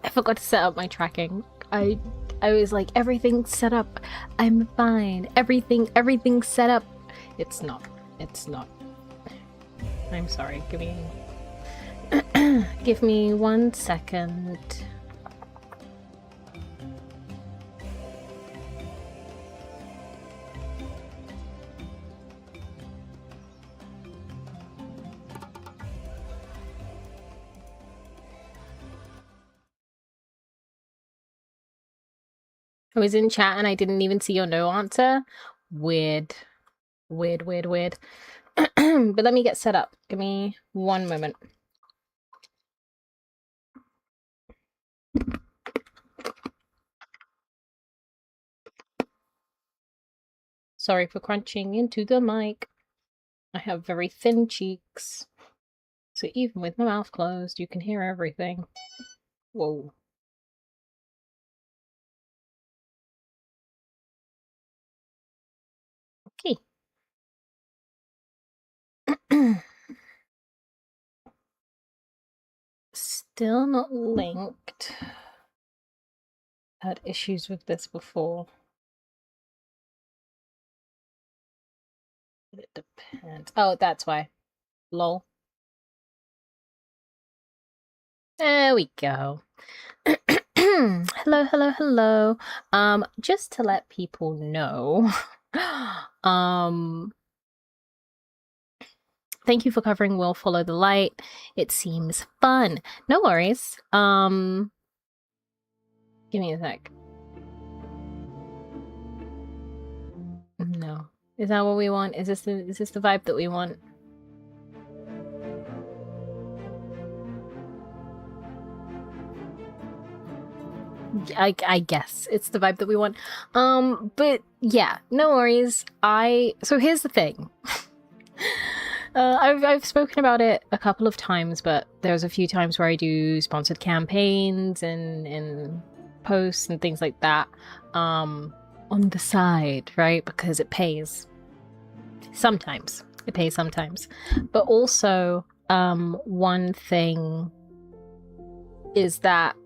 I forgot to set up my tracking. I was like, everything's set up. I'm fine. Everything's set up. It's not. It's not. I'm sorry. Give me 1 second. I was in chat and I didn't even see your no answer. Weird. Weird. But let me get set up. Give me 1 moment. Sorry for crunching into the mic. I have very thin cheeks. So even with my mouth closed, you can hear everything. Whoa. Okay. Still not linked. Had issues with this before. It depends. Oh, that's why. Lol. There we go. Hello, hello, hello. Just to let people know, thank you for covering Will Follow the Light. It seems fun. No worries. Give me a sec. No. Is that what we want? Is this the vibe that we want? I guess it's the vibe that we want. But yeah, no worries. So here's the thing. I've spoken about it a couple of times, but there's a few times where I do sponsored campaigns and posts and things like that on the side, right? Because it pays. Sometimes. It pays sometimes. But also, one thing is that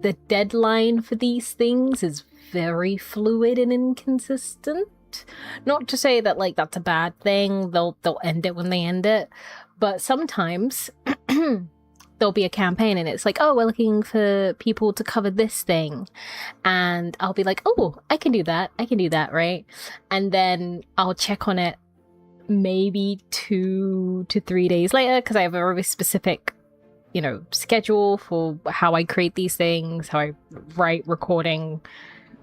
the deadline for these things is very fluid and inconsistent. Not to say that like that's a bad thing. They'll end it when they end it, but sometimes there'll be a campaign and it's like, oh, we're looking for people to cover this thing, and I'll be like, oh, I can do that, right? And then I'll check on it maybe 2 to 3 days later because I have a very specific schedule for how I create these things, how I write, recording,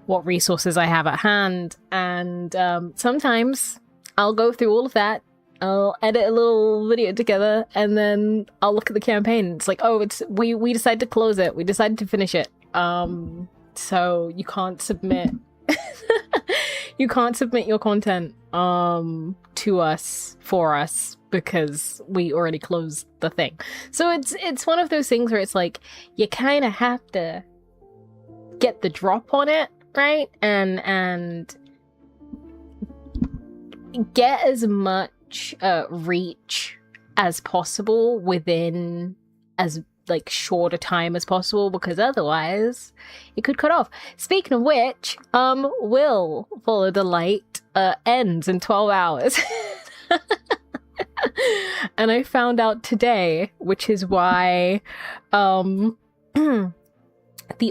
what resources I have at hand. And sometimes I'll go through all of that, I'll edit a little video together, and then I'll look at the campaign. It's like, oh, we decided to close it. We decided to finish it. So you can't submit you can't submit your content to us for us because we already closed the thing. So it's one of those things where it's like you kind of have to get the drop on it, right? And get as much reach as possible within as like short a time as possible, because otherwise it could cut off. Speaking of which, Will Follow the Light ends in 12 hours. And I found out today, which is why the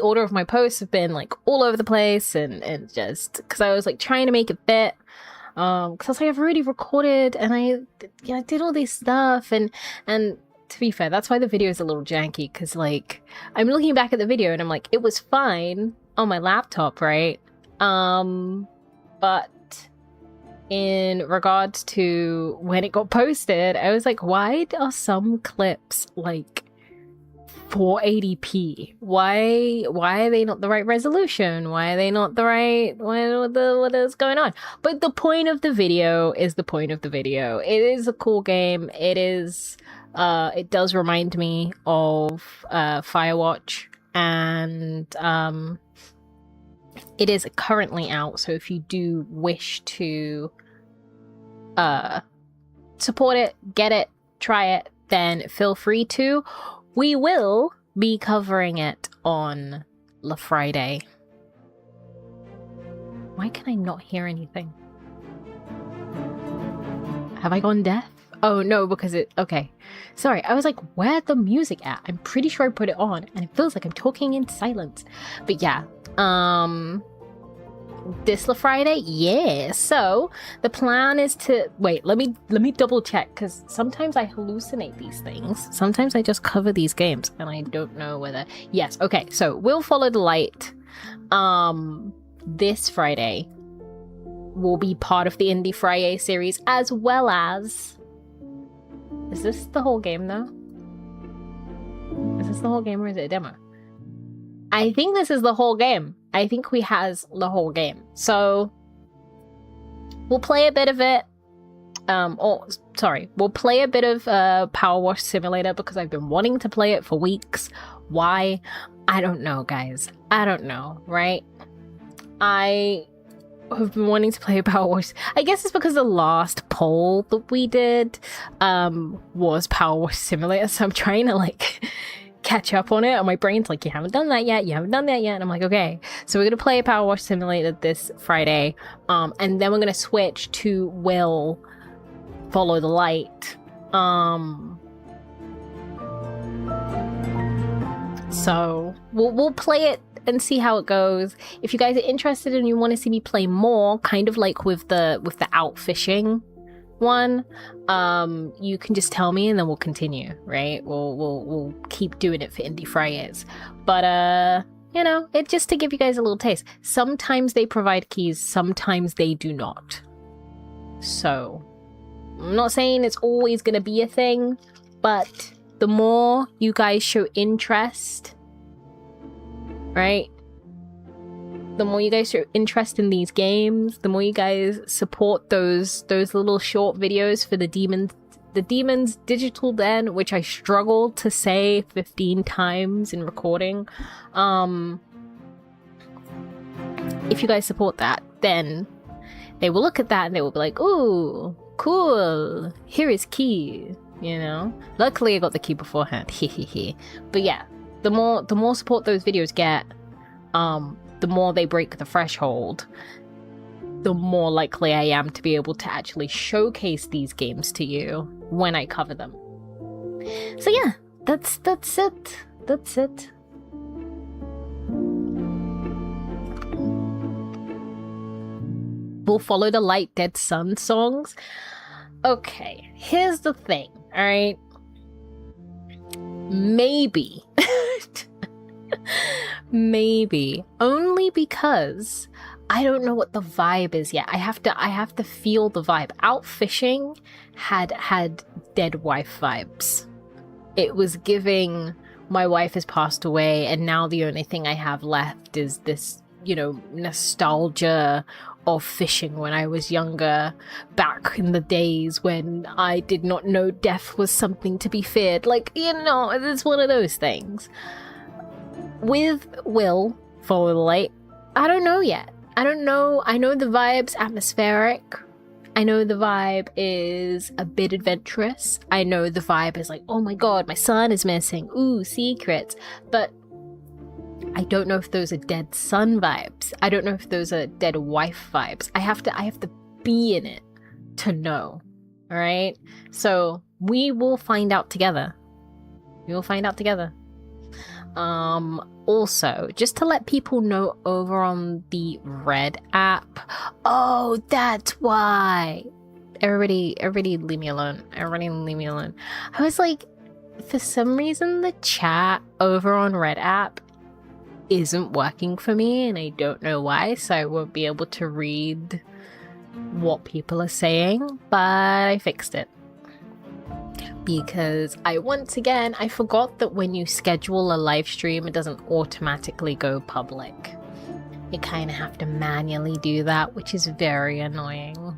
order of my posts have been like all over the place, and just because I was like trying to make it fit, because I was like, I've already recorded and I did all this stuff, and to be fair, that's why the video is a little janky, because like I'm looking back at the video and I'm like, it was fine on my laptop, right? But in regards to when it got posted, I was like, why are some clips like 480p? Why are they not the right resolution? Why are they not the right, what is going on? But the point of the video is the point of the video. It is a cool game. It is it does remind me of Firewatch, and it is currently out, so if you do wish to support it, get it, try it, then feel free to. We will be covering it on La Friday. Why can I not hear anything? Have I gone deaf? Oh no, because okay. Sorry, I was like, where's the music at? I'm pretty sure I put it on and it feels like I'm talking in silence. But yeah, this La Friday, yeah. So the plan is to wait. Let me double check, because sometimes I hallucinate these things. Sometimes I just cover these games and I don't know whether. Yes, okay. So we'll Follow the Light. This Friday will be part of the Indie Friday series, as well as. Is this the whole game though? Is this the whole game or is it a demo? I think this is the whole game. I think we has the whole game. So we'll play a bit of it. We'll play a bit of Power Wash Simulator because I've been wanting to play it for weeks. Why? I don't know, guys. I don't know, right? I have been wanting to play Power Wash. I guess it's because the last poll that we did was Power Wash Simulator, so I'm trying to like catch up on it, and my brain's like, you haven't done that yet, and I'm like, okay, so we're gonna play Power Wash Simulator this Friday, and then we're gonna switch to Will Follow the Light. So we'll play it and see how it goes. If you guys are interested and you want to see me play more, kind of like with the out fishing one, you can just tell me and then we'll continue, right? We'll keep doing it for Indie Fridays. But you know, it just to give you guys a little taste. Sometimes they provide keys, sometimes they do not. So I'm not saying it's always gonna be a thing, but the more you guys show interest, right? The more you guys show interest in these games, the more you guys support those little short videos for the Demon's Digital Den, which I struggled to say 15 times in recording. If you guys support that, then they will look at that and they will be like, ooh, cool, here is key. You know, luckily I got the key beforehand. But yeah, the more support those videos get, the more they break the threshold, the more likely I am to be able to actually showcase these games to you when I cover them. So yeah, that's it. That's it. We'll follow the Light Dead Sun songs. Okay, here's the thing, alright? Maybe. Maybe. Only because I don't know what the vibe is yet. I have to feel the vibe. Out fishing had dead wife vibes. It was giving, my wife has passed away and now the only thing I have left is this, you know, nostalgia of fishing when I was younger, back in the days when I did not know death was something to be feared. Like, you know, it's one of those things. With Will Follow the Light, I don't know yet. I don't know. I know the vibe's atmospheric. I know the vibe is a bit adventurous. I know the vibe is like, oh my god, my son is missing. Ooh, secrets. But I don't know if those are dead son vibes. I don't know if those are dead wife vibes. I have to be in it to know. All right? So we will find out together. We will find out together. Also, just to let people know over on the Red app. Oh, that's why. Everybody leave me alone. Everybody leave me alone. I was like, for some reason the chat over on Red app isn't working for me and I don't know why, so I won't be able to read what people are saying, but I fixed it. Because I forgot that when you schedule a live stream, it doesn't automatically go public. You kind of have to manually do that, which is very annoying.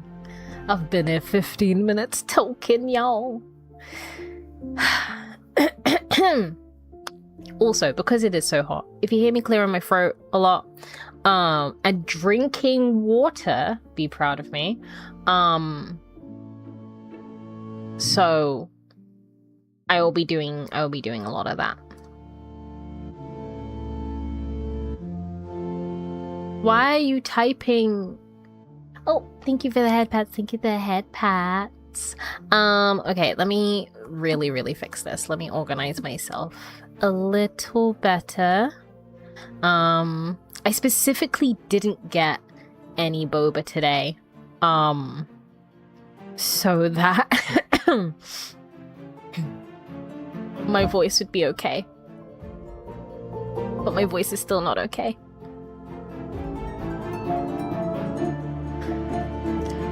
I've been here 15 minutes talking, y'all. Also, because it is so hot, if you hear me clearing my throat a lot, and drinking water, be proud of me. So I will be doing a lot of that. Why are you typing? Oh, thank you for the head pats. Thank you for the head pats. Okay, let me really fix this. Let me organize myself a little better. I specifically didn't get any boba today. So that my voice would be okay. But my voice is still not okay.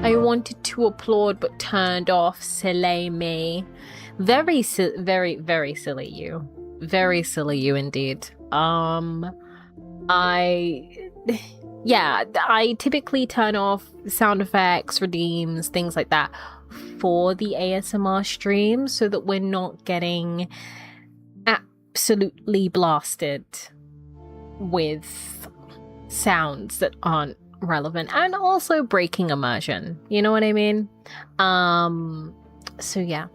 I wanted to applaud but turned off. Silly me. Very silly you. Very silly you indeed. I typically turn off sound effects, redeems, things like that for the ASMR stream so that we're not getting absolutely blasted with sounds that aren't relevant and also breaking immersion. You know what I mean? So yeah,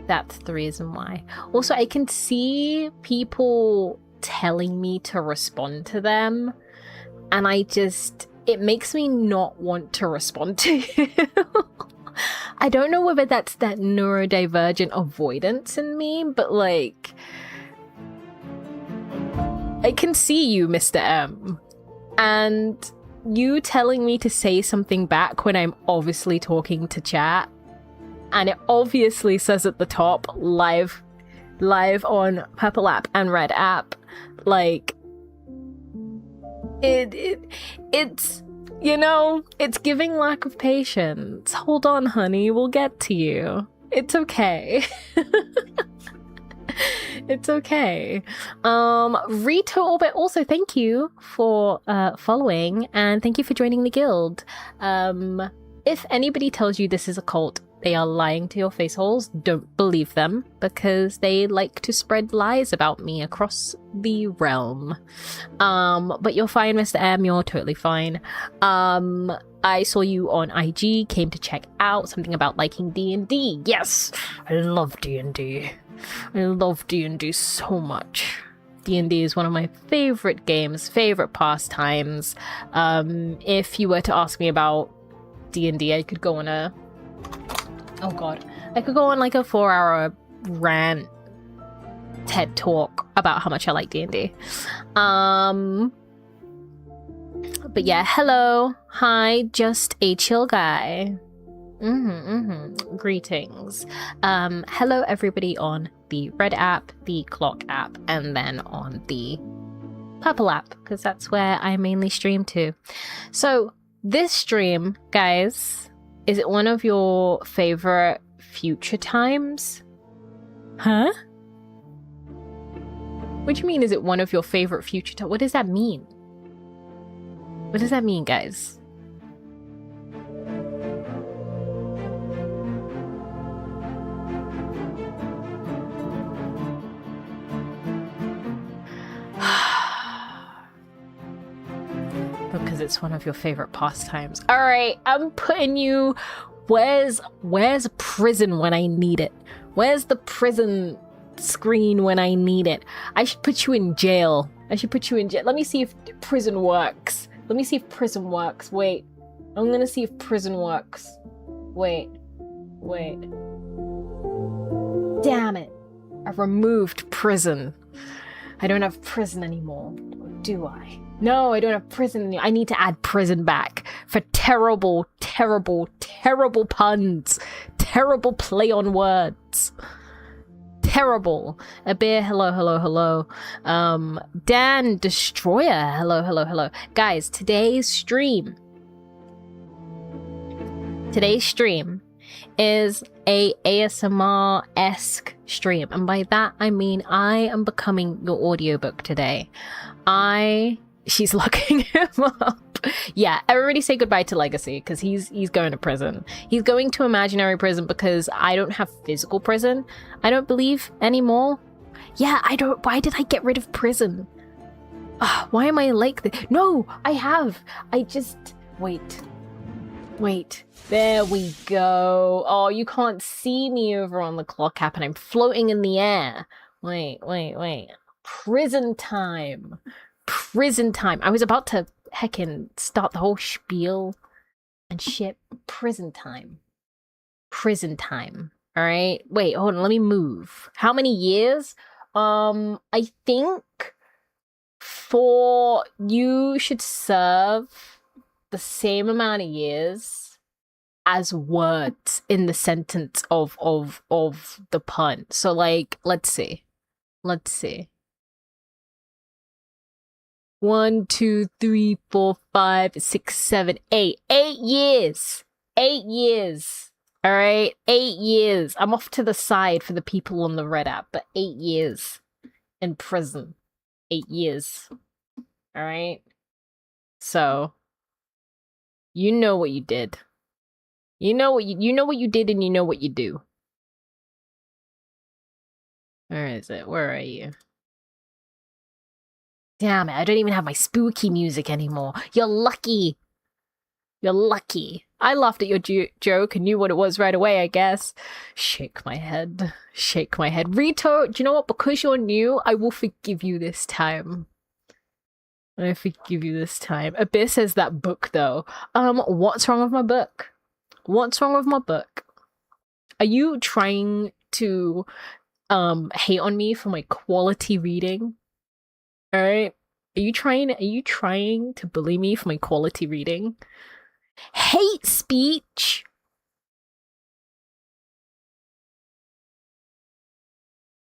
that's the reason why. Also, I can see people telling me to respond to them, and it makes me not want to respond to you. I don't know whether that's that neurodivergent avoidance in me, but like, I can see you, Mr. M, and you telling me to say something back when I'm obviously talking to chat, and it obviously says at the top, live on Purple app and Red app, like, it's, you know, it's giving lack of patience. Hold on, honey, we'll get to you. It's okay. It's okay. Rito Orbit, also thank you for following, and thank you for joining the guild. If anybody tells you this is a cult, they are lying to your face holes. Don't believe them, because they like to spread lies about me across the realm. But you're fine, Mr. M, you're totally fine. I saw you on IG, came to check out something about liking D&D. Yes, I love D&D. I love D&D so much. D&D is one of my favorite games, favorite pastimes. If you were to ask me about D&D, I could go on a... Oh god. I could go on like a 4-hour rant TED talk about how much I like D&D. But yeah, hello. Hi, just a chill guy. Greetings. Hello everybody on the Red app, the Clock app, and then on the Purple app, because that's where I mainly stream to. So this stream, guys, is it one of your favorite future times? Huh? What do you mean, is it one of your favorite future times? What does that mean? What does that mean, guys? Because it's one of your favorite pastimes. All right, I'm putting you... Where's prison when I need it? Where's the prison screen when I need it? I should put you in jail. Let me see if prison works. Wait. I'm gonna see if prison works. Wait. Damn it. I've removed prison. I don't have prison anymore. Or do I? No, I don't have prison anymore. I need to add prison back for terrible puns. Terrible play on words. Terrible. A bear, hello. Dan Destroyer, hello. Guys, today's stream is a ASMR-esque stream, and by that I mean I am becoming your audiobook today. She's locking him up. Yeah, everybody say goodbye to Legacy, because he's going to prison. He's going to imaginary prison because I don't have physical prison, I don't believe, anymore. Yeah, why did I get rid of prison? Why am I like this? No, I have. Wait. There we go. Oh, you can't see me over on the Clock app, and I'm floating in the air. Wait. Prison time. I was about to heckin' start the whole spiel and shit. Prison time. All right. Wait, hold on. Let me move. How many years? I think you should serve the same amount of years as words in the sentence of the pun. So like, let's see. 1, 2, 3, 4, 5, 6, 7, 8. 8 years. 8 years. All right. 8 years. I'm off to the side for the people on the Red app, but 8 years in prison. 8 years. All right. So you know what you did. You know what you did, and you know what you do. Where is it? Where are you? Damn it, I don't even have my spooky music anymore. You're lucky. You're lucky. I laughed at your joke and knew what it was right away, I guess. Shake my head. Shake my head. Rito, do you know what? Because you're new, I will forgive you this time. I forgive you this time. Abyss says that book, though. What's wrong with my book? What's wrong with my book? Are you trying to, hate on me for my quality reading? Alright? Are you trying to bully me for my quality reading? Hate speech!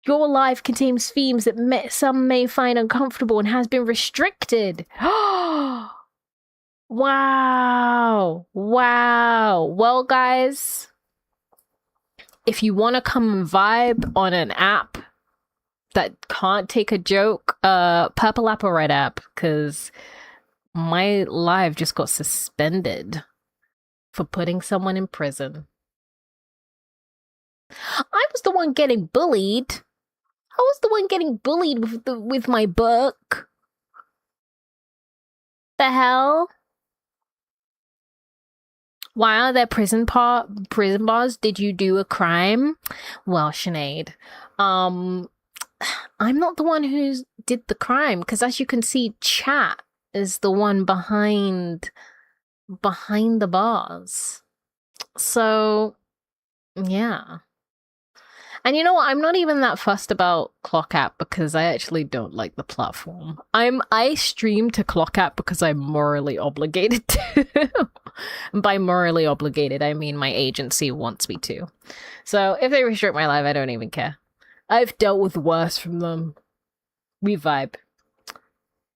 Your life contains themes that some may find uncomfortable and has been restricted. Wow. Wow. Well, guys, if you want to come and vibe on an app that can't take a joke, purple app or red app, because my live just got suspended for putting someone in prison. I was the one getting bullied. I was the one getting bullied with my book. The hell? Why are there prison bars? Did you do a crime? Well, Sinead, I'm not the one who did the crime, because as you can see, chat is the one behind the bars. So, yeah. And you know what? I'm not even that fussed about Clock App because I actually don't like the platform. I stream to Clock App because I'm morally obligated to. And by morally obligated, I mean my agency wants me to. So if they restrict my life, I don't even care. I've dealt with worse from them. We vibe.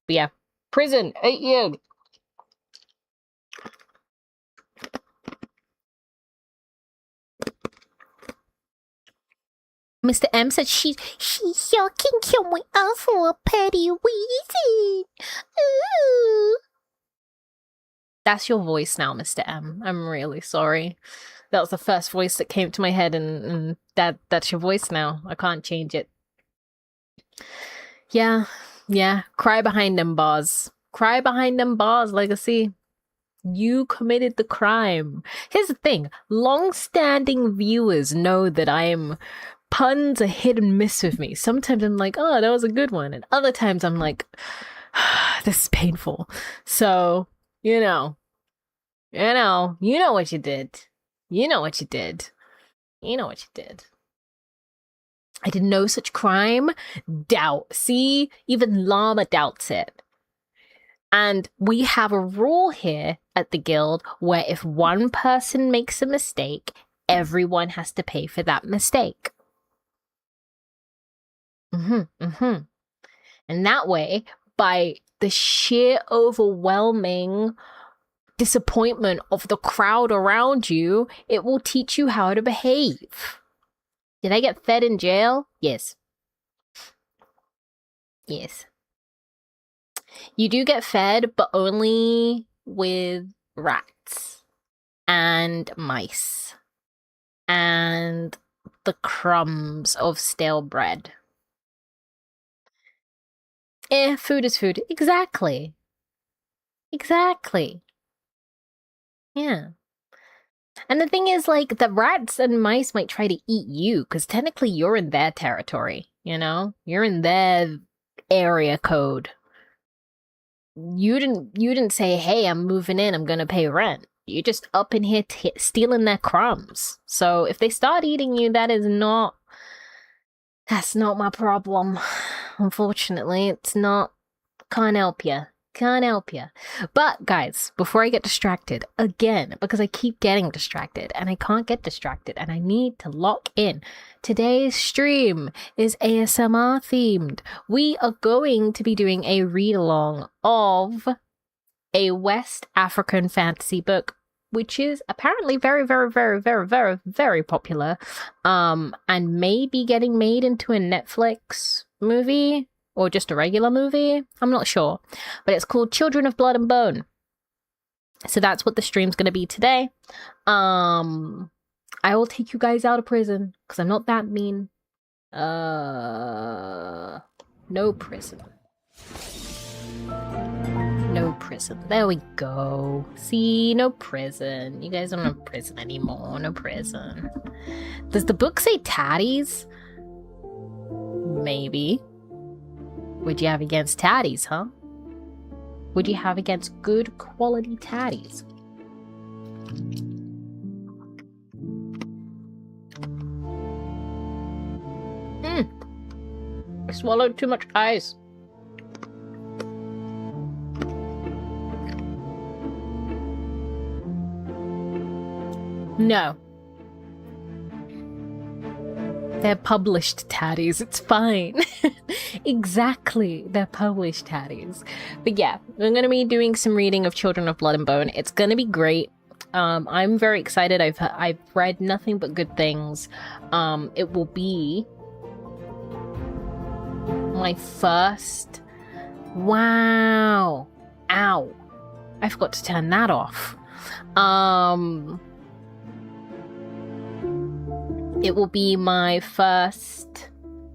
But yeah. Prison, 8 years. Mr. M said she sure can kill me off for a petty reason. Ooh. That's your voice now, Mr. M. I'm really sorry. That was the first voice that came to my head, and that's your voice now. I can't change it. Yeah. Cry behind them bars. Cry behind them bars, Legacy. You committed the crime. Here's the thing. Long-standing viewers know that puns are hit and miss with me. Sometimes I'm like, oh, that was a good one. And other times I'm like, this is painful. So, you know what you did. You know what you did. I did no such crime. Doubt. See, even Llama doubts it. And we have a rule here at the guild where if one person makes a mistake, everyone has to pay for that mistake. And that way, by the sheer overwhelming disappointment of the crowd around you, it will teach you how to behave. Did I get fed in jail? Yes. You do get fed, but only with rats and mice and the crumbs of stale bread. Food is food. Exactly. Yeah. And the thing is, like, the rats and mice might try to eat you, because technically you're in their territory, you know? You're in their area code. You didn't say, hey, I'm moving in, I'm gonna pay rent. You're just up in here stealing their crumbs. So if they start eating you, that's not my problem. Unfortunately, it's not. Can't help you. But guys, before I get distracted again, because I keep getting distracted and I can't get distracted and I need to lock in. Today's stream is ASMR themed. We are going to be doing a read along of a West African fantasy book, which is apparently very, very, very, very, very, very popular, and may be getting made into a Netflix movie. Or just a regular movie? I'm not sure. But it's called Children of Blood and Bone. So that's what the stream's going to be today. I will take you guys out of prison. Because I'm not that mean. No prison. No prison. There we go. See, no prison. You guys don't have prison anymore. No prison. Does the book say tatties? Maybe. What'd you have against tatties, huh? What'd you have against good quality tatties? I swallowed too much ice. No. They're published tatties. It's fine. Exactly. They're published tatties. But yeah, I'm going to be doing some reading of Children of Blood and Bone. It's going to be great. I'm very excited. I've read nothing but good things. It will be my first... Wow. Ow. I forgot to turn that off. It will be my first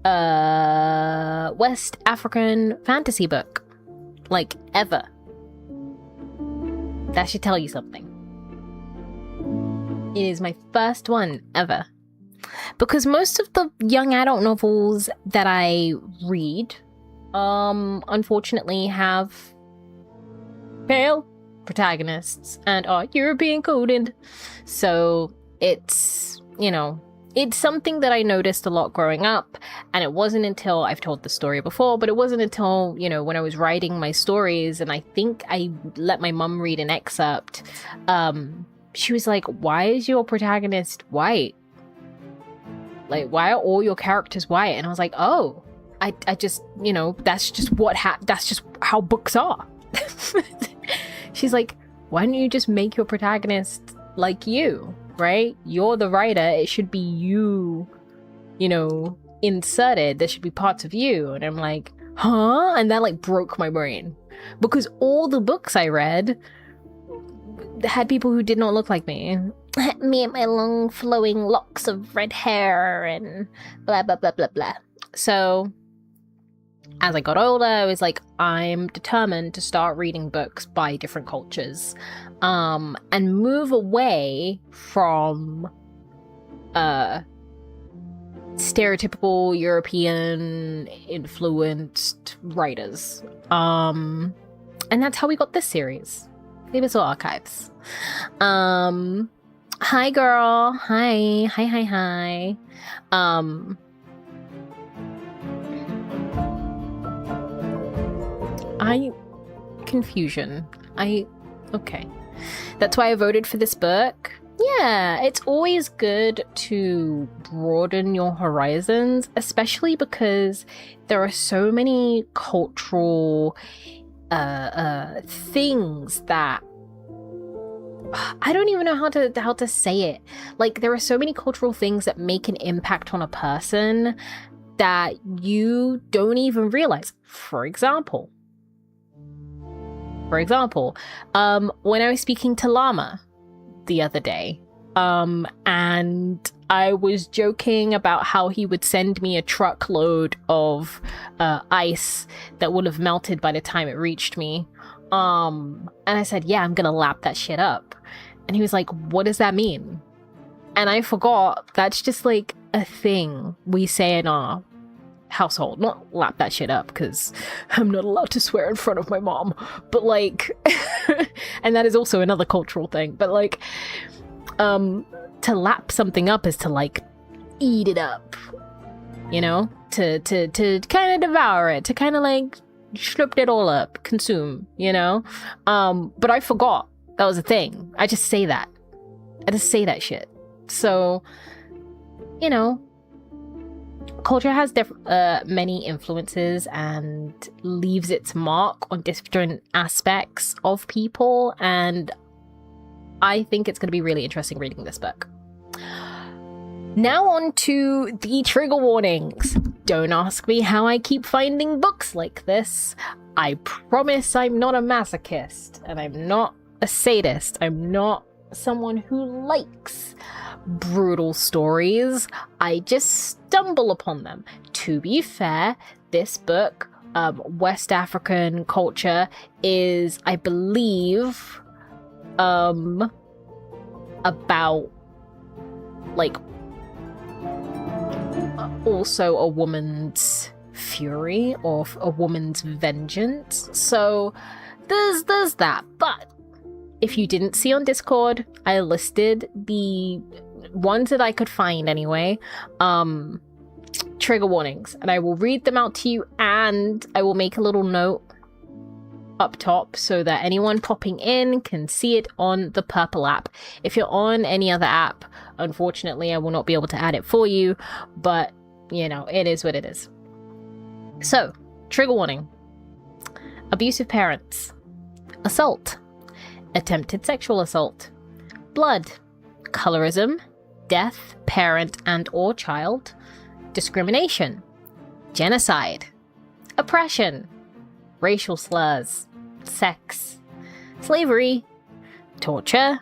West African fantasy book, like, ever. That should tell you something. It is my first one ever. Because most of the young adult novels that I read, unfortunately have pale protagonists and are European coded. So it's, you know, it's something that I noticed a lot growing up, and it wasn't until, I've told the story before, but it wasn't until, you know, when I was writing my stories, and I think I let my mum read an excerpt, she was like, why is your protagonist white? Like, why are all your characters white? And I was like, oh, I just, you know, that's just that's just how books are. She's like, why don't you just make your protagonist like you? Right? You're the writer. It should be you, you know, inserted. There should be parts of you. And I'm like, huh? And that like broke my brain, because all the books I read had people who did not look like me. Me and my long flowing locks of red hair and blah, blah, blah, blah, blah. So as I got older, I was like, I'm determined to start reading books by different cultures, and move away from stereotypical European influenced writers. And that's how we got this series, the Abyssal Archives. Hi girl. Hi. Confusion. Okay. That's why I voted for this book. Yeah, it's always good to broaden your horizons, especially because there are so many cultural things that I don't even know how to say it. Like, there are so many cultural things that make an impact on a person that you don't even realize. For example, when I was speaking to Llama the other day, and I was joking about how he would send me a truckload of ice that would have melted by the time it reached me. And I said, yeah, I'm gonna lap that shit up. And he was like, what does that mean? And I forgot that's just like a thing we say in our household. Not lap that shit up, because I'm not allowed to swear in front of my mom, but like and that is also another cultural thing, but like to lap something up is to like eat it up, you know, to kind of devour it, to kind of like slurp it all up, consume, you know. But I forgot that was a thing. I just say that shit. So, you know, culture has many influences and leaves its mark on different aspects of people, and I think it's going to be really interesting reading this book. Now on to the trigger warnings. Don't ask me how I keep finding books like this. I promise I'm not a masochist, and I'm not a sadist. I'm not someone who likes brutal stories. I just stumble upon them. To be fair, this book West African culture is, I believe, about like also a woman's fury or a woman's vengeance. So there's that. But if you didn't see on Discord, I listed the ones that I could find anyway, trigger warnings, and I will read them out to you, and I will make a little note up top so that anyone popping in can see it on the purple app. If you're on any other app, unfortunately I will not be able to add it for you, but you know, it is what it is. So, trigger warning: abusive parents, assault, attempted sexual assault, blood, colorism, death, parent and or child, discrimination, genocide, oppression, racial slurs, sex, slavery, torture,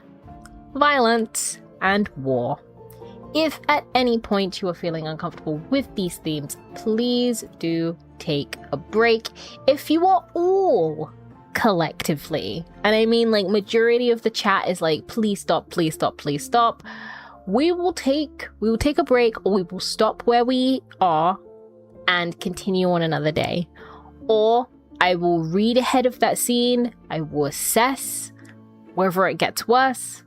violence, and war. If at any point you are feeling uncomfortable with these themes, please do take a break. If you are all collectively, and I mean like majority of the chat is like, please stop, please stop, please stop, we will take a break, or we will stop where we are and continue on another day. Or I will read ahead of that scene, I will assess whether it gets worse,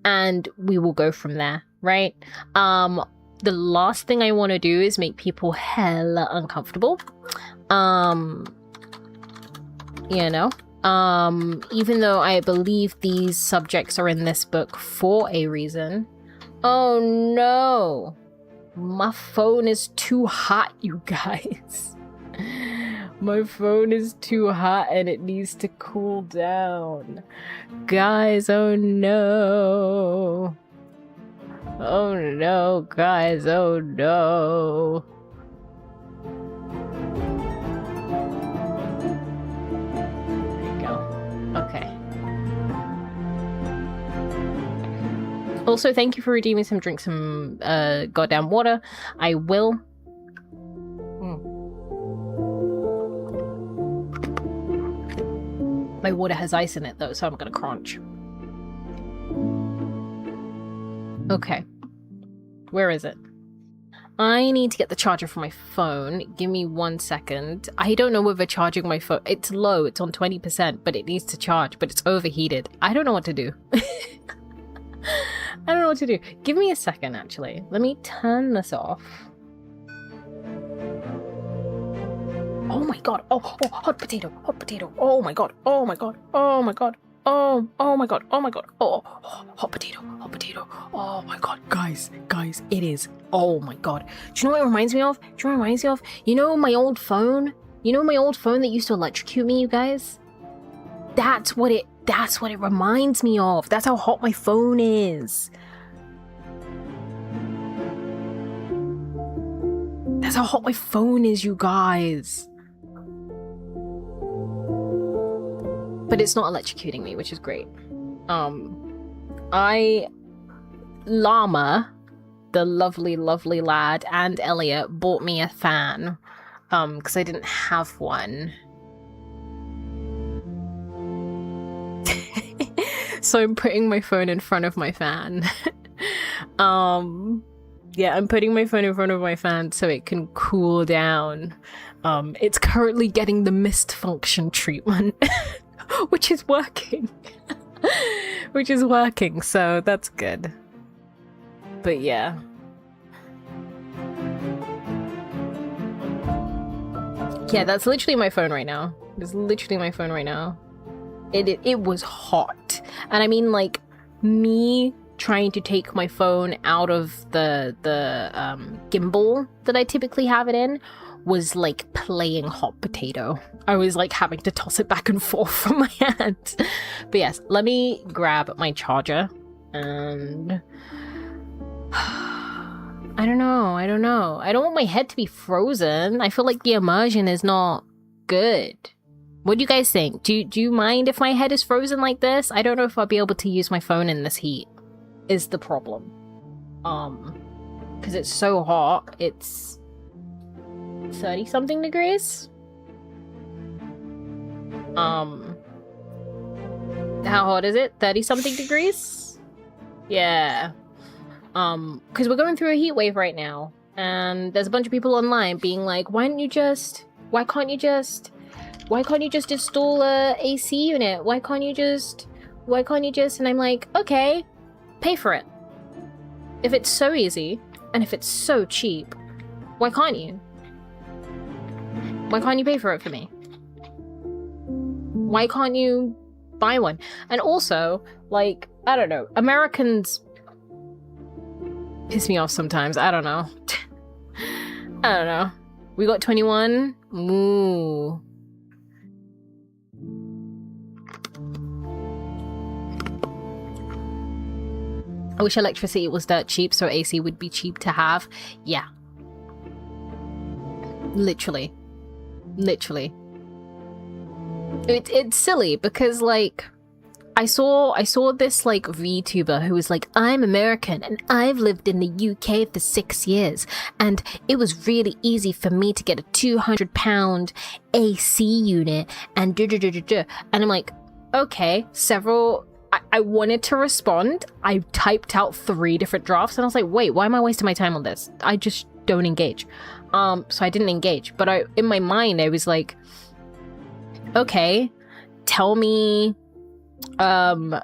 and we will go from there, right? The last thing I want to do is make people hella uncomfortable. You know, even though I believe these subjects are in this book for a reason. Oh no, my phone is too hot, you guys. My phone is too hot and it needs to cool down. Guys, oh no. Oh no, guys, oh no. There you go. Okay. Also, thank you for redeeming some drink, some goddamn water. I will. My water has ice in it though, so I'm gonna crunch. Okay. Where is it? I need to get the charger for my phone. Give me 1 second. I don't know whether charging my phone... It's low, it's on 20%, but it needs to charge, but it's overheated. I don't know what to do. I don't know what to do. Give me a second, actually. Let me turn this off. Oh my god. Oh, hot potato. Hot potato. Oh my god. Oh my god. Oh my god. Oh my god. Oh my god. Oh, hot potato. Hot potato. Oh my god. Guys, it is. Oh my god. Do you know what it reminds me of? You know my old phone? You know my old phone that used to electrocute me, you guys? That's what it reminds me of. That's how hot my phone is. That's how hot my phone is, you guys. But it's not electrocuting me, which is great. Llama, the lovely lad, and Elliot bought me a fan, because I didn't have one. So I'm putting my phone in front of my fan. Yeah, I'm putting my phone in front of my fan so it can cool down. It's currently getting the mist function treatment, which is working. So that's good. But yeah. Yeah, that's literally my phone right now. It's literally my phone right now. It was hot. And I mean, like, me trying to take my phone out of the gimbal that I typically have it in was like playing hot potato. I was like having to toss it back and forth from my hand. But yes, let me grab my charger and I don't know. I don't want my head to be frozen. I feel like the immersion is not good. What do you guys think? Do you mind if my head is frozen like this? I don't know if I'll be able to use my phone in this heat. Is the problem. Because it's so hot. It's 30 something degrees. How hot is it? 30 something degrees? Yeah. Because we're going through a heat wave right now, and there's a bunch of people online being like, why can't you just install a AC unit? Why can't you just, and I'm like, okay, pay for it. If it's so easy, and if it's so cheap, why can't you? Why can't you pay for it for me? Why can't you buy one? And also, like, I don't know, Americans piss me off sometimes. I don't know. I don't know. We got 21. Ooh. I wish electricity was dirt cheap so AC would be cheap to have. Yeah. Literally. It's silly because, like, I saw this, like, VTuber who was like, I'm American and I've lived in the UK for 6 years and it was really easy for me to get a £200 AC unit and and I'm like, okay, I wanted to respond. I typed out 3 different drafts and I was like, wait, why am I wasting my time on this? I just don't engage. So I didn't engage, but in my mind I was like, okay, tell me, do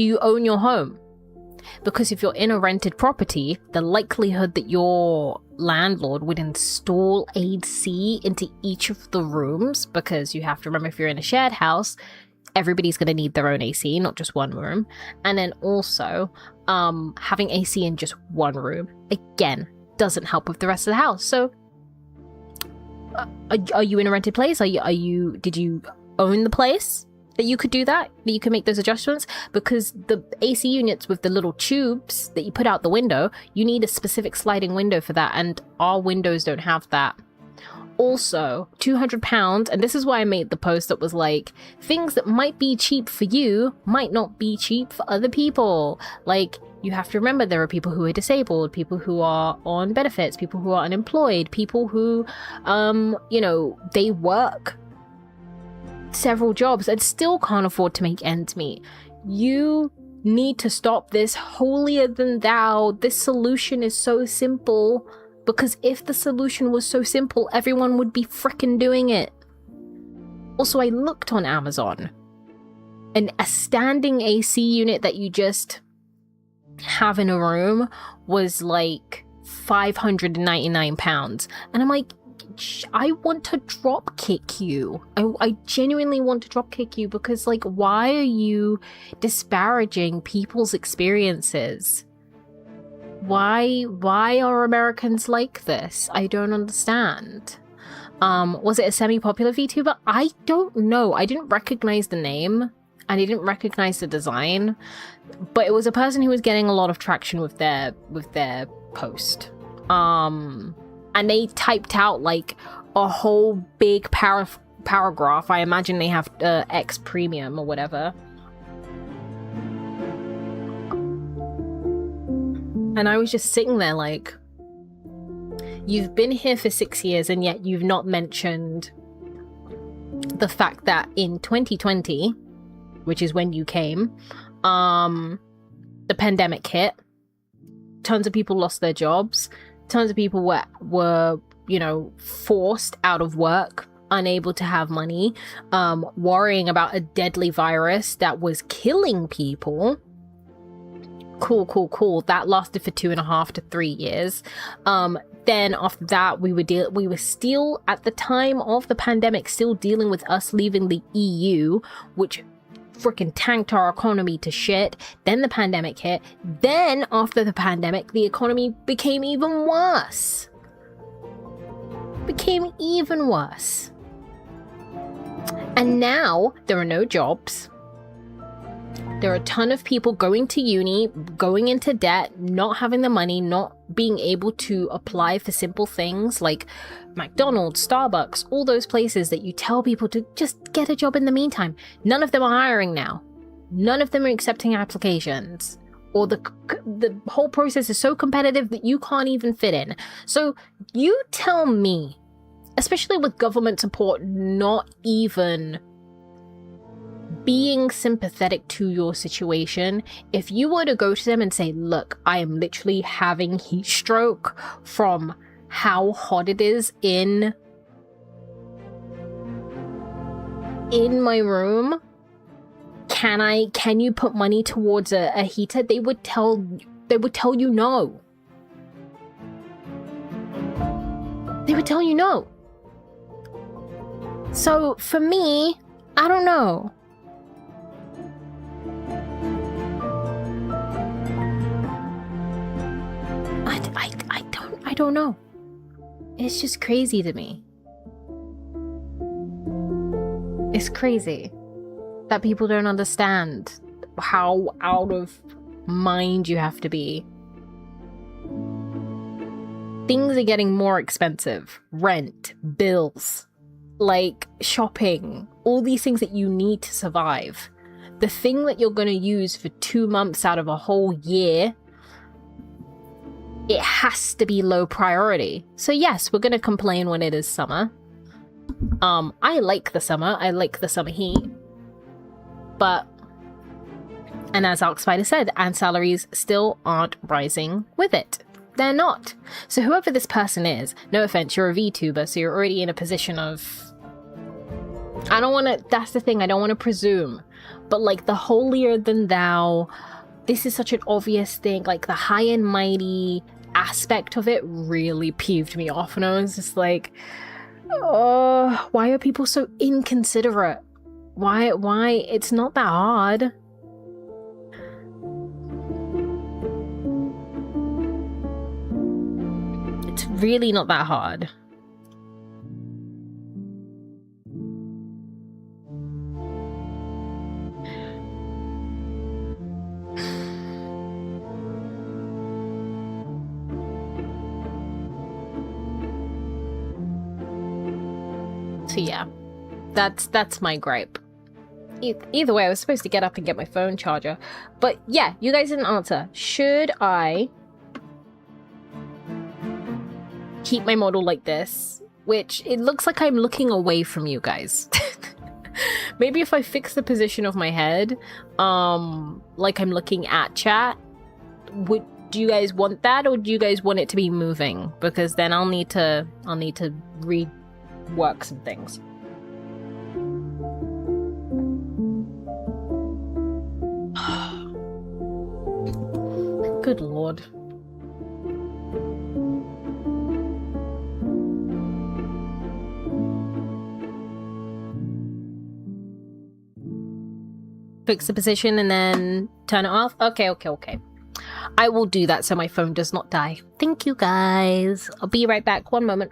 you own your home? Because if you're in a rented property, the likelihood that your landlord would install AC into each of the rooms, because you have to remember, if you're in a shared house, everybody's going to need their own AC, not just one room. And then also, having AC in just one room, again, doesn't help with the rest of the house. So, are you in a rented place? Did you own the place that you could do that you can make those adjustments? Because the AC units with the little tubes that you put out the window, you need a specific sliding window for that, and our windows don't have that. Also, £200, and this is why I made the post that was like, things that might be cheap for you might not be cheap for other people. Like, you have to remember, there are people who are disabled, people who are on benefits, people who are unemployed, people who, they work several jobs and still can't afford to make ends meet. You need to stop this holier than thou. This solution is so simple, because if the solution was so simple, everyone would be frickin' doing it. Also, I looked on Amazon, and a standing AC unit that you just have in a room was like £599. And I'm like, I want to drop kick you. I genuinely want to drop kick you, because, like, why are you disparaging people's experiences? Why are Americans like this? I don't understand. Was it a semi-popular VTuber? I don't know. I didn't recognize the name, and I didn't recognize the design, but it was a person who was getting a lot of traction with their post. And they typed out like a whole big paragraph. I imagine they have X Premium or whatever. And I was just sitting there like, you've been here for 6 years and yet you've not mentioned the fact that in 2020, which is when you came, the pandemic hit. Tons of people lost their jobs. Tons of people were, forced out of work, unable to have money, worrying about a deadly virus that was killing people. Cool. That lasted for 2.5 to 3 years. Then after that, we were still, at the time of the pandemic, still dealing with us leaving the EU, which freaking tanked our economy to shit. Then the pandemic hit. Then after the pandemic, the economy became even worse. And now there are no jobs. There are a ton of people going to uni, going into debt, not having the money, not being able to apply for simple things like McDonald's, Starbucks, all those places that you tell people to just get a job in the meantime. None of them are hiring now. None of them are accepting applications. Or the whole process is so competitive that you can't even fit in. So you tell me, especially with government support not even being sympathetic to your situation, if you were to go to them and say, look, I am literally having heat stroke from how hot it is in my room, can you put money towards a heater? They would tell you no. They would tell you no. So for me, I don't know. I don't know. It's just crazy to me. It's crazy that people don't understand how out of mind you have to be. Things are getting more expensive. Rent, bills, like shopping, all these things that you need to survive. The thing that you're going to use for 2 months out of a whole year, it has to be low priority. So yes, we're going to complain when it is summer. I like the summer. I like the summer heat. But, and as Arc Spider said, and salaries still aren't rising with it. They're not. So whoever this person is, no offense, you're a VTuber, so you're already in a position of... I don't want to... That's the thing, I don't want to presume. But like the holier than thou, this is such an obvious thing, like the high and mighty aspect of it really peeved me off. And I was just like, oh, why are people so inconsiderate? Why? It's not that hard. It's really not that hard. So yeah, that's my gripe. Either way, I was supposed to get up and get my phone charger. But yeah, you guys didn't answer. Should I keep my model like this? Which, it looks like I'm looking away from you guys. Maybe if I fix the position of my head, like I'm looking at chat, do you guys want that, or do you guys want it to be moving? Because then I'll need to rework some things. Good lord. Fix the position and then turn it off? Okay. I will do that so my phone does not die. Thank you guys. I'll be right back. One moment.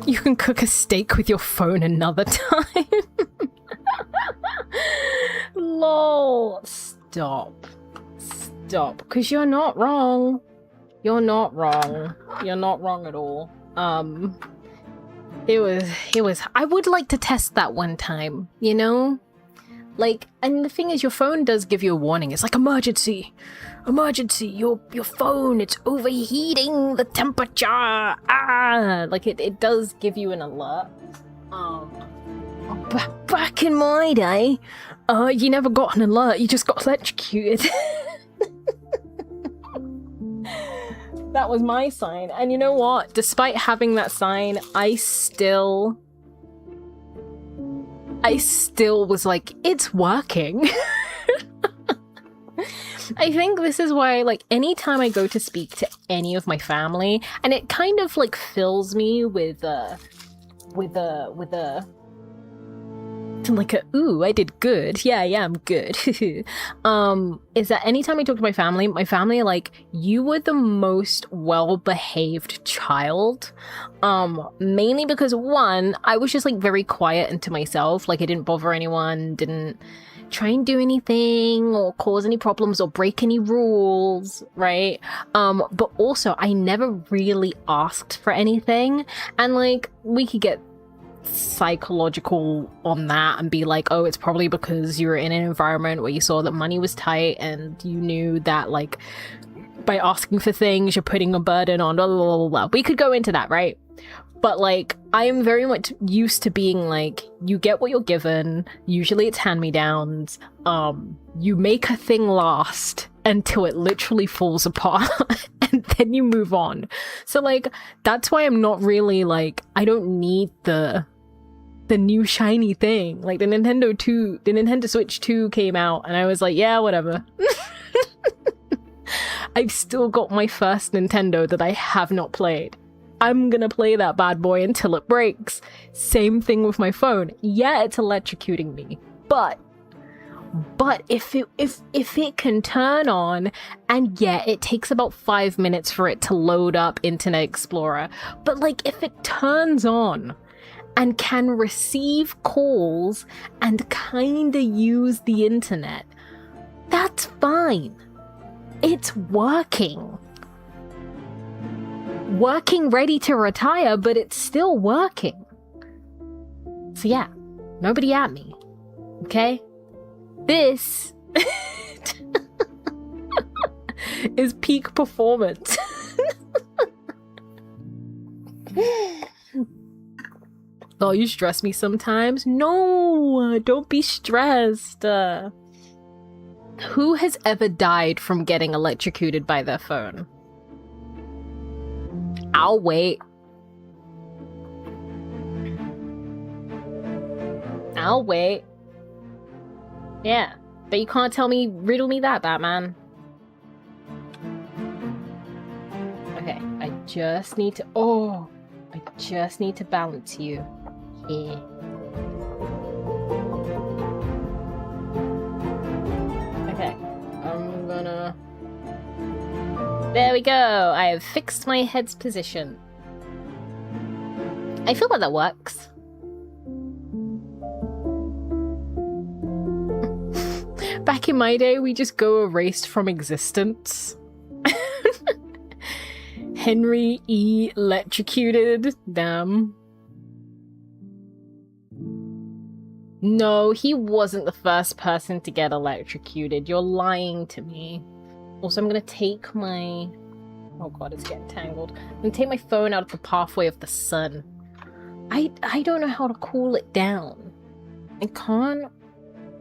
You can cook a steak with your phone another time. Lol. Stop. Because you're not wrong. You're not wrong. You're not wrong at all. It was, I would like to test that one time, you know? Like, and the thing is, your phone does give you a warning. It's like, emergency, your phone, it's overheating the temperature. Like it does give you an alert. Back in my day, you never got an alert, you just got electrocuted. That was my sign. And you know what? Despite having that sign, I still I still was like, it's working. I think this is why, like, anytime I go to speak to any of my family, and it kind of like fills me with a ooh, I did good. Yeah, I'm good. Is that anytime I talk to my family are like, you were the most well-behaved child. Mainly because one, I was just like very quiet and to myself. Like I didn't bother anyone, didn't try and do anything or cause any problems or break any rules, right? But also I never really asked for anything. And like we could get psychological on that and be like, oh, it's probably because you were in an environment where you saw that money was tight and you knew that like by asking for things you're putting a burden on blah, blah, blah, blah. We could go into that, right? But like I am very much used to being like, you get what you're given, usually it's hand-me-downs, you make a thing last until it literally falls apart and then you move on. So like that's why I'm not really like, I don't need the new shiny thing. Like the Nintendo Switch 2 came out and I was like, yeah, whatever. I've still got my first Nintendo that I have not played. I'm gonna play that bad boy until it breaks. Same thing with my phone. Yeah, it's electrocuting me, but if it can turn on, and yeah, it takes about 5 minutes for it to load up Internet Explorer, but like if it turns on and can receive calls and kinda use the internet, that's fine. It's working. Working ready to retire, but it's still working. So yeah, nobody at me, okay? This is peak performance. Oh, you stress me sometimes? No, don't be stressed. Who has ever died from getting electrocuted by their phone? I'll wait. I'll wait. Yeah, but you can't riddle me that, Batman. Okay, I just need to balance you. Yeah. Okay, I'm gonna... There we go! I have fixed my head's position. I feel like that works. Back in my day, we just go erased from existence. Henry E. electrocuted. Damn. No, he wasn't the first person to get electrocuted. You're lying to me. Also, I'm gonna take my... Oh god, it's getting tangled. I'm gonna take my phone out of the pathway of the sun. I don't know how to cool it down. I can't...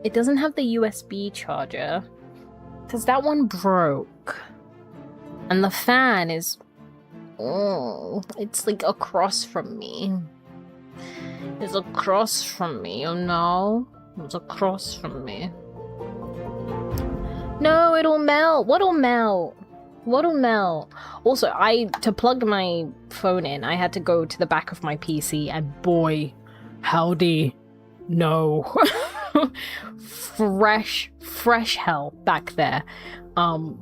It doesn't have the USB charger. Because that one broke. And the fan is... Oh, it's like across from me. It's across from me, you know? It's across from me. No, it'll melt. What'll melt? What'll melt? Also, to plug my phone in, I had to go to the back of my PC, and boy, howdy, no. fresh hell back there.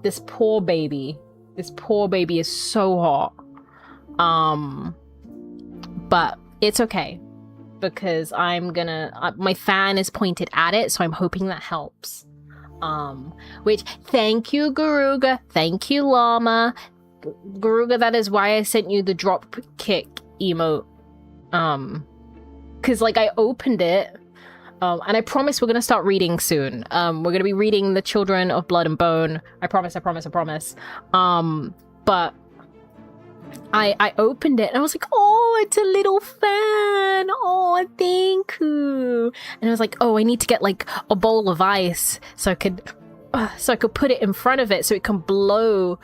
This poor baby is so hot. But it's okay, because my fan is pointed at it, so I'm hoping that helps. Which, thank you, Garuga. Thank you, Llama. Garuga, that is why I sent you the drop kick emote. Cause like I opened it, and I promise we're gonna start reading soon. We're gonna be reading The Children of Blood and Bone. I promise. But I opened it and I was like, oh, it's a little fan. Oh, thank you. And I was like, oh, I need to get like a bowl of ice so I could put it in front of it so it can blow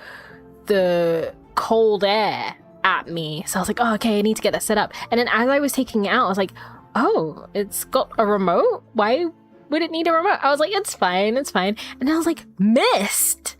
the cold air at me. So I was like, oh, okay, I need to get that set up. And then as I was taking it out, I was like, oh, it's got a remote? Why would it need a remote? I was like, it's fine, it's fine. And I was like, Mist?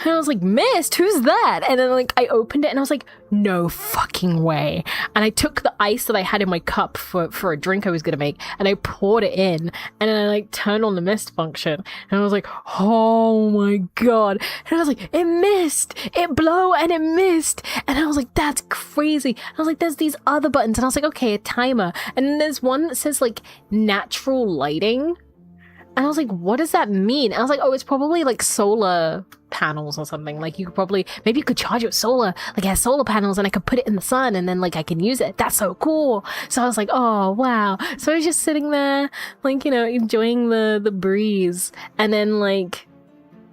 And I was like, Mist, who's that? And then like I opened it and I was like, no fucking way. And I took the ice that I had in my cup for a drink I was gonna make and I poured it in and then I like turned on the mist function and I was like, oh my god. And I was like, it missed, it blow and it missed. And I was like, that's crazy. And I was like, there's these other buttons and I was like, okay, a timer. And then there's one that says like natural lighting. And I was like, what does that mean? And I was like, oh, it's probably like solar panels or something. Like you could probably, maybe you could charge it with solar, like it has solar panels and I could put it in the sun and then like I can use it. That's so cool. So I was like, oh, wow. So I was just sitting there, like, you know, enjoying the breeze. And then like,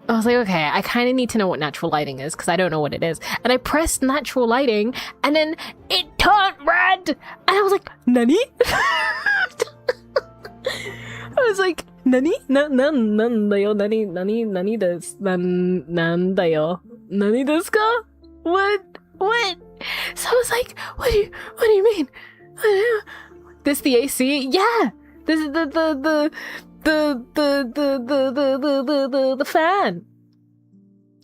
I was like, okay, I kind of need to know what natural lighting is because I don't know what it is. And I pressed natural lighting and then it turned red. And I was like, nani? I was like, nani? Nan da yo, nani desu, nan da yo, nani desu ka? What? So I was like, what do you mean? This the AC? Yeah! This is the fan.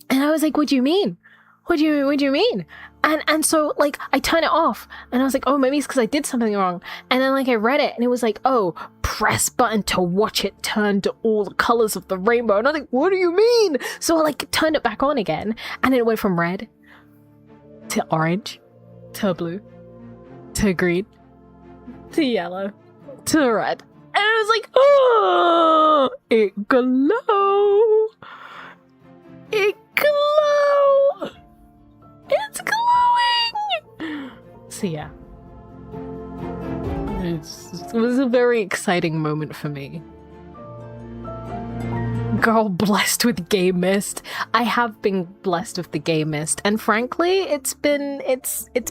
And I was like, what do you mean? What do you mean? And so like I turn it off and I was like, oh, maybe it's because I did something wrong. And then like I read it and it was like, oh, press button to watch it turn to all the colors of the rainbow. And I was like, what do you mean? So I like turned it back on again and it went from red to orange to blue to green to yellow to red. And I was like, oh, it glow. It glow. It's glowing! So yeah. It was a very exciting moment for me. Girl, blessed with gay mist. I have been blessed with the gay mist, and frankly, it's been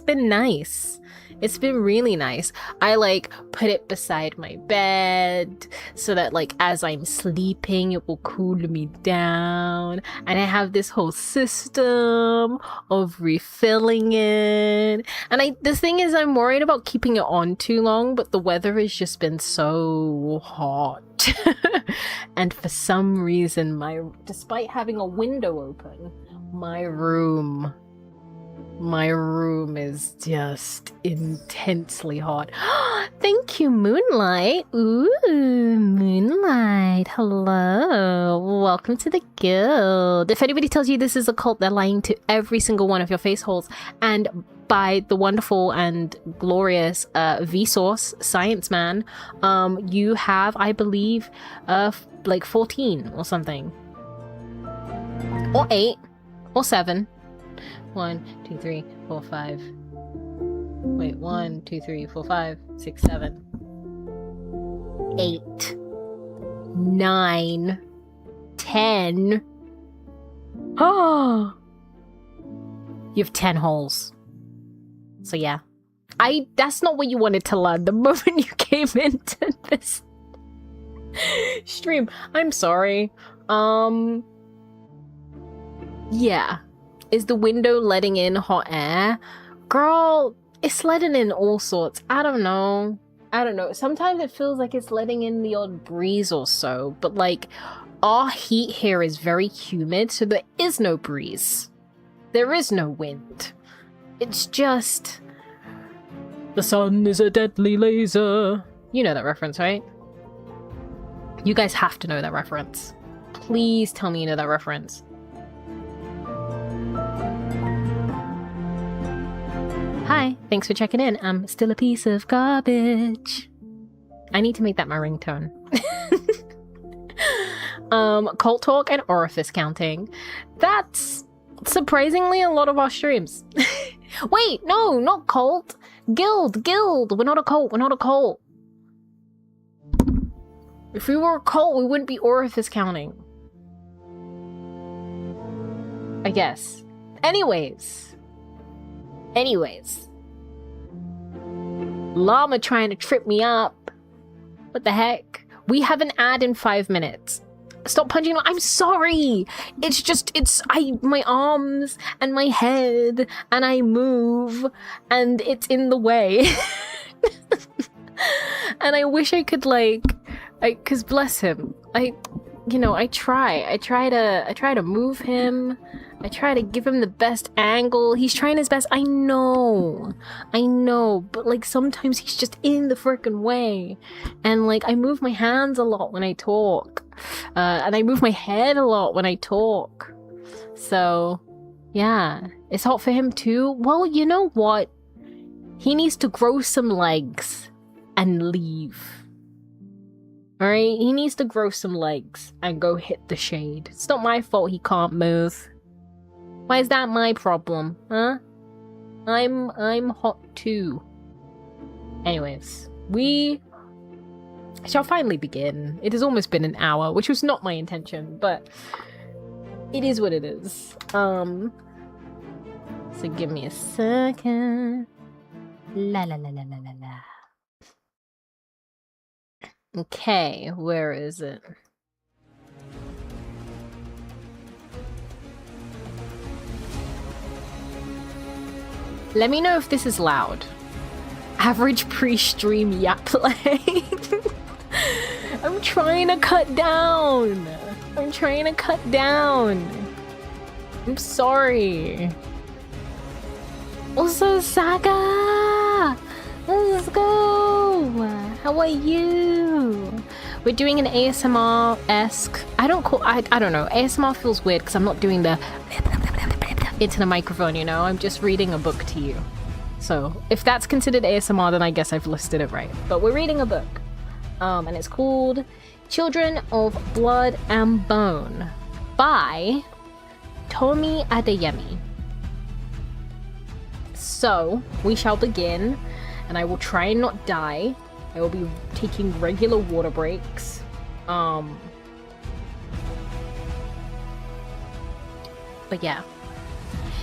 nice. It's been really nice. I like put it beside my bed so that like as I'm sleeping, it will cool me down. And I have this whole system of refilling it. And the thing is, I'm worried about keeping it on too long, but the weather has just been so hot. And for some reason, despite having a window open, my room is just intensely hot. Thank you, Moonlight. Ooh, Moonlight. Hello. Welcome to the guild. If anybody tells you this is a cult, they're lying to every single one of your face holes. And by the wonderful and glorious Vsauce Science Man, you have, I believe, like 14 or something. Or 8. Or 7. 1, 2, 3, 4, 5. Wait, 1, 2, 3, 4, 5, 6, 7, 8, 9, 10. Oh, you have 10 holes. So yeah, that's not what you wanted to learn the moment you came into this stream. I'm sorry. Yeah. Is the window letting in hot air? Girl, it's letting in all sorts. I don't know. Sometimes it feels like it's letting in the odd breeze or so, but like our heat here is very humid, so there is no breeze. There is no wind. It's just the sun is a deadly laser. You know that reference, right? You guys have to know that reference. Please tell me you know that reference. Hi, thanks for checking in. I'm still a piece of garbage. I need to make that my ringtone. Cult talk and orifice counting. That's surprisingly a lot of our streams. Wait, no, not cult. Guild. We're not a cult. If we were a cult, we wouldn't be orifice counting. I guess. Anyways. Llama trying to trip me up. What the heck? We have an ad in 5 minutes. Stop punching. I'm sorry. My arms and my head and I move and it's in the way. And I wish I could cause bless him. I try to move him. I try to give him the best angle. He's trying his best. I know, but like sometimes he's just in the freaking way. And like I move my hands a lot when I talk. And I move my head a lot when I talk. So, yeah. It's hot for him too. Well, you know what? He needs to grow some legs and leave. Alright? He needs to grow some legs and go hit the shade. It's not my fault he can't move. Why is that my problem? Huh? I'm hot too. Anyways, we shall finally begin. It has almost been an hour, which was not my intention, but it is what it is. So give me a second. La la la la la la la. Okay, where is it? Let me know if this is loud. Average pre-stream yap play. I'm trying to cut down. I'm sorry. Also, Saga! Let's go! How are you? We're doing an ASMR-esque... I don't know. ASMR feels weird because I'm not doing the... into the microphone, you know? I'm just reading a book to you. So, if that's considered ASMR, then I guess I've listed it right. But we're reading a book. And it's called Children of Blood and Bone by Tomi Adeyemi. So, we shall begin, and I will try and not die. I will be taking regular water breaks. But yeah.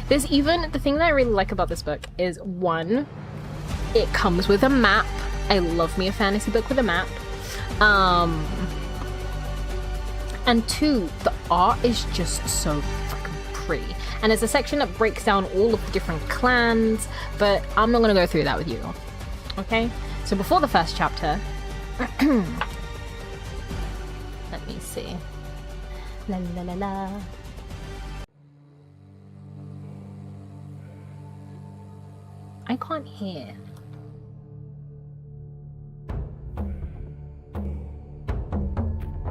There's even, the thing that I really like about this book is, one, it comes with a map. I love me a fantasy book with a map. And two, the art is just so fucking pretty. And there's a section that breaks down all of the different clans, but I'm not gonna go through that with you. Okay? So before the first chapter, let me see. La la la la. I can't hear.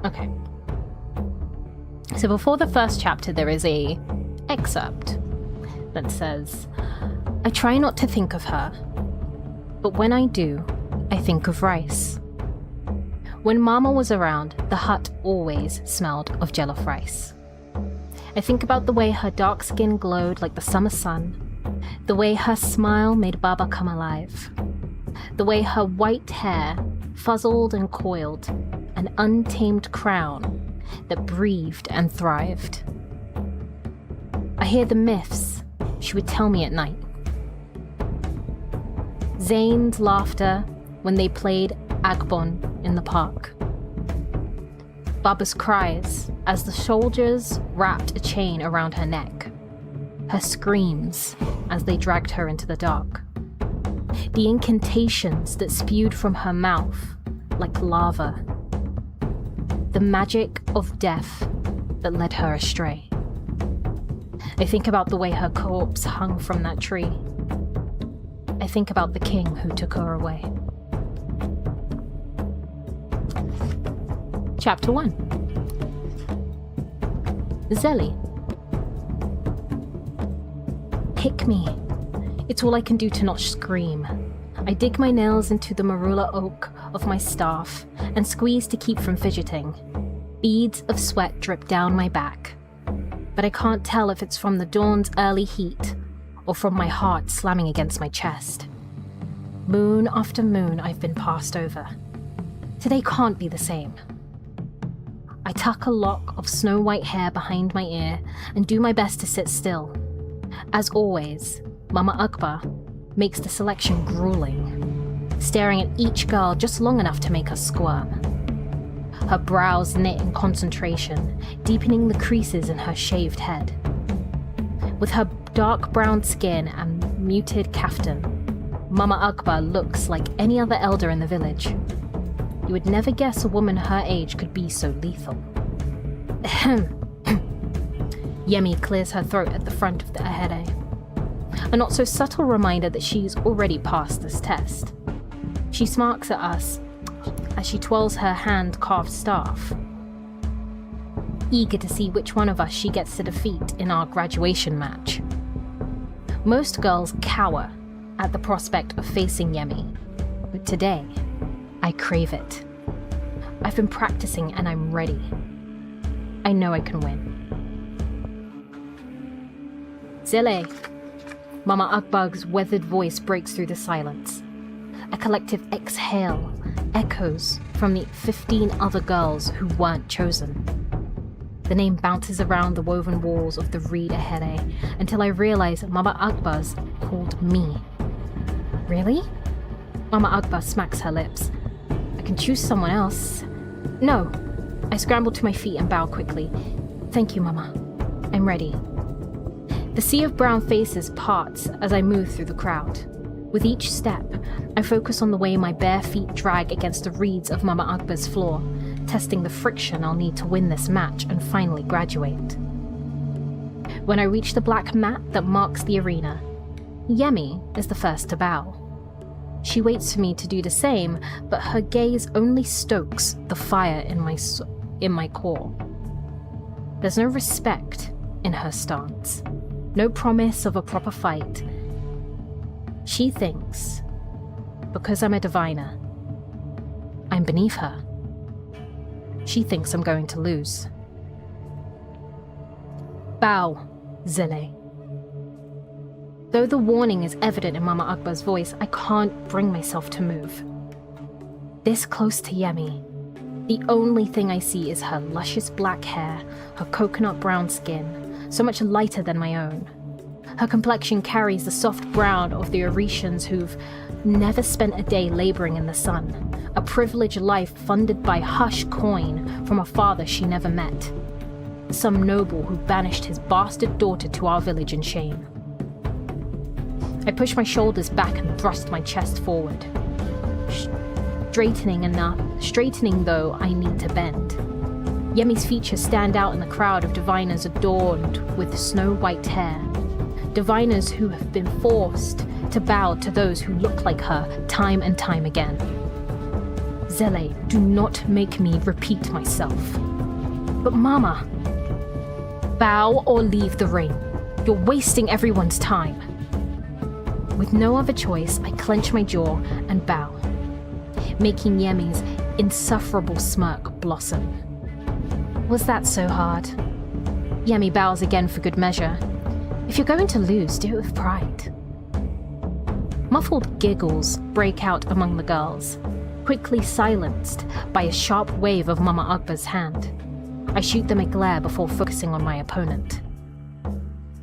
Okay. So before the first chapter, there is a excerpt that says, I try not to think of her, but when I do, I think of rice. When Mama was around, the hut always smelled of jollof rice. I think about the way her dark skin glowed like the summer sun, the way her smile made Baba come alive, the way her white hair fuzzled and coiled, an untamed crown that breathed and thrived. I hear the myths she would tell me at night. Zane's laughter when they played Agbon in the park. Baba's cries as the soldiers wrapped a chain around her neck. Her screams as they dragged her into the dark. The incantations that spewed from her mouth like lava. The magic of death that led her astray. I think about the way her corpse hung from that tree. I think about the king who took her away. Chapter 1. Zelly. Pick me. It's all I can do to not scream. I dig my nails into the marula oak of my staff and squeeze to keep from fidgeting. Beads of sweat drip down my back, but I can't tell if it's from the dawn's early heat or from my heart slamming against my chest. Moon after moon I've been passed over. Today can't be the same. I tuck a lock of snow-white hair behind my ear and do my best to sit still. As always, Mama Akbar makes the selection grueling, staring at each girl just long enough to make us squirm. Her brows knit in concentration, deepening the creases in her shaved head. With her dark brown skin and muted kaftan, Mama Akbar looks like any other elder in the village. You would never guess a woman her age could be so lethal. Ahem. Yemi clears her throat at the front of the Ahere. A not so subtle reminder that she's already passed this test. She smirks at us as she twirls her hand-carved staff, eager to see which one of us she gets to defeat in our graduation match. Most girls cower at the prospect of facing Yemi, but today, I crave it. I've been practicing and I'm ready. I know I can win. Zile! Mama Akbar's weathered voice breaks through the silence. A collective exhale echoes from the 15 other girls who weren't chosen. The name bounces around the woven walls of the reed Ahere until I realize Mama Akbar's called me. Really? Mama Akbar smacks her lips. I can choose someone else. No. I scramble to my feet and bow quickly. Thank you, Mama. I'm ready. The sea of brown faces parts as I move through the crowd. With each step, I focus on the way my bare feet drag against the reeds of Mama Akbar's floor, testing the friction I'll need to win this match and finally graduate. When I reach the black mat that marks the arena, Yemi is the first to bow. She waits for me to do the same, but her gaze only stokes the fire in my core. There's no respect in her stance, no promise of a proper fight. She thinks, because I'm a diviner, I'm beneath her. She thinks I'm going to lose. Bow, Zile. Though the warning is evident in Mama Akbar's voice, I can't bring myself to move. This close to Yemi, the only thing I see is her luscious black hair, her coconut brown skin, so much lighter than my own. Her complexion carries the soft brown of the Orishans who've never spent a day laboring in the sun, a privileged life funded by hush coin from a father she never met, some noble who banished his bastard daughter to our village in shame. I push my shoulders back and thrust my chest forward. Straightening though I need to bend. Yemi's features stand out in the crowd of diviners adorned with snow-white hair. Diviners who have been forced to bow to those who look like her time and time again. Zile, do not make me repeat myself. But Mama, bow or leave the ring. You're wasting everyone's time. With no other choice, I clench my jaw and bow, making Yemi's insufferable smirk blossom. Was that so hard? Yemi bows again for good measure. If you're going to lose, do it with pride. Muffled giggles break out among the girls, quickly silenced by a sharp wave of Mama Akbar's hand. I shoot them a glare before focusing on my opponent.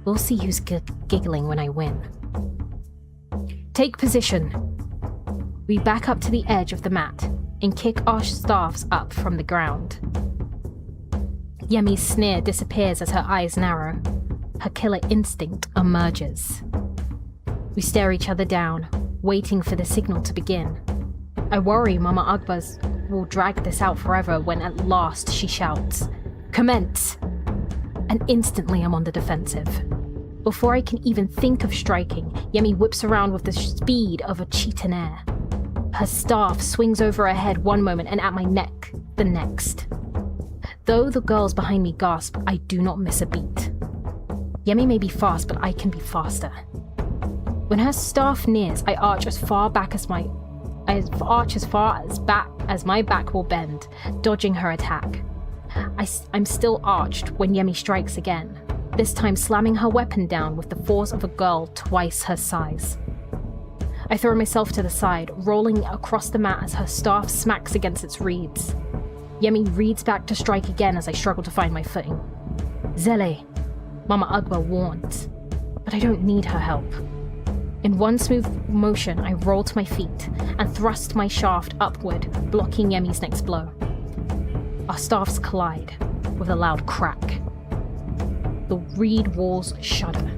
We'll see who's giggling when I win. Take position. We back up to the edge of the mat and kick our staffs up from the ground. Yemi's sneer disappears as her eyes narrow. Her killer instinct emerges. We stare each other down, waiting for the signal to begin. I worry Mama Akbar's will drag this out forever when at last she shouts, "Commence!" And instantly I'm on the defensive. Before I can even think of striking, Yemi whips around with the speed of a cheetah in air. Her staff swings over her head one moment and at my neck the next. Though the girls behind me gasp, I do not miss a beat. Yemi may be fast, but I can be faster. When her staff nears, I arch as far as my back will bend, dodging her attack. I'm still arched when Yemi strikes again, this time slamming her weapon down with the force of a girl twice her size. I throw myself to the side, rolling across the mat as her staff smacks against its reeds. Yemi reeds back to strike again as I struggle to find my footing. Zile, Mama Akbar warns, but I don't need her help. In one smooth motion, I roll to my feet and thrust my shaft upward, blocking Yemi's next blow. Our staffs collide with a loud crack. The reed walls shudder.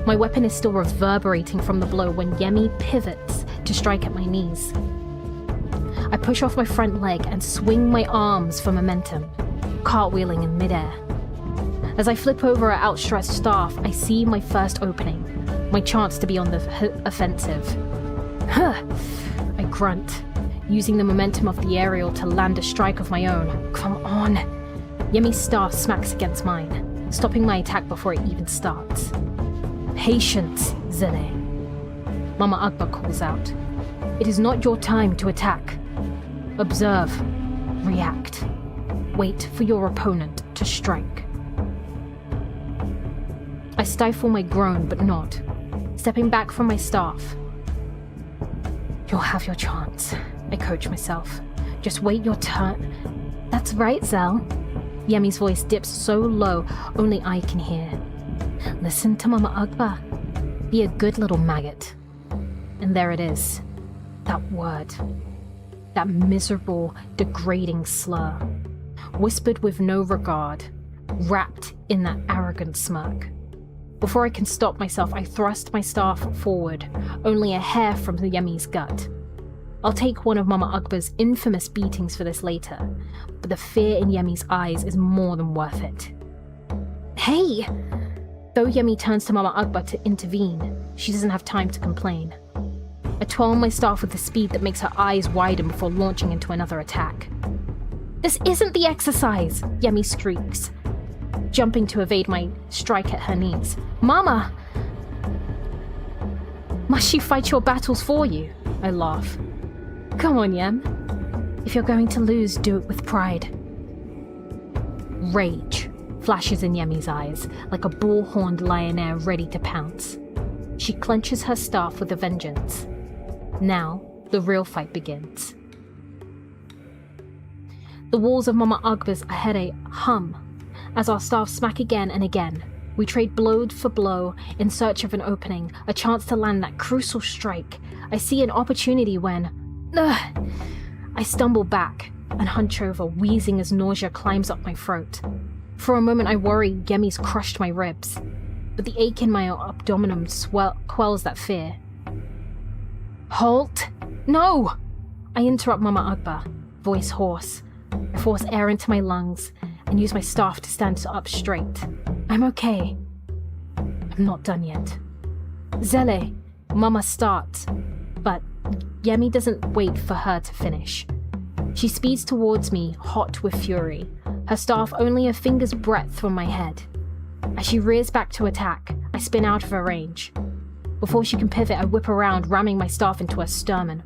My weapon is still reverberating from the blow when Yemi pivots to strike at my knees. I push off my front leg and swing my arms for momentum, cartwheeling in midair. As I flip over an outstretched staff, I see my first opening, my chance to be on the offensive. Huh! I grunt, using the momentum of the aerial to land a strike of my own. Come on! Yemi's staff smacks against mine, stopping my attack before it even starts. Patience, Zele. Mama Akbar calls out. It is not your time to attack. Observe. React. Wait for your opponent to strike. I stifle my groan, but not. Stepping back from my staff. You'll have your chance, I coach myself. Just wait your turn. That's right, Zal. Yemi's voice dips so low, only I can hear. Listen to Mama Akbar. Be a good little maggot. And there it is. That word. That miserable, degrading slur. Whispered with no regard. Wrapped in that arrogant smirk. Before I can stop myself, I thrust my staff forward, only a hair from the Yemi's gut. I'll take one of Mama Akbar's infamous beatings for this later, but the fear in Yemi's eyes is more than worth it. Hey! Though Yemi turns to Mama Akbar to intervene, she doesn't have time to complain. I twirl my staff with a speed that makes her eyes widen before launching into another attack. This isn't the exercise, Yemi shrieks, jumping to evade my strike at her knees. Mama! Must she fight your battles for you? I laugh. Come on, Yem. If you're going to lose, do it with pride. Rage flashes in Yemi's eyes, like a bull-horned lioness ready to pounce. She clenches her staff with a vengeance. Now, the real fight begins. The walls of Mama Akbar's Ahere hum as our staffs smack again and again. We trade blow for blow in search of an opening, a chance to land that crucial strike. I see an opportunity when... I stumble back and hunch over, wheezing as nausea climbs up my throat. For a moment I worry Yemi's crushed my ribs, but the ache in my abdomen quells that fear. Halt! No! I interrupt Mama Akbar, voice hoarse. I force air into my lungs and use my staff to stand up straight. I'm okay. I'm not done yet. Zele, Mama starts, but Yemi doesn't wait for her to finish. She speeds towards me, hot with fury, her staff only a finger's breadth from my head. As she rears back to attack, I spin out of her range. Before she can pivot, I whip around, ramming my staff into her sternum.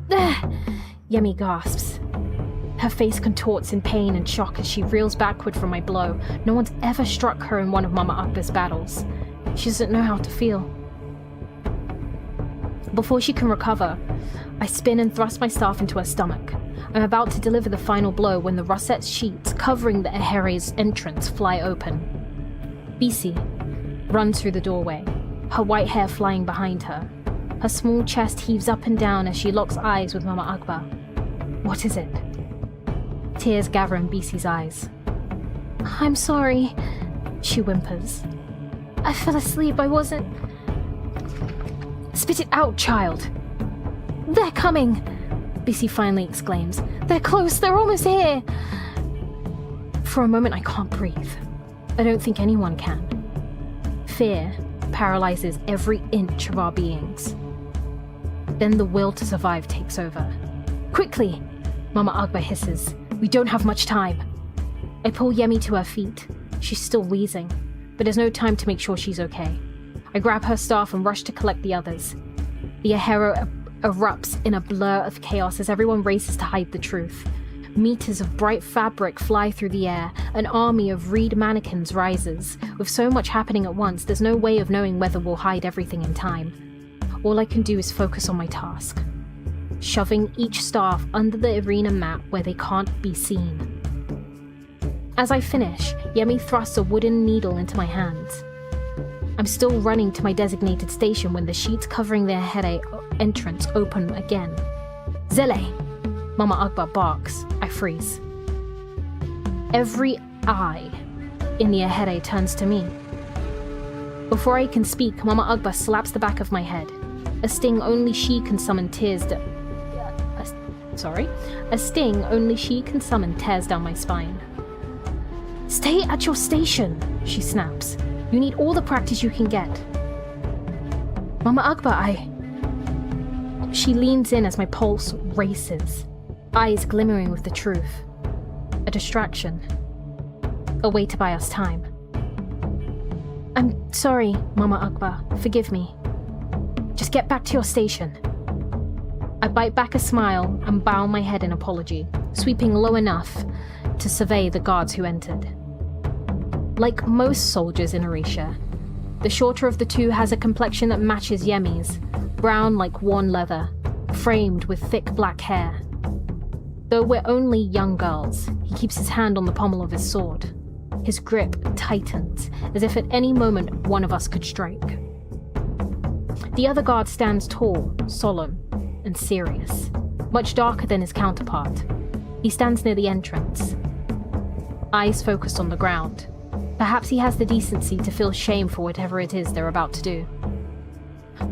Yemi gasps. Her face contorts in pain and shock as she reels backward from my blow. No one's ever struck her in one of Mama Akbar's battles. She doesn't know how to feel. Before she can recover, I spin and thrust my staff into her stomach. I'm about to deliver the final blow when the russet sheets covering the Ahere's entrance fly open. Bisi runs through the doorway, her white hair flying behind her. Her small chest heaves up and down as she locks eyes with Mama Akbar. What is it? Tears gather in Bisi's eyes. I'm sorry, she whimpers. I fell asleep, I wasn't... Spit it out, child! They're coming! Bisi finally exclaims. They're close, they're almost here! For a moment I can't breathe. I don't think anyone can. Fear paralyzes every inch of our beings. Then the will to survive takes over. Quickly! Mama Akbar hisses. We don't have much time. I pull Yemi to her feet. She's still wheezing, but there's no time to make sure she's okay. I grab her staff and rush to collect the others. The Ahero erupts in a blur of chaos as everyone races to hide the truth. Meters of bright fabric fly through the air. An army of reed mannequins rises. With so much happening at once, there's no way of knowing whether we'll hide everything in time. All I can do is focus on my task. Shoving each staff under the arena mat where they can't be seen. As I finish, Yemi thrusts a wooden needle into my hands. I'm still running to my designated station when the sheets covering their head entrance open again. Zele! Mama Akbar barks. I freeze. Every eye in the Ahere turns to me. Before I can speak, Mama Akbar slaps the back of my head. A sting only she can summon tears A sting only she can summon tears down my spine. "Stay at your station," she snaps. "You need all the practice you can get." "Mama Akbar, She leans in as my pulse races, eyes glimmering with the truth. A distraction. A way to buy us time. "I'm sorry, Mama Akbar. Forgive me. Just get back to your station." I bite back a smile and bow my head in apology, sweeping low enough to survey the guards who entered. Like most soldiers in Orisha, the shorter of the two has a complexion that matches Yemi's, brown like worn leather, framed with thick black hair. Though we're only young girls, he keeps his hand on the pommel of his sword. His grip tightens, as if at any moment one of us could strike. The other guard stands tall, solemn, and serious, much darker than his counterpart. He stands near the entrance, eyes focused on the ground. Perhaps he has the decency to feel shame for whatever it is they're about to do.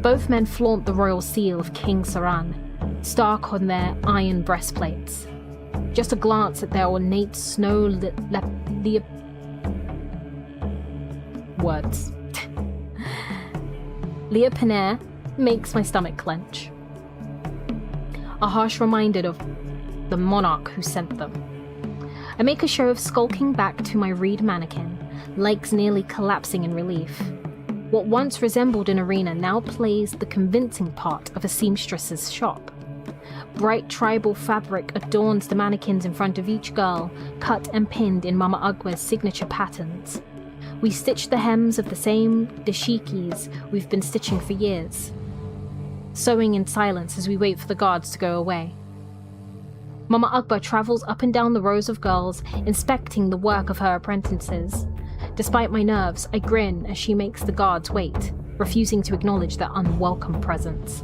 Both men flaunt the royal seal of King Saran, stark on their iron breastplates. Just a glance at their ornate words. Leoponair makes my stomach clench. A harsh reminder of the monarch who sent them. I make a show of skulking back to my reed mannequin, legs nearly collapsing in relief. What once resembled an arena now plays the convincing part of a seamstress's shop. Bright tribal fabric adorns the mannequins in front of each girl, cut and pinned in Mama Agwa's signature patterns. We stitch the hems of the same dashikis we've been stitching for years, sewing in silence as we wait for the guards to go away. Mama Akbar travels up and down the rows of girls, inspecting the work of her apprentices. Despite my nerves, I grin as she makes the guards wait, refusing to acknowledge their unwelcome presence.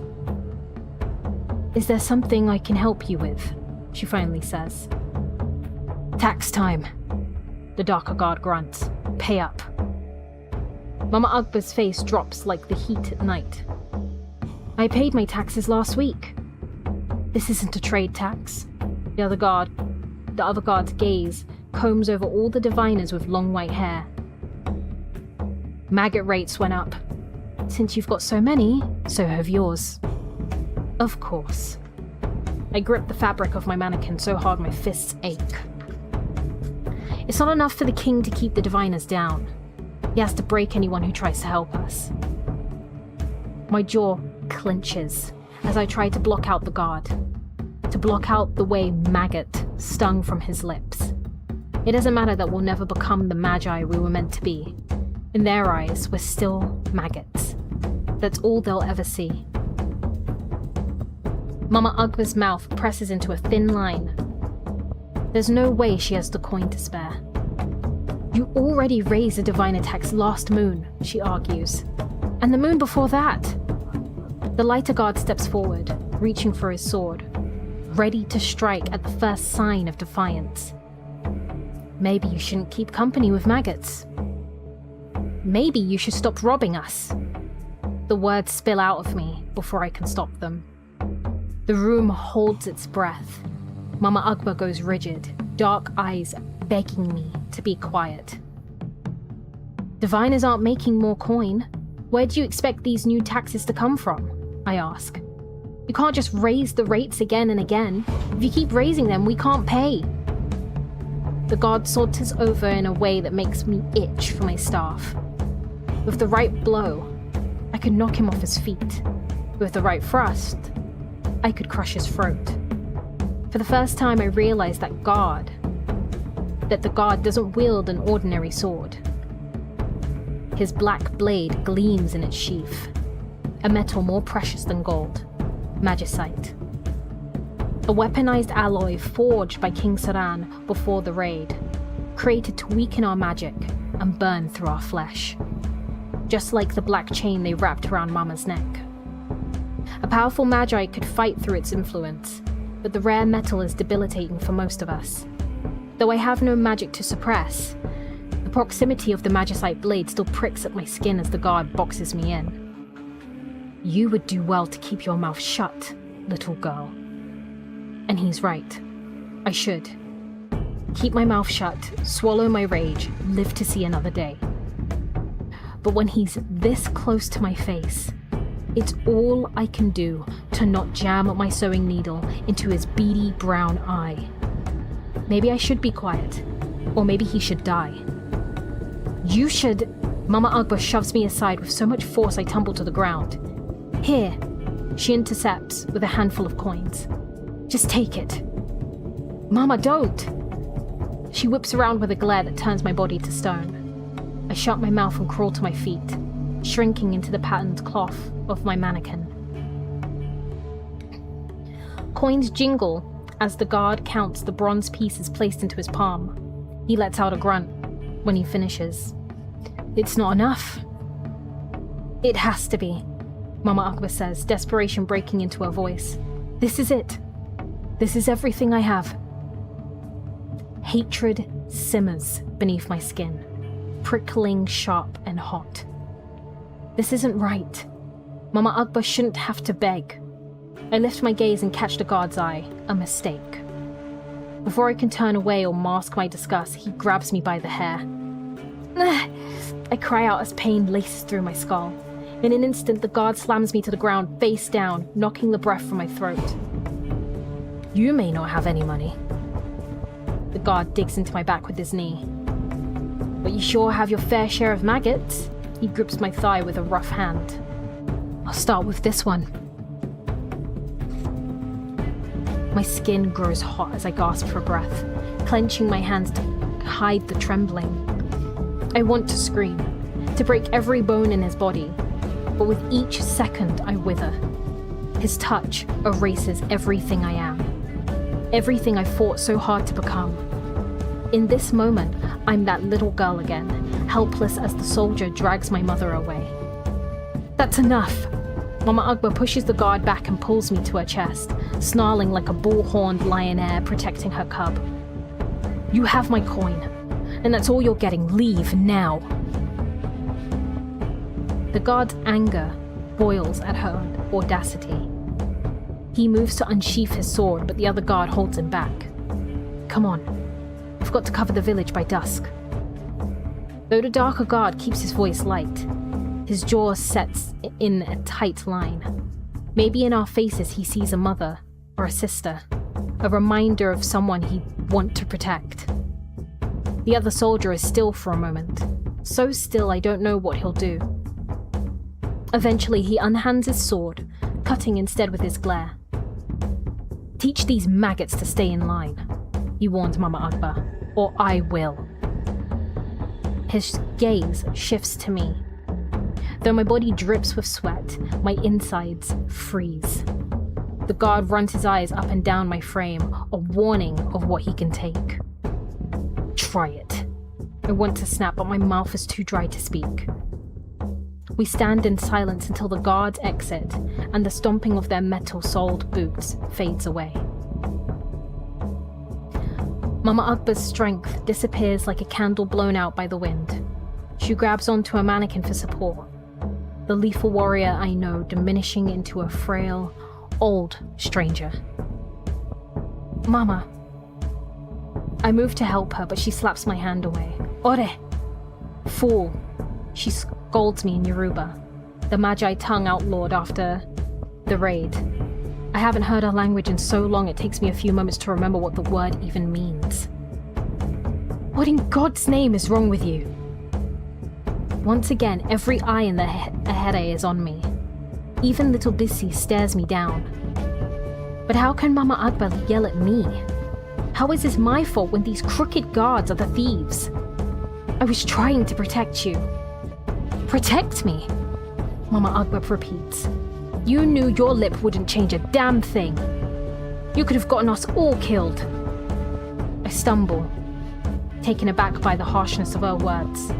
"Is there something I can help you with?" she finally says. "Tax time," the darker guard grunts. "Pay up." Mama Akbar's face drops like the heat at night. "I paid my taxes last week." "This isn't a trade tax." The other guard's gaze combs over all the diviners with long white hair. "Maggot rates went up. Since you've got so many, so have yours." "Of course." I grip the fabric of my mannequin so hard my fists ache. It's not enough for the king to keep the diviners down. He has to break anyone who tries to help us. My jaw clenches as I try to block out the guard, to block out the way maggot stung from his lips. It doesn't matter that we'll never become the magi we were meant to be. In their eyes, we're still maggots. That's all they'll ever see. Mama Agba's mouth presses into a thin line. There's no way she has the coin to spare. "You already raised a diviner tax last moon," she argues. "And the moon before that." The lighter guard steps forward, reaching for his sword, ready to strike at the first sign of defiance. "Maybe you shouldn't keep company with maggots." "Maybe you should stop robbing us." The words spill out of me before I can stop them. The room holds its breath. Mama Akbar goes rigid, dark eyes begging me to be quiet. "Diviners aren't making more coin. Where do you expect these new taxes to come from?" I ask. "You can't just raise the rates again and again. If you keep raising them, we can't pay." The guard saunters over in a way that makes me itch for my staff. With the right blow, I could knock him off his feet. With the right thrust, I could crush his throat. For the first time, I realized that the guard doesn't wield an ordinary sword. His black blade gleams in its sheath, a metal more precious than gold, magicite. A weaponized alloy forged by King Saran before the raid, created to weaken our magic and burn through our flesh. Just like the black chain they wrapped around Mama's neck. A powerful magi could fight through its influence, but the rare metal is debilitating for most of us. Though I have no magic to suppress, the proximity of the magicite blade still pricks at my skin as the guard boxes me in. "You would do well to keep your mouth shut, little girl." And he's right. I should. Keep my mouth shut, swallow my rage, live to see another day. But when he's this close to my face, it's all I can do to not jam my sewing needle into his beady brown eye. Maybe I should be quiet, or maybe he should die. You should... Mama Akbar shoves me aside with so much force I tumble to the ground. Here, she intercepts with a handful of coins. Just take it. Mama, don't! She whips around with a glare that turns my body to stone. I shut my mouth and crawl to my feet, shrinking into the patterned cloth of my mannequin. Coins jingle as the guard counts the bronze pieces placed into his palm. He lets out a grunt when he finishes. It's not enough. It has to be, Mama Akbar says, desperation breaking into her voice. This is it. This is everything I have. Hatred simmers beneath my skin, prickling, sharp, and hot. This isn't right. Mama Akbar shouldn't have to beg. I lift my gaze and catch the guard's eye. A mistake. Before I can turn away or mask my disgust, he grabs me by the hair. I cry out as pain laces through my skull. In an instant, the guard slams me to the ground, face down, knocking the breath from my throat. You may not have any money. The guard digs into my back with his knee. But you sure have your fair share of maggots. He grips my thigh with a rough hand. I'll start with this one. My skin grows hot as I gasp for breath, clenching my hands to hide the trembling. I want to scream, to break every bone in his body, but with each second I wither. His touch erases everything I am, everything I fought so hard to become. In this moment, I'm that little girl again, helpless as the soldier drags my mother away. That's enough! Mama Akbar pushes the guard back and pulls me to her chest, snarling like a bull-horned lioness protecting her cub. You have my coin, and that's all you're getting. Leave now. The guard's anger boils at her audacity. He moves to unsheath his sword, but the other guard holds him back. Come on, we've got to cover the village by dusk. Though the darker guard keeps his voice light, his jaw sets in a tight line. Maybe in our faces he sees a mother or a sister, a reminder of someone he'd want to protect. The other soldier is still for a moment, so still I don't know what he'll do. Eventually he unhands his sword, cutting instead with his glare. Teach these maggots to stay in line, he warns Mama Akbar, or I will. His gaze shifts to me. Though my body drips with sweat, my insides freeze. The guard runs his eyes up and down my frame, a warning of what he can take. Try it. I want to snap, but my mouth is too dry to speak. We stand in silence until the guards exit, and the stomping of their metal-soled boots fades away. Mama Akbar's strength disappears like a candle blown out by the wind. She grabs onto a mannequin for support. The lethal warrior I know diminishing into a frail, old stranger. Mama. I move to help her, but she slaps my hand away. Ore! Fool! She scolds me in Yoruba, the Magi tongue outlawed after the raid. I haven't heard her language in so long it takes me a few moments to remember what the word even means. What in God's name is wrong with you? Once again, every eye in the Ahere is on me. Even little Bissy stares me down. But how can Mama Akbar yell at me? How is this my fault when these crooked guards are the thieves? I was trying to protect you. Protect me? Mama Akbar repeats. You knew your lip wouldn't change a damn thing. You could have gotten us all killed. I stumble, taken aback by the harshness of her words.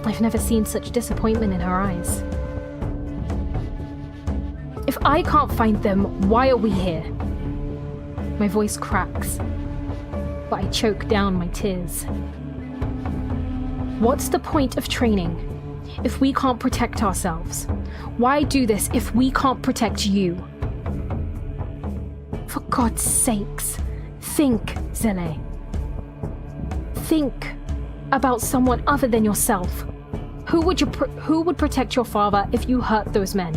I've never seen such disappointment in her eyes. If I can't find them, why are we here? My voice cracks, but I choke down my tears. What's the point of training if we can't protect ourselves? Why do this if we can't protect you? For God's sakes, think, Zele. Think about someone other than yourself. Who would protect your father if you hurt those men?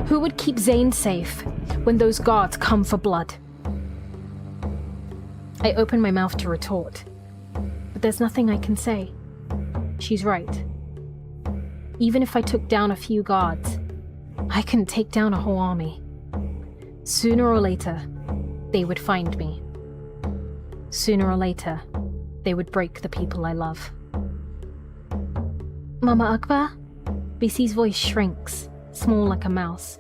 Who would keep Zane safe when those guards come for blood? I open my mouth to retort, but there's nothing I can say. She's right. Even if I took down a few guards, I couldn't take down a whole army. Sooner or later, they would find me. Sooner or later, they would break the people I love. Mama Akbar? Bissie's voice shrinks, small like a mouse.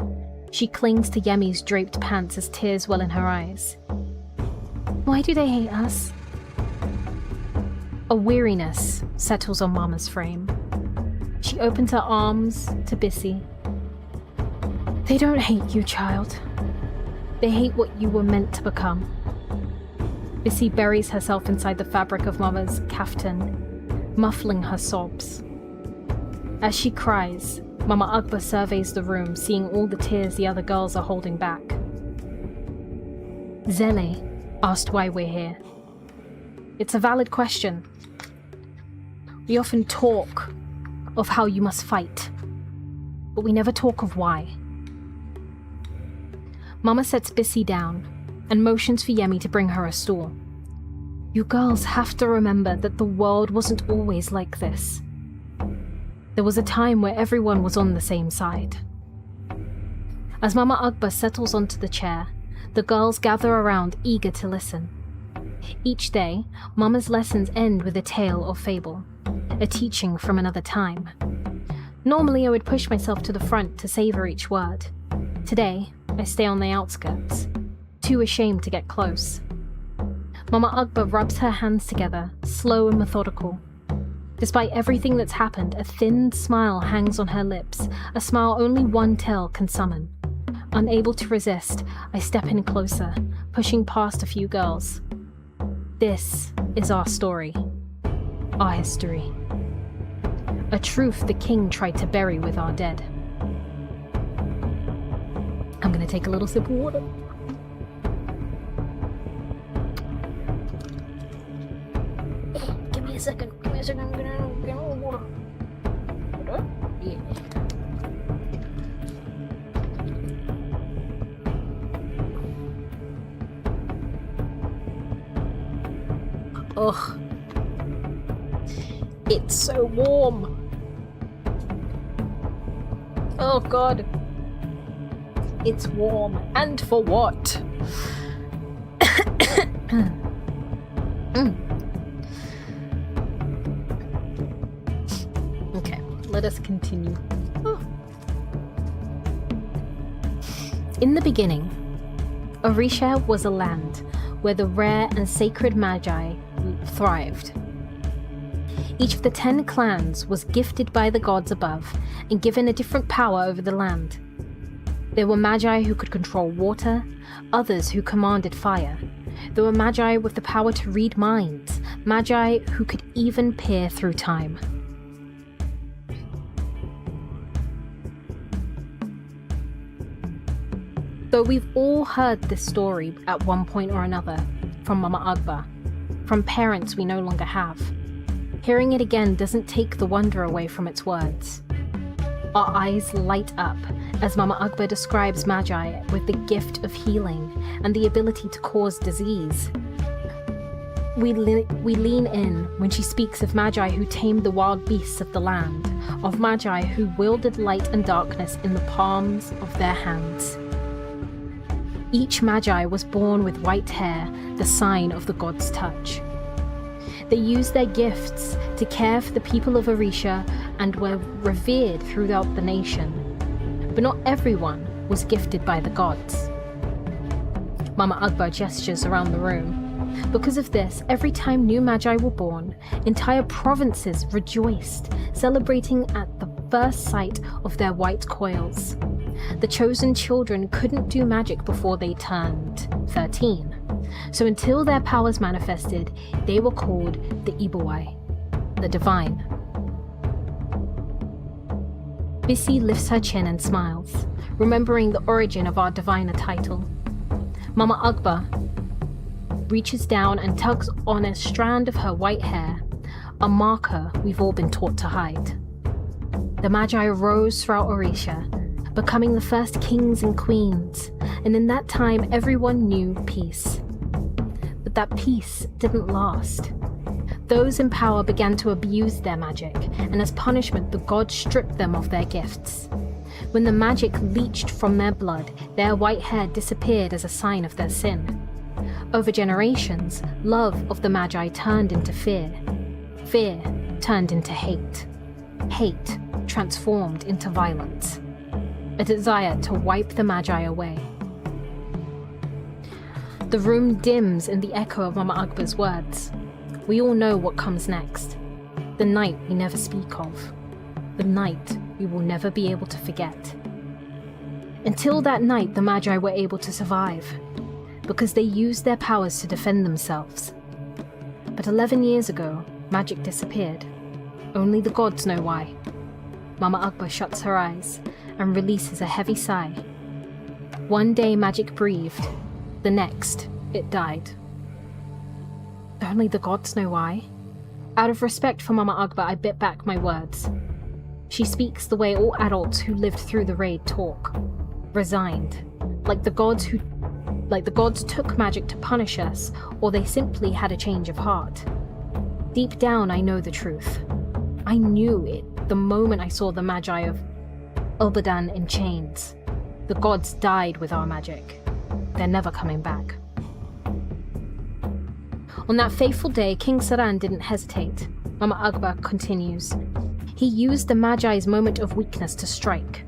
She clings to Yemi's draped pants as tears well in her eyes. Why do they hate us? A weariness settles on Mama's frame. She opens her arms to Bissie. They don't hate you, child. They hate what you were meant to become. Bissie buries herself inside the fabric of Mama's kaftan, muffling her sobs. As she cries, Mama Akbar surveys the room, seeing all the tears the other girls are holding back. Zele asked why we're here. It's a valid question. We often talk of how you must fight, but we never talk of why. Mama sets Bissie down and motions for Yemi to bring her a stool. You girls have to remember that the world wasn't always like this. There was a time where everyone was on the same side. As Mama Akbar settles onto the chair, the girls gather around, eager to listen. Each day, Mama's lessons end with a tale or fable, a teaching from another time. Normally, I would push myself to the front to savor each word. Today, I stay on the outskirts, too ashamed to get close. Mama Akbar rubs her hands together, slow and methodical. Despite everything that's happened, a thin smile hangs on her lips, a smile only one tale can summon. Unable to resist, I step in closer, pushing past a few girls. This is our story, our history. A truth the king tried to bury with our dead. I'm gonna take a little sip of water. Give me a second, I'm gonna get a little water. Yeah. Ugh. It's so warm. Oh god. It's warm. And for what? Okay, let us continue. Oh. In the beginning, Orisha was a land where the rare and sacred magi thrived. Each of the 10 clans was gifted by the gods above and given a different power over the land. There were magi who could control water, others who commanded fire. There were magi with the power to read minds, magi who could even peer through time. Though we've all heard this story at one point or another, from Mama Akbar, from parents we no longer have, hearing it again doesn't take the wonder away from its words. Our eyes light up as Mama Akbar describes magi with the gift of healing and the ability to cause disease. We lean in when she speaks of magi who tamed the wild beasts of the land, of magi who wielded light and darkness in the palms of their hands. Each magi was born with white hair, the sign of the god's touch. They used their gifts to care for the people of Orisha and were revered throughout the nation. But not everyone was gifted by the gods. Mama Akbar gestures around the room. Because of this, every time new magi were born, entire provinces rejoiced, celebrating at the first sight of their white coils. The chosen children couldn't do magic before they turned 13. So until their powers manifested, they were called the Ibuwai, the divine. Bissie lifts her chin and smiles, remembering the origin of our diviner title. Mama Akbar reaches down and tugs on a strand of her white hair, a marker we've all been taught to hide. The Magi rose throughout Orisha, becoming the first kings and queens, and in that time everyone knew peace. But that peace didn't last. Those in power began to abuse their magic, and as punishment the gods stripped them of their gifts. When the magic leached from their blood, their white hair disappeared as a sign of their sin. Over generations, love of the Magi turned into fear. Fear turned into hate. Hate transformed into violence. A desire to wipe the Magi away. The room dims in the echo of Mama Akbar's words. We all know what comes next. The night we never speak of. The night we will never be able to forget. Until that night, the Magi were able to survive, because they used their powers to defend themselves. But 11 years ago, magic disappeared. Only the gods know why. Mama Akbar shuts her eyes and releases a heavy sigh. One day magic breathed, the next it died. Only the gods know why. Out of respect for Mama Akbar, I bit back my words. She speaks the way all adults who lived through the raid talk. Resigned. Like the gods took magic to punish us, or they simply had a change of heart. Deep down, I know the truth. I knew it the moment I saw the Magi of Ulbadan in chains. The gods died with our magic. They're never coming back. On that fateful day, King Saran didn't hesitate. Mama Akbar continues. He used the Magi's moment of weakness to strike.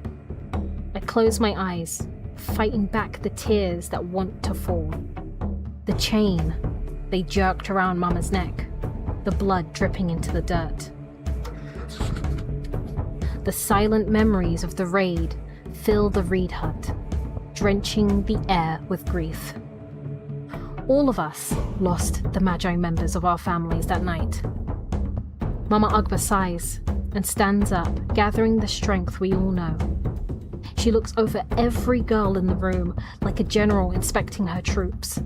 I close my eyes, fighting back the tears that want to fall. The chain, they jerked around Mama's neck, the blood dripping into the dirt. The silent memories of the raid fill the reed hut, drenching the air with grief. All of us lost the Magi members of our families that night. Mama Akbar sighs and stands up, gathering the strength we all know. She looks over every girl in the room like a general inspecting her troops.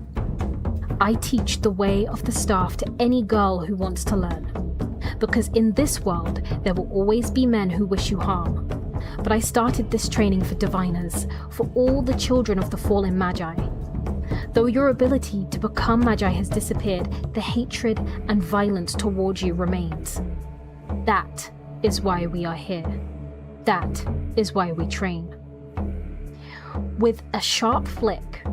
I teach the way of the staff to any girl who wants to learn. Because in this world, there will always be men who wish you harm. But I started this training for diviners, for all the children of the fallen Magi. Though your ability to become Magi has disappeared, the hatred and violence towards you remains. That is why we are here. That is why we train. With a sharp flick,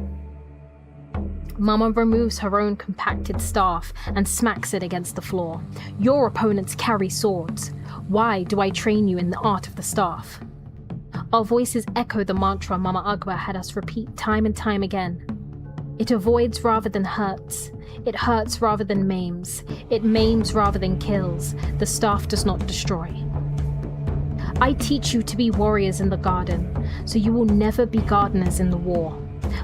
Mama removes her own compacted staff and smacks it against the floor. Your opponents carry swords. Why do I train you in the art of the staff? Our voices echo the mantra Mama Akbar had us repeat time and time again. It avoids rather than hurts. It hurts rather than maims. It maims rather than kills. The staff does not destroy. I teach you to be warriors in the garden, so you will never be gardeners in the war.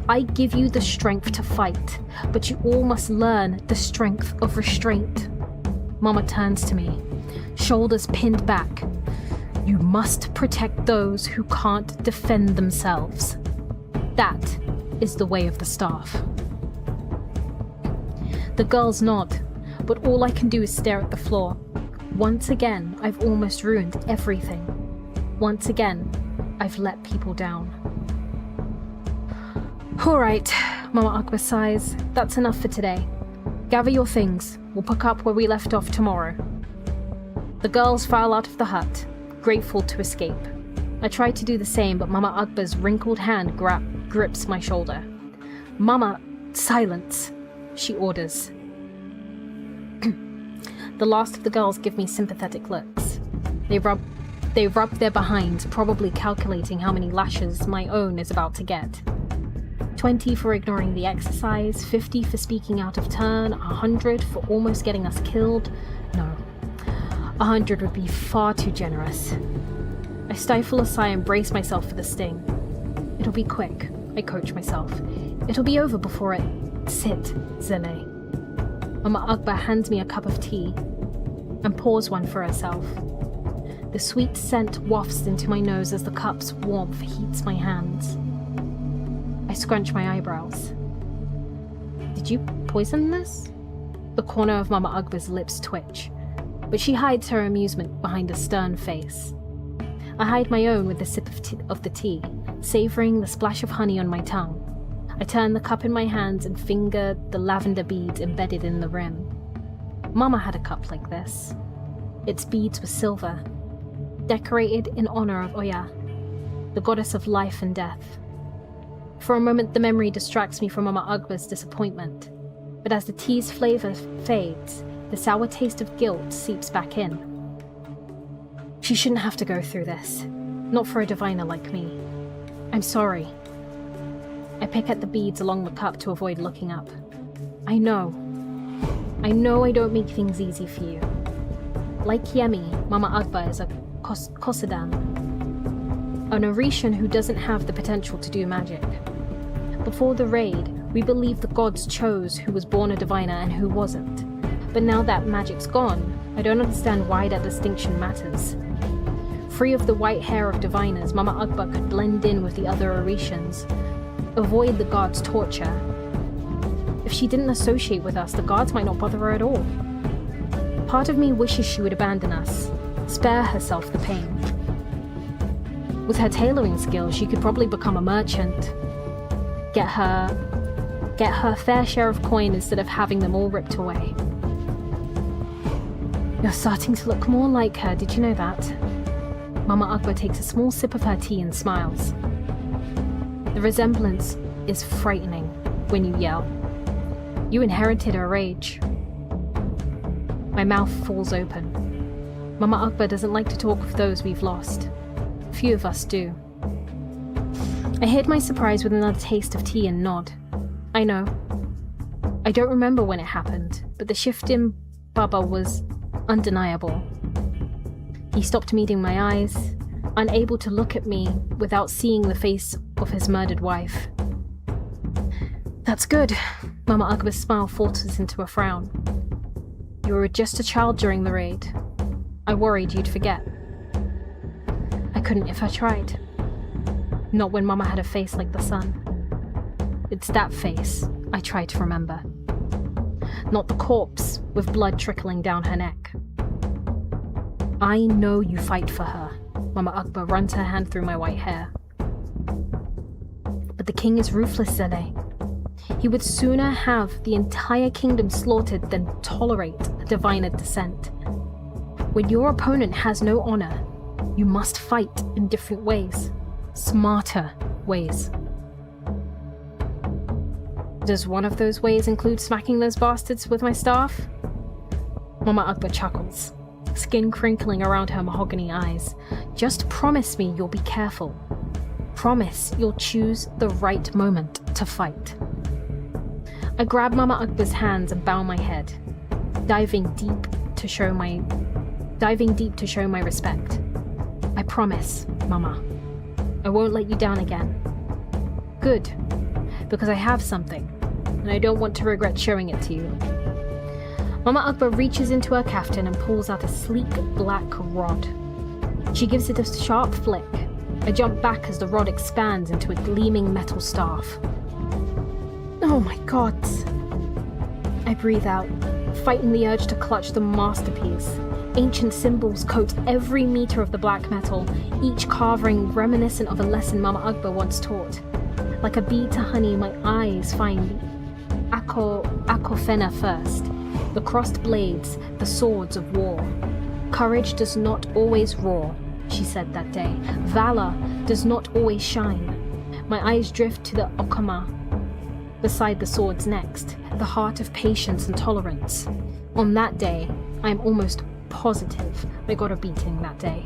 I give you the strength to fight, but you all must learn the strength of restraint. Mama turns to me, shoulders pinned back. You must protect those who can't defend themselves. That is the way of the staff. The girls nod, but all I can do is stare at the floor. Once again, I've almost ruined everything. Once again, I've let people down. All right, Mama Akbar sighs. That's enough for today. Gather your things. We'll pick up where we left off tomorrow. The girls file out of the hut, grateful to escape. I try to do the same, but Mama Akbar's wrinkled hand grips my shoulder. Mama, silence, she orders. The last of the girls give me sympathetic looks. They rub their behinds, probably calculating how many lashes my own is about to get. 20 for ignoring the exercise, 50 for speaking out of turn, 100 for almost getting us killed. No, 100 would be far too generous. I stifle a sigh and brace myself for the sting. It'll be quick, I coach myself. It'll be over before it... Sit, Zele. Mama Akbar hands me a cup of tea and pours one for herself. The sweet scent wafts into my nose as the cup's warmth heats my hands. I scrunch my eyebrows. Did you poison this? The corner of Mama Ugba's lips twitch, but she hides her amusement behind a stern face. I hide my own with a sip of the tea, savouring the splash of honey on my tongue. I turn the cup in my hands and finger the lavender beads embedded in the rim. Mama had a cup like this. Its beads were silver, decorated in honour of Oya, the goddess of life and death. For a moment the memory distracts me from Mama Ugba's disappointment, but as the tea's flavour fades, the sour taste of guilt seeps back in. She shouldn't have to go through this, not for a diviner like me. I'm sorry. I pick at the beads along the cup to avoid looking up. I know I don't make things easy for you. Like Yemi, Mama Ugba is a Kosadan, an Orishan who doesn't have the potential to do magic. Before the raid, we believed the gods chose who was born a diviner and who wasn't. But now that magic's gone, I don't understand why that distinction matters. Free of the white hair of diviners, Mama Ugba could blend in with the other Orishans, avoid the guards' torture. If she didn't associate with us, the guards might not bother her at all. Part of me wishes she would abandon us, spare herself the pain. With her tailoring skills, she could probably become a merchant, get her fair share of coin instead of having them all ripped away. You're starting to look more like her, did you know that? Mama Ugba takes a small sip of her tea and smiles. The resemblance is frightening when you yell. You inherited her rage. My mouth falls open. Mama Ugba doesn't like to talk of those we've lost. Few of us do. I hid my surprise with another taste of tea and nod. I know. I don't remember when it happened, but the shift in Baba was undeniable. He stopped meeting my eyes, unable to look at me without seeing the face of his murdered wife. That's good. Mama Ugba's smile falters into a frown. You were just a child during the raid. I worried you'd forget. I couldn't if I tried. Not when Mama had a face like the sun. It's that face I try to remember. Not the corpse with blood trickling down her neck. I know you fight for her. Mama Ugba runs her hand through my white hair. But the king is ruthless, Zele. He would sooner have the entire kingdom slaughtered than tolerate a diviner descent. When your opponent has no honor, you must fight in different ways. Smarter ways. Does one of those ways include smacking those bastards with my staff? Mama Ugba chuckles, skin crinkling around her mahogany eyes. Just promise me you'll be careful. Promise you'll choose the right moment to fight. I grab Mama Ugba's hands and bow my head, diving deep to show my respect. I promise, Mama. I won't let you down again. Good, because I have something, and I don't want to regret showing it to you. Mama Ugba reaches into her kaftan and pulls out a sleek black rod. She gives it a sharp flick. I jump back as the rod expands into a gleaming metal staff. Oh my god. I breathe out, fighting the urge to clutch the masterpiece. Ancient symbols coat every meter of the black metal, each carving reminiscent of a lesson Mama Ugba once taught. Like a bead to honey, my eyes find the Akofena first, the crossed blades, the swords of war. Courage does not always roar, she said that day. Valor does not always shine. My eyes drift to the Okama beside the swords next, the heart of patience and tolerance. On that day, I am almost positive I got a beating that day.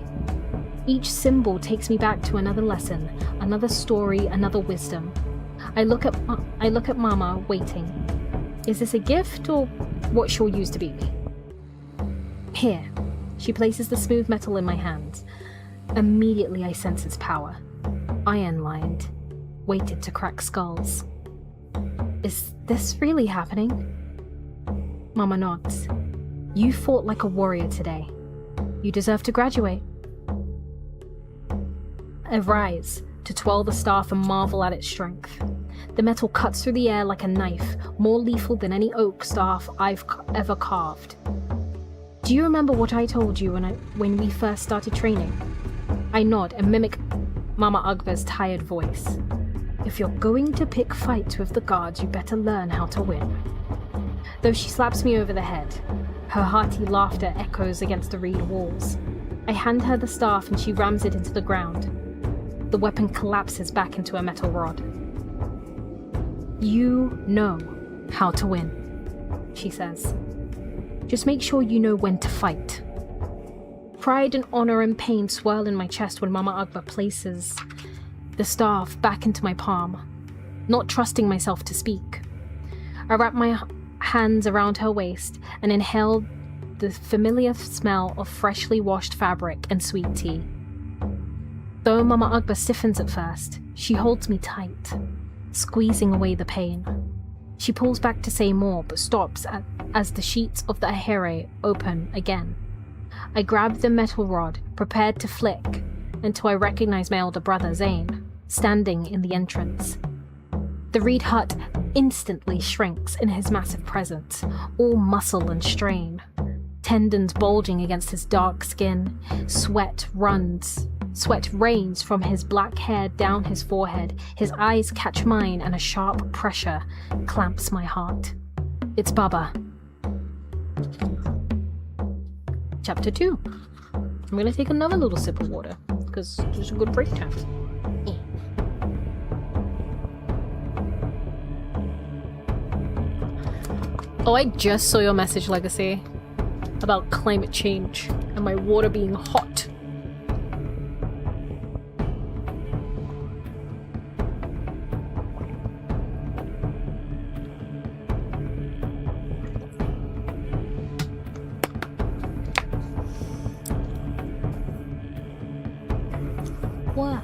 Each symbol takes me back to another lesson, another story, another wisdom. I look at Mama, waiting. Is this a gift or what she'll use to beat me? Here. She places the smooth metal in my hands. Immediately I sense its power. Iron-lined, weighted to crack skulls. Is this really happening? Mama nods. You fought like a warrior today. You deserve to graduate. I rise to twirl the staff and marvel at its strength. The metal cuts through the air like a knife, more lethal than any oak staff I've ever carved. Do you remember what I told you when we first started training? I nod and mimic Mama Ugba's tired voice. If you're going to pick fights with the guards, you better learn how to win. Though she slaps me over the head, her hearty laughter echoes against the reed walls. I hand her the staff and she rams it into the ground. The weapon collapses back into a metal rod. You know how to win, she says. Just make sure you know when to fight. Pride and honor and pain swirl in my chest when Mama Ugba places the staff back into my palm, not trusting myself to speak. I wrap my hands around her waist and inhale the familiar smell of freshly washed fabric and sweet tea. Though Mama Ugba stiffens at first, she holds me tight, squeezing away the pain. She pulls back to say more, but stops as the sheets of the ahere open again. I grab the metal rod, prepared to flick, until I recognize my elder brother, Zane, standing in the entrance. The reed hut instantly shrinks in his massive presence, all muscle and strain. Tendons bulging against his dark skin, sweat rains from his black hair down his forehead, his eyes catch mine and a sharp pressure clamps my heart. It's Baba. Chapter 2. I'm gonna take another little sip of water, because it's a good break time. Oh, I just saw your message, Legacy, about climate change and my water being hot. What?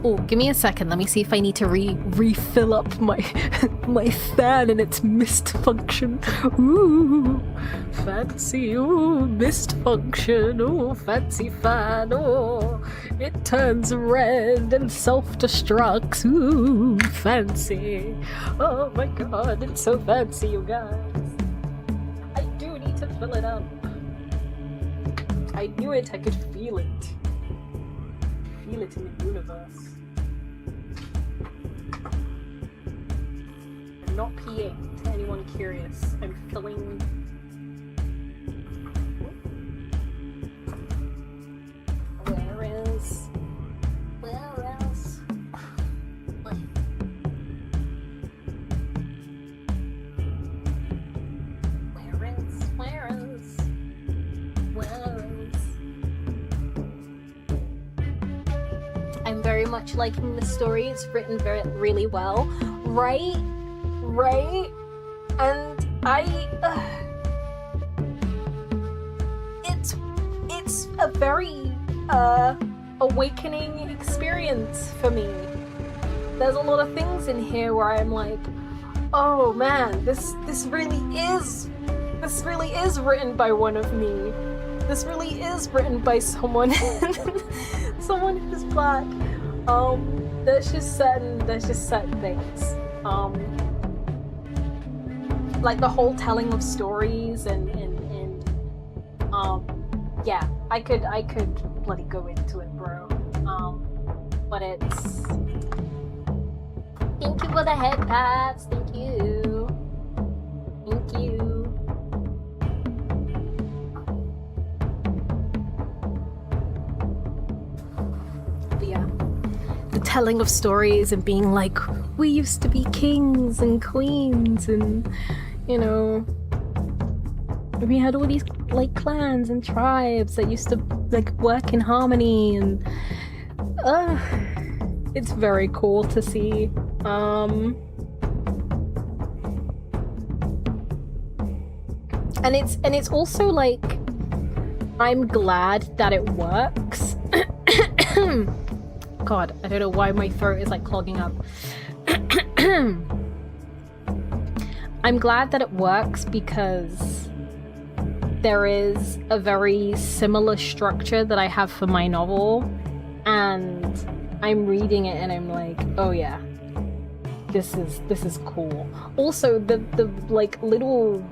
Oh, give me a second. Let me see if I need to refill up my my fan and its mist function. Ooh, fancy. Ooh, mist function. Ooh, fancy fan. Oh, it turns red and self-destructs. Ooh, fancy. Oh my god, it's so fancy, you guys. I do need to fill it up. I knew it. I could feel it. Feel it in the universe. I'm not peeing, to anyone curious. I'm filling... Where is... I'm very much liking the story. It's written really well. Right? And it's a very awakening experience for me. There's a lot of things in here where I'm like, oh man, this really is written by one of me. This really is written by someone who's black. There's just certain things. Like the whole telling of stories and yeah, I could bloody go into it, bro. But it's... Thank you for the head pats, thank you. Thank you. But yeah, the telling of stories and being like, we used to be kings and queens and, you know, we had all these like clans and tribes that used to like work in harmony, and it's very cool to see. And it's also like, I'm glad that it works. God, I don't know why my throat is like clogging up. I'm glad that it works because there is a very similar structure that I have for my novel and I'm reading it and I'm like, oh yeah, this is cool. Also, the like little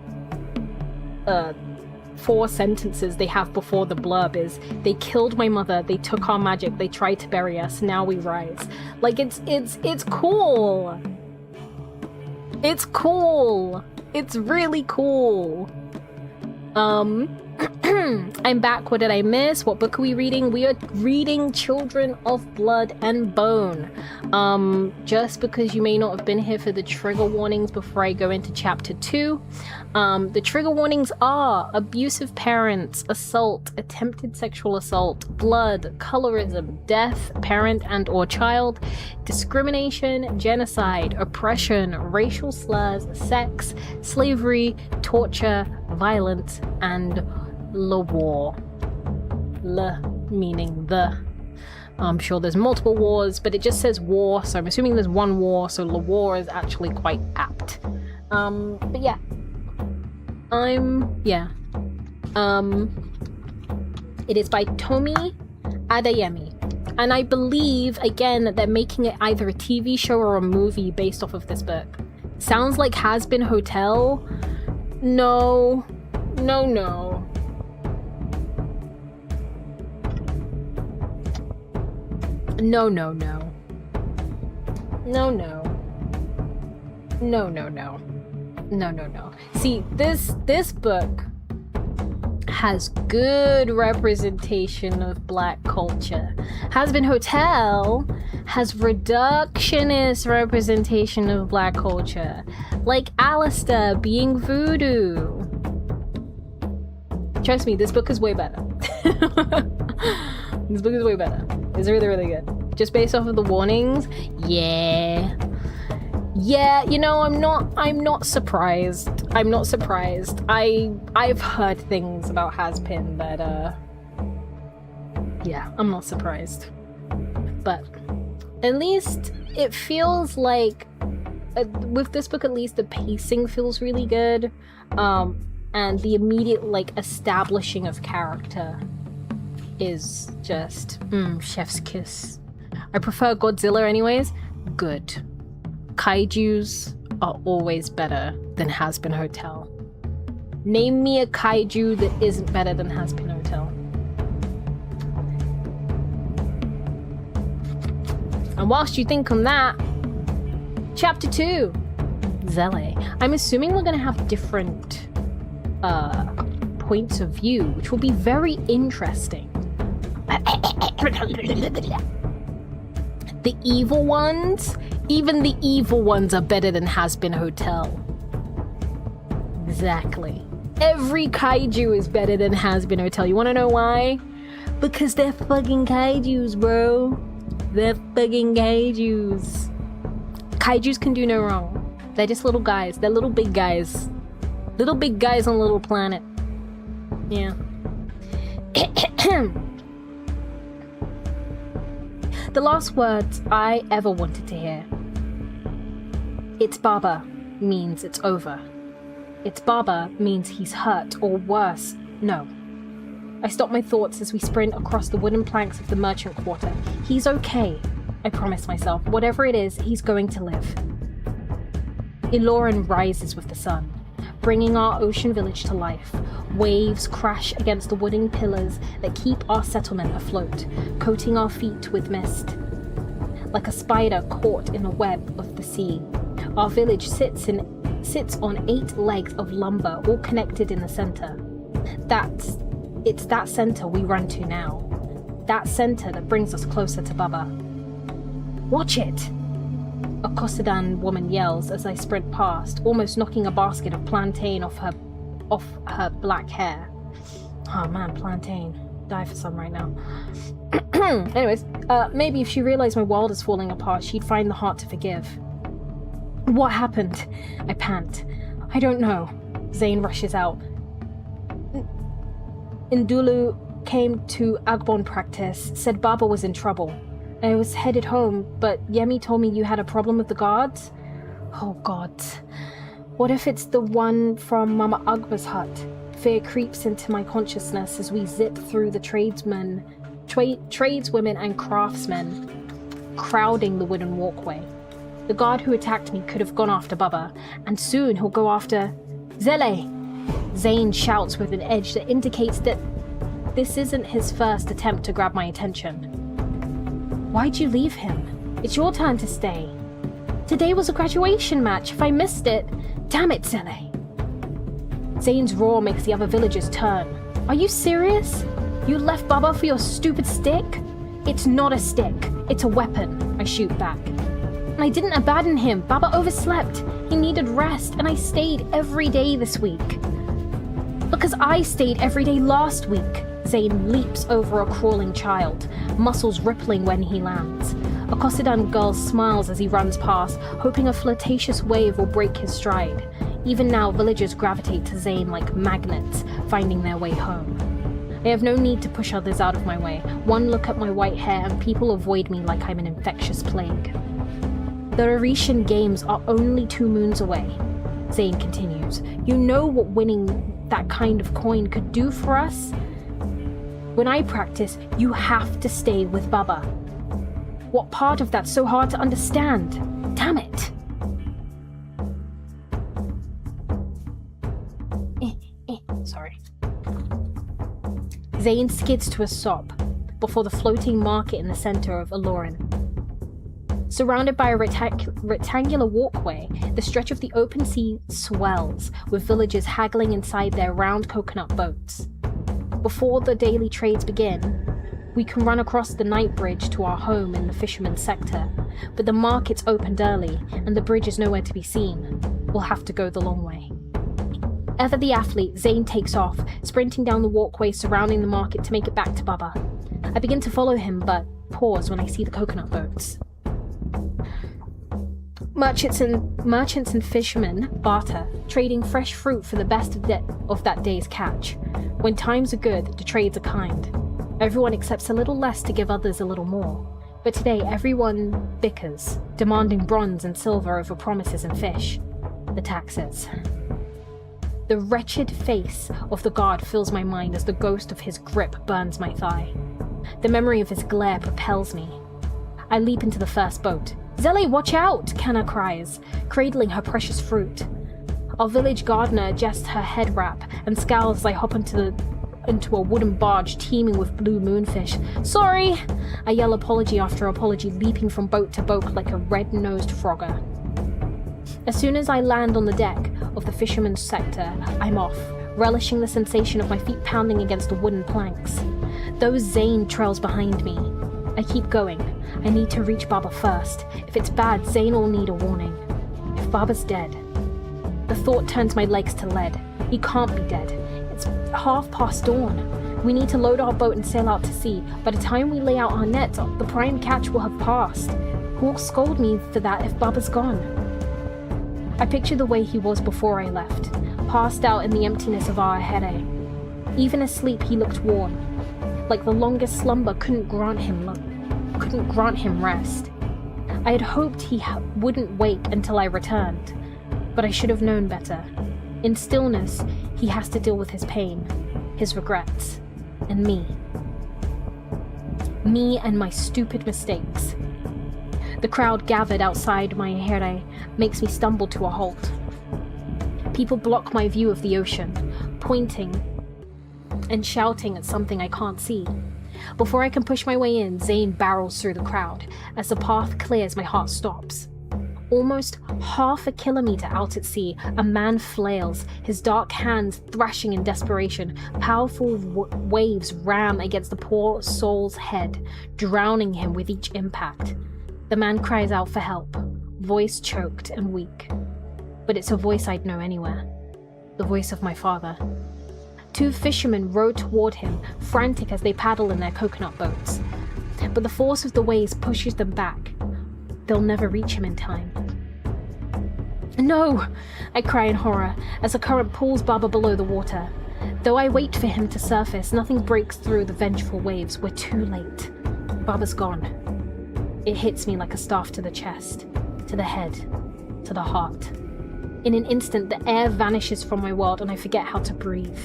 4 sentences they have before the blurb is, they killed my mother, they took our magic, they tried to bury us, now we rise. Like, it's cool. It's cool. It's really cool. I'm back. What did I miss? What book are we reading? We are reading Children of Blood and Bone. Just because you may not have been here for the trigger warnings before I go into chapter 2. The trigger warnings are abusive parents, assault, attempted sexual assault, blood, colorism, death, parent and or child, discrimination, genocide, oppression, racial slurs, sex, slavery, torture, violence, and le war. Le meaning the. I'm sure there's multiple wars, but it just says war, so I'm assuming there's one war, so le war is actually quite apt. But yeah. It is by Tomi Adeyemi. And I believe, again, that they're making it either a TV show or a movie based off of this book. Sounds like Has Been Hotel. No. No, no. No, no, no. No, no. No, no, no. No, no, no. See, this book has good representation of black culture. Has Been Hotel has reductionist representation of black culture. Like Alistair being voodoo. Trust me, this book is way better. This book is way better. It's really, really good. Just based off of the warnings, yeah. Yeah, you know, I'm not surprised. I'm not surprised. I've heard things about Has-Been that, yeah, I'm not surprised. But at least it feels like, with this book at least, the pacing feels really good. And the immediate, like, establishing of character is just, chef's kiss. I prefer Godzilla anyways. Good. Kaijus are always better than Has Been Hotel. Name me a kaiju that isn't better than Has Been Hotel. And whilst you think on that, chapter 2, Zele. I'm assuming we're gonna have different points of view, which will be very interesting. The evil ones, even the evil ones are better than Has Been Hotel. Exactly. Every kaiju is better than Has Been Hotel. You wanna know why? Because they're fucking kaijus, bro. They're fucking kaijus. Kaijus can do no wrong. They're just little guys. They're little big guys. Little big guys on a little planet. Yeah. The last words I ever wanted to hear. It's Baba means it's over. It's Baba means he's hurt, or worse, no. I stop my thoughts as we sprint across the wooden planks of the merchant quarter. He's okay, I promise myself. Whatever it is, he's going to live. Iloran rises with the sun, bringing our ocean village to life. Waves crash against the wooden pillars that keep our settlement afloat, coating our feet with mist. Like a spider caught in a web of the sea, our village sits on 8 legs of lumber, all connected in the center. It's that center we run to now. That center that brings us closer to Baba. Watch it! A Kosodan woman yells as I sprint past, almost knocking a basket of plantain off her black hair. Oh man, plantain. Die for some right now. Anyways, maybe if she realized my world is falling apart, she'd find the heart to forgive. What happened? I pant. I don't know. Zane rushes out. Ndulu came to Agbon practice, said Baba was in trouble. I was headed home, but Yemi told me you had a problem with the guards? Oh god. What if it's the one from Mama Agba's hut? Fear creeps into my consciousness as we zip through the tradesmen tradeswomen and craftsmen crowding the wooden walkway. The guard who attacked me could have gone after Baba, and soon he'll go after Zele. Zane shouts with an edge that indicates that this isn't his first attempt to grab my attention. Why'd you leave him? It's your turn to stay. Today was a graduation match. If I missed it, damn it, Zele. Zane's roar makes the other villagers turn. Are you serious? You left Baba for your stupid stick? It's not a stick. It's a weapon, I shoot back. And I didn't abandon him. Baba overslept. He needed rest, and I stayed every day this week. Because I stayed every day last week. Zane leaps over a crawling child, muscles rippling when he lands. A Kosidan girl smiles as he runs past, hoping a flirtatious wave will break his stride. Even now, villagers gravitate to Zane like magnets, finding their way home. I have no need to push others out of my way. One look at my white hair and people avoid me like I'm an infectious plague. The Orishan Games are only 2 moons away, Zane continues. You know what winning that kind of coin could do for us? When I practice, you have to stay with Baba. What part of that's so hard to understand? Damn it! Sorry. Zane skids to a stop before the floating market in the center of Aloran. Surrounded by a rectangular walkway, the stretch of the open sea swells, with villagers haggling inside their round coconut boats. Before the daily trades begin, we can run across the night bridge to our home in the fisherman's sector, but the market's opened early, and the bridge is nowhere to be seen. We'll have to go the long way. Ever the athlete, Zane takes off, sprinting down the walkway surrounding the market to make it back to Baba. I begin to follow him, but pause when I see the coconut boats. Merchants and fishermen barter, trading fresh fruit for the best of that day's catch. When times are good, the trades are kind. Everyone accepts a little less to give others a little more. But today, everyone bickers, demanding bronze and silver over promises and fish. The taxes. The wretched face of the guard fills my mind as the ghost of his grip burns my thigh. The memory of his glare propels me. I leap into the first boat. Zele, watch out! Kanna cries, cradling her precious fruit. Our village gardener adjusts her head wrap and scowls as I hop into a wooden barge teeming with blue moonfish. Sorry! I yell apology after apology, leaping from boat to boat like a red-nosed frogger. As soon as I land on the deck of the fisherman's sector, I'm off, relishing the sensation of my feet pounding against the wooden planks. Though Zane trails behind me, I keep going. I need to reach Baba first. If it's bad, Zane will need a warning. If Baba's dead... The thought turns my legs to lead. He can't be dead. It's dawn. We need to load our boat and sail out to sea. By the time we lay out our nets, the prime catch will have passed. Who'll scold me for that if Baba's gone? I picture the way he was before I left, passed out in the emptiness of our here. Even asleep, he looked worn, like the longest slumber couldn't grant him rest. I had hoped he wouldn't wake until I returned, but I should have known better. In stillness, he has to deal with his pain, his regrets, and me. Me and my stupid mistakes. The crowd gathered outside my here makes me stumble to a halt. People block my view of the ocean, pointing and shouting at something I can't see. Before I can push my way in, Zane barrels through the crowd. As the path clears, my heart stops. Almost half a kilometer out at sea, a man flails, his dark hands thrashing in desperation. Powerful waves ram against the poor soul's head, drowning him with each impact. The man cries out for help, voice choked and weak. But it's a voice I'd know anywhere. The voice of my father. 2 fishermen row toward him, frantic as they paddle in their coconut boats. But the force of the waves pushes them back. They'll never reach him in time. No! I cry in horror as the current pulls Baba below the water. Though I wait for him to surface, nothing breaks through the vengeful waves. We're too late. Baba's gone. It hits me like a staff to the chest, to the head, to the heart. In an instant, the air vanishes from my world and I forget how to breathe.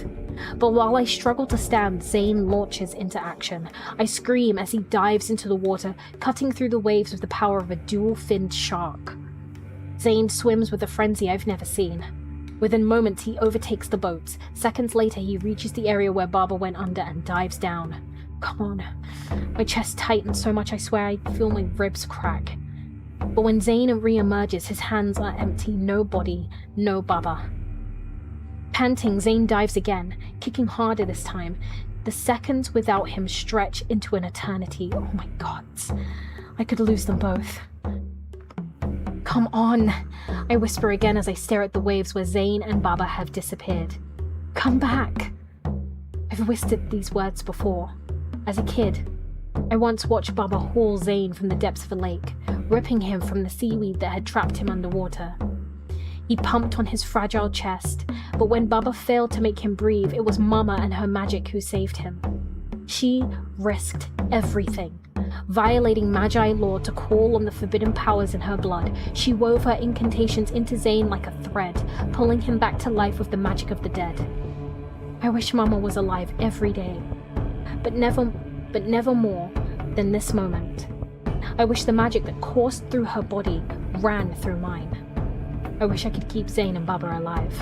But while I struggle to stand, Zane launches into action. I scream as he dives into the water, cutting through the waves with the power of a dual-finned shark. Zane swims with a frenzy I've never seen. Within moments, he overtakes the boats. Seconds later, he reaches the area where Baba went under and dives down. Come on. My chest tightens so much I swear I feel my ribs crack. But when Zane re-emerges, his hands are empty, no body, no Baba. Panting, Zane dives again, kicking harder this time. The seconds without him stretch into an eternity. Oh my god. I could lose them both. Come on, I whisper again as I stare at the waves where Zane and Baba have disappeared. Come back. I've whispered these words before. As a kid, I once watched Baba haul Zane from the depths of a lake, ripping him from the seaweed that had trapped him underwater. He pumped on his fragile chest, but when Baba failed to make him breathe, it was Mama and her magic who saved him. She risked everything, violating Magi law to call on the forbidden powers in her blood. She wove her incantations into Zane like a thread, pulling him back to life with the magic of the dead. I wish Mama was alive every day, but never more than this moment. I wish the magic that coursed through her body ran through mine. I wish I could keep Zane and Baba alive.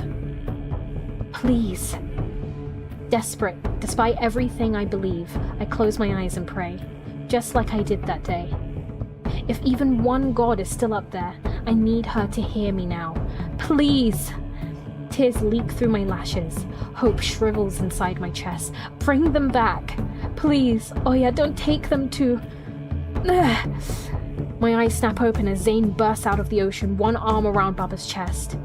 Please. Desperate, despite everything I believe, I close my eyes and pray, just like I did that day. If even one god is still up there, I need her to hear me now. Please! Tears leak through my lashes. Hope shrivels inside my chest. Bring them back. Please. Oh yeah, don't take them to... My eyes snap open as Zane bursts out of the ocean, one arm around Baba's chest.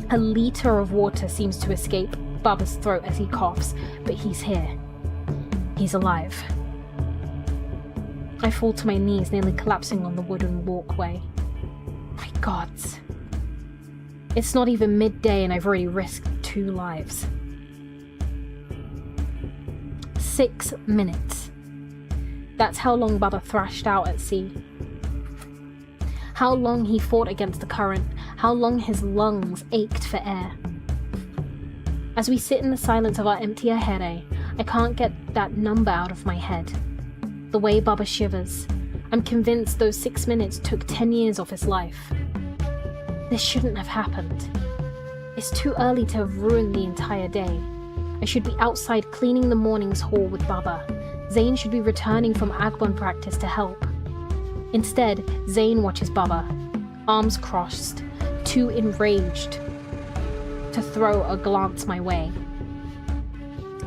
A liter of water seems to escape Baba's throat as he coughs, but he's here. He's alive. I fall to my knees, nearly collapsing on the wooden walkway. My gods. It's not even midday and I've already risked 2 lives. 6 minutes. That's how long Baba thrashed out at sea. How long he fought against the current, how long his lungs ached for air. As we sit in the silence of our empty ahere, I can't get that number out of my head. The way Baba shivers, I'm convinced those 6 minutes took 10 years off his life. This shouldn't have happened. It's too early to have ruined the entire day. I should be outside cleaning the morning's hall with Baba. Zane should be returning from Agbon practice to help. Instead, Zane watches Baba, arms crossed, too enraged to throw a glance my way.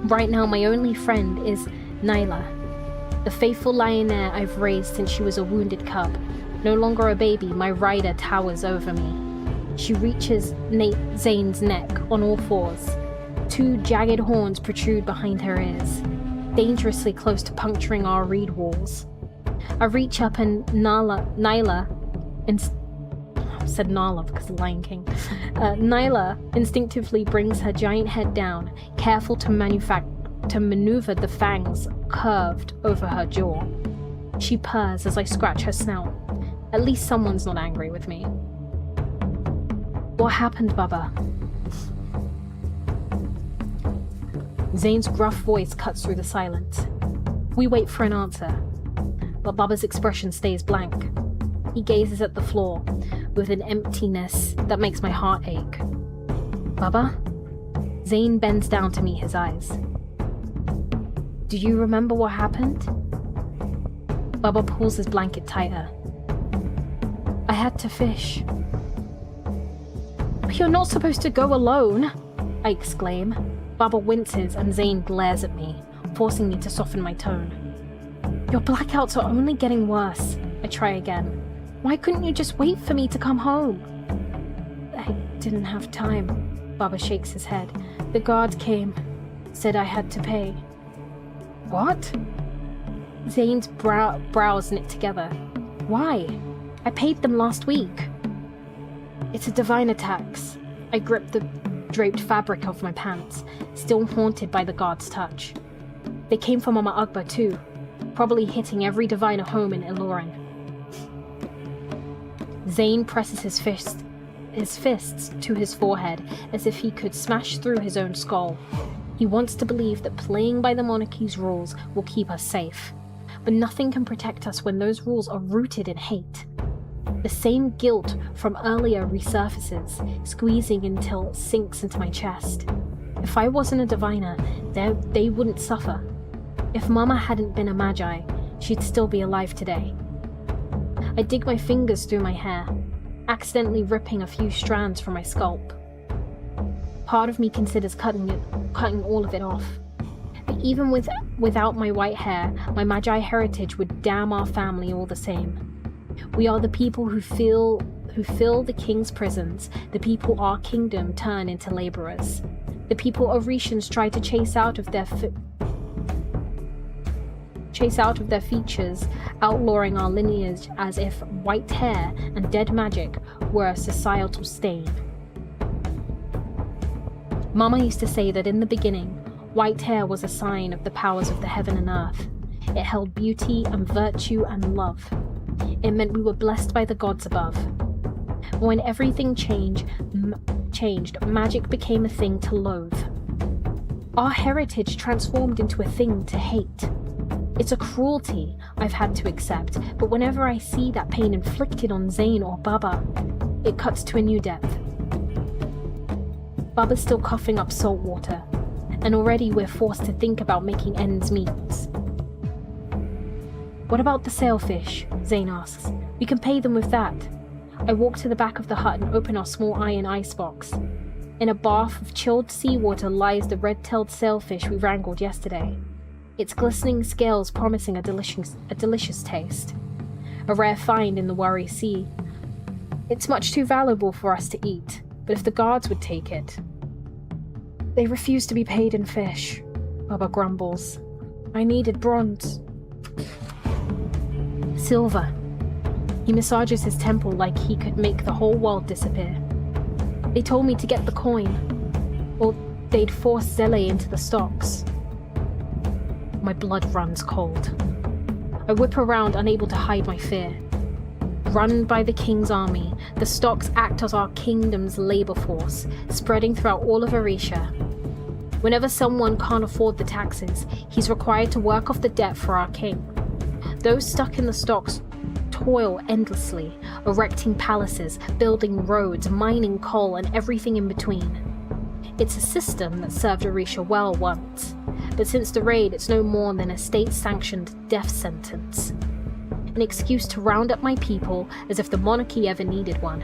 Right now, my only friend is Nyla, the faithful lioness I've raised since she was a wounded cub. No longer a baby, my rider towers over me. She reaches Zane's neck on all fours. 2 jagged horns protrude behind her ears, dangerously close to puncturing our reed walls. I reach up and Nyla instinctively brings her giant head down, careful to maneuver the fangs curved over her jaw. She purrs as I scratch her snout. At least someone's not angry with me. What happened, Baba? Zane's gruff voice cuts through the silence. We wait for an answer, but Baba's expression stays blank. He gazes at the floor with an emptiness that makes my heart ache. Baba? Zane bends down to meet his eyes. Do you remember what happened? Baba pulls his blanket tighter. I had to fish. But you're not supposed to go alone, I exclaim. Baba winces and Zane glares at me, forcing me to soften my tone. Your blackouts are only getting worse. I try again. Why couldn't you just wait for me to come home? I didn't have time. Baba shakes his head. The guards came, said I had to pay. What? Zane's brows knit together. Why? I paid them last week. It's a diviner tax. I grip the draped fabric of my pants, still haunted by the guard's touch. They came for Mama Ugba too, probably hitting every diviner home in Ilorin. Zane presses his fist fists to his forehead as if he could smash through his own skull. He wants to believe that playing by the monarchy's rules will keep us safe. But nothing can protect us when those rules are rooted in hate. The same guilt from earlier resurfaces, squeezing until it sinks into my chest. If I wasn't a diviner, they wouldn't suffer. If Mama hadn't been a magi, she'd still be alive today. I dig my fingers through my hair, accidentally ripping a few strands from my scalp. Part of me considers cutting all of it off. But even without my white hair, my magi heritage would damn our family all the same. We are the people who fill the king's prisons, the people our kingdom turn into laborers, the people Orishans try to chase out of their features, outlawing our lineage as if white hair and dead magic were a societal stain. Mama used to say that in the beginning, white hair was a sign of the powers of the heaven and earth. It held beauty and virtue and love. It meant we were blessed by the gods above. But when everything changed, magic became a thing to loathe. Our heritage transformed into a thing to hate. It's a cruelty I've had to accept, but whenever I see that pain inflicted on Zane or Baba, it cuts to a new depth. Baba's still coughing up salt water, and already we're forced to think about making ends meet. What about the sailfish? Zane asks. We can pay them with that. I walk to the back of the hut and open our small iron icebox. In a bath of chilled seawater lies the red-tailed sailfish we wrangled yesterday. Its glistening scales promising a delicious taste. A rare find in the Worry Sea. It's much too valuable for us to eat, but if the guards would take it... They refuse to be paid in fish, Baba grumbles. I needed bronze. Silver. He massages his temple like he could make the whole world disappear. They told me to get the coin, or they'd force Zele into the stocks. My blood runs cold. I whip around, unable to hide my fear. Run by the king's army, the stocks act as our kingdom's labor force, spreading throughout all of Orisha. Whenever someone can't afford the taxes, he's required to work off the debt for our king. Those stuck in the stocks toil endlessly, erecting palaces, building roads, mining coal, and everything in between. It's a system that served Orisha well once, but since the raid it's no more than a state-sanctioned death sentence. An excuse to round up my people as if the monarchy ever needed one.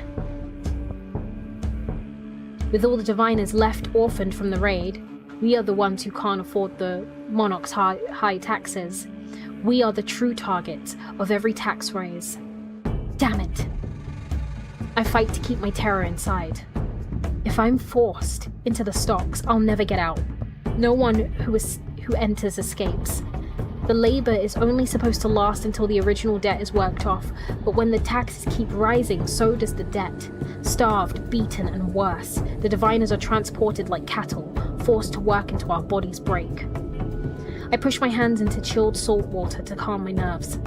With all the diviners left orphaned from the raid, we are the ones who can't afford the monarch's high taxes. We are the true targets of every tax raise. Damn it! I fight to keep my terror inside. If I'm forced into the stocks, I'll never get out. No one who enters escapes. The labor is only supposed to last until the original debt is worked off, but when the taxes keep rising, so does the debt. Starved, beaten, and worse, the diviners are transported like cattle, forced to work until our bodies break. I push my hands into chilled salt water to calm my nerves.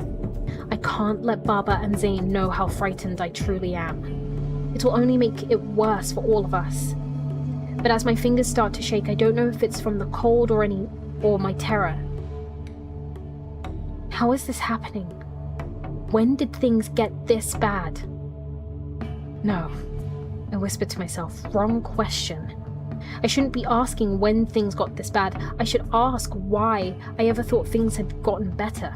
I can't let Baba and Zane know how frightened I truly am. It will only make it worse for all of us. But as my fingers start to shake, I don't know if it's from the cold or my terror. How is this happening? When did things get this bad? No, I whispered to myself, wrong question. I shouldn't be asking when things got this bad. I should ask why I ever thought things had gotten better.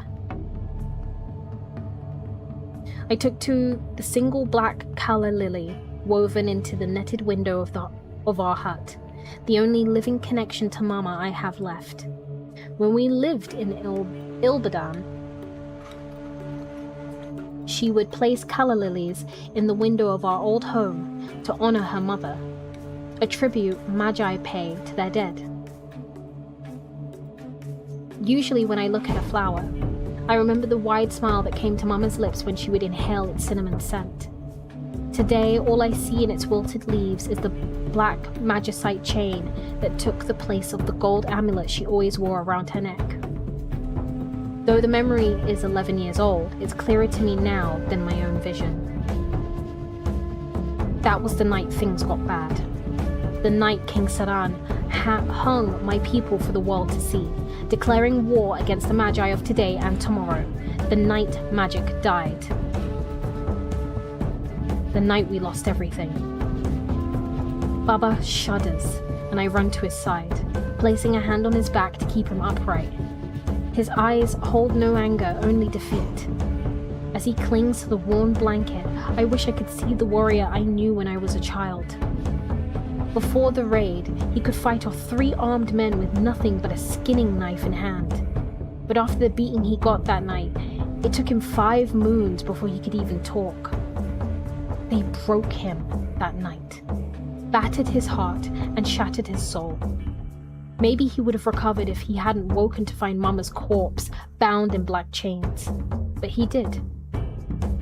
I took to the single black calla lily woven into the netted window of our hut, the only living connection to Mama I have left. When we lived in Ilbadan, she would place calla lilies in the window of our old home to honor her mother, a tribute Magi pay to their dead. Usually when I look at a flower, I remember the wide smile that came to Mama's lips when she would inhale its cinnamon scent. Today, all I see in its wilted leaves is the black magicite chain that took the place of the gold amulet she always wore around her neck. Though the memory is 11 years old, it's clearer to me now than my own vision. That was the night things got bad. The night King Saran hung my people for the world to see, declaring war against the Magi of today and tomorrow. The night magic died. The night we lost everything. Baba shudders, and I run to his side, placing a hand on his back to keep him upright. His eyes hold no anger, only defeat. As he clings to the worn blanket, I wish I could see the warrior I knew when I was a child. Before the raid, he could fight off 3 armed men with nothing but a skinning knife in hand. But after the beating he got that night, it took him 5 moons before he could even talk. They broke him that night, battered his heart and shattered his soul. Maybe he would have recovered if he hadn't woken to find Mama's corpse bound in black chains. But he did.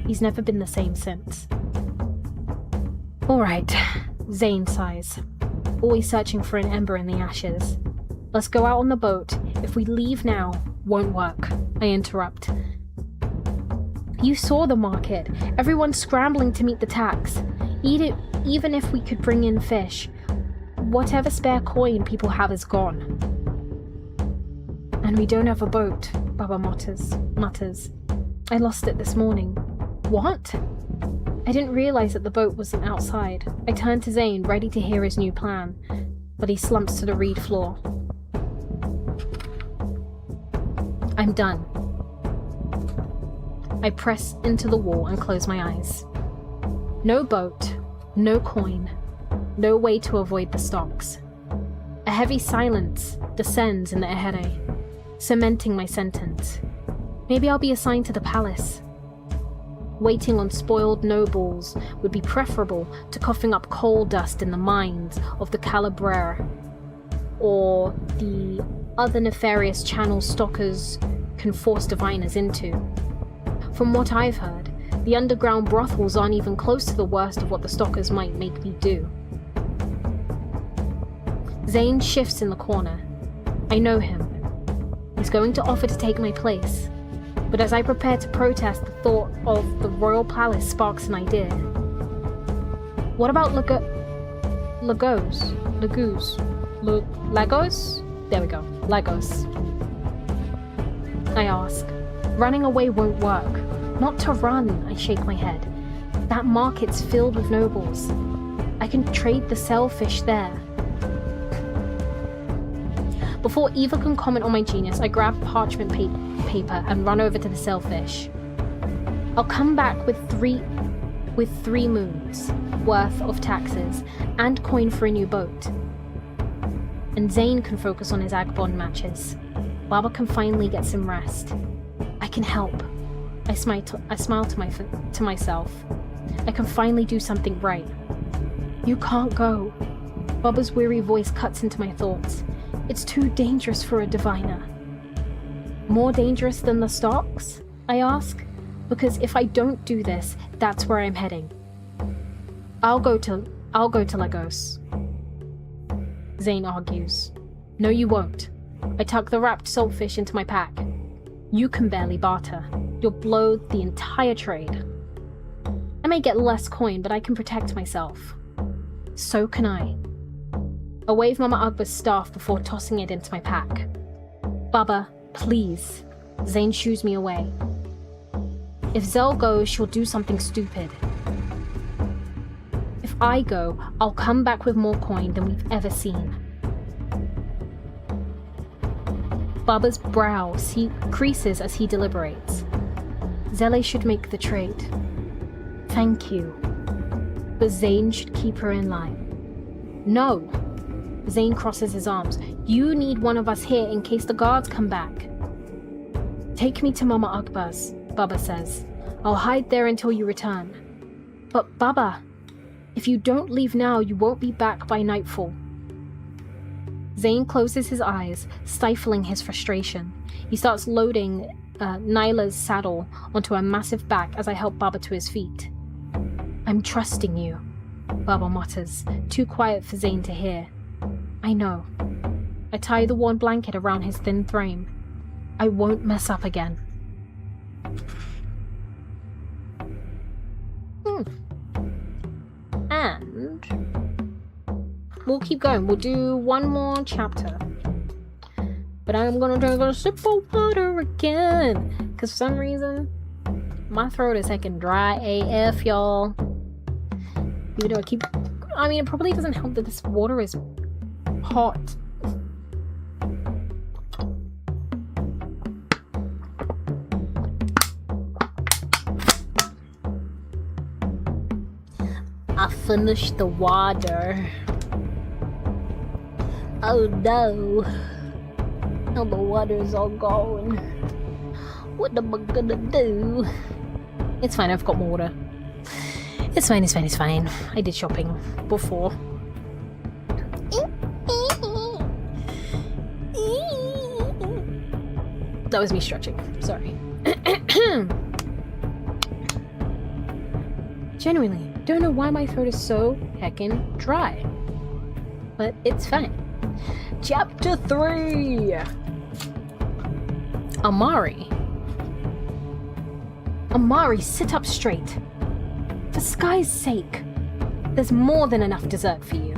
He's never been the same since. Alright, Zane sighs, always searching for an ember in the ashes. Let's go out on the boat. If we leave now, won't work. I interrupt. You saw the market. Everyone's scrambling to meet the tax. Even if we could bring in fish. Whatever spare coin people have is gone. And we don't have a boat, Baba mutters. I lost it this morning. What? I didn't realize that the boat wasn't outside. I turn to Zane, ready to hear his new plan, but he slumps to the reed floor. I'm done. I press into the wall and close my eyes. No boat, no coin, no way to avoid the stocks. A heavy silence descends in the Ehere, cementing my sentence. Maybe I'll be assigned to the palace. Waiting on spoiled nobles would be preferable to coughing up coal dust in the mines of the Calabrera, or the other nefarious channels stockers can force diviners into. From what I've heard, the underground brothels aren't even close to the worst of what the stockers might make me do. Zane shifts in the corner. I know him. He's going to offer to take my place. But as I prepare to protest, the thought of the royal palace sparks an idea. What about Lagos? There we go. Lagos. I ask. Running away won't work. Not to run, I shake my head. That market's filled with nobles. I can trade the sailfish there. Before Eva can comment on my genius, I grab parchment paper and run over to the sailfish. I'll come back with three moons worth of taxes and coin for a new boat. And Zane can focus on his ag bond matches. Baba can finally get some rest. I can help. I smile to myself. I can finally do something right. You can't go. Baba's weary voice cuts into my thoughts. It's too dangerous for a diviner. More dangerous than the stocks? I ask. Because if I don't do this, that's where I'm heading. I'll go to Lagos. Zane argues. No, you won't. I tuck the wrapped saltfish into my pack. You can barely barter. You'll blow the entire trade. I may get less coin, but I can protect myself. So can I. I wave Mama Agba's staff before tossing it into my pack. Baba, please. Zane shoos me away. If Zell goes, she'll do something stupid. If I go, I'll come back with more coin than we've ever seen. Baba's brow creases as he deliberates. Zelle should make the trade. Thank you. But Zane should keep her in line. No. Zane crosses his arms. You need one of us here in case the guards come back. Take me to Mama Agba's, Baba says. I'll hide there until you return. But Baba, if you don't leave now, you won't be back by nightfall. Zane closes his eyes, stifling his frustration. He starts loading Nyla's saddle onto a massive back as I help Baba to his feet. I'm trusting you, Baba mutters, too quiet for Zane to hear. I know. I tie the worn blanket around his thin frame. I won't mess up again. we'll keep going. We'll do one more chapter. But I'm gonna drink a sip of water again. Because for some reason, my throat is heckin' dry AF, y'all. Even though I mean, it probably doesn't help that this water is hot. I finished the water. Oh no. Now the water's all gone. What am I gonna do? It's fine, I've got more water. It's fine, it's fine, it's fine. I did shopping before. That was me stretching. Sorry. Genuinely, don't know why my throat is so heckin' dry. But it's fine. Chapter 3! Amari. Amari, sit up straight. For Sky's sake, there's more than enough dessert for you.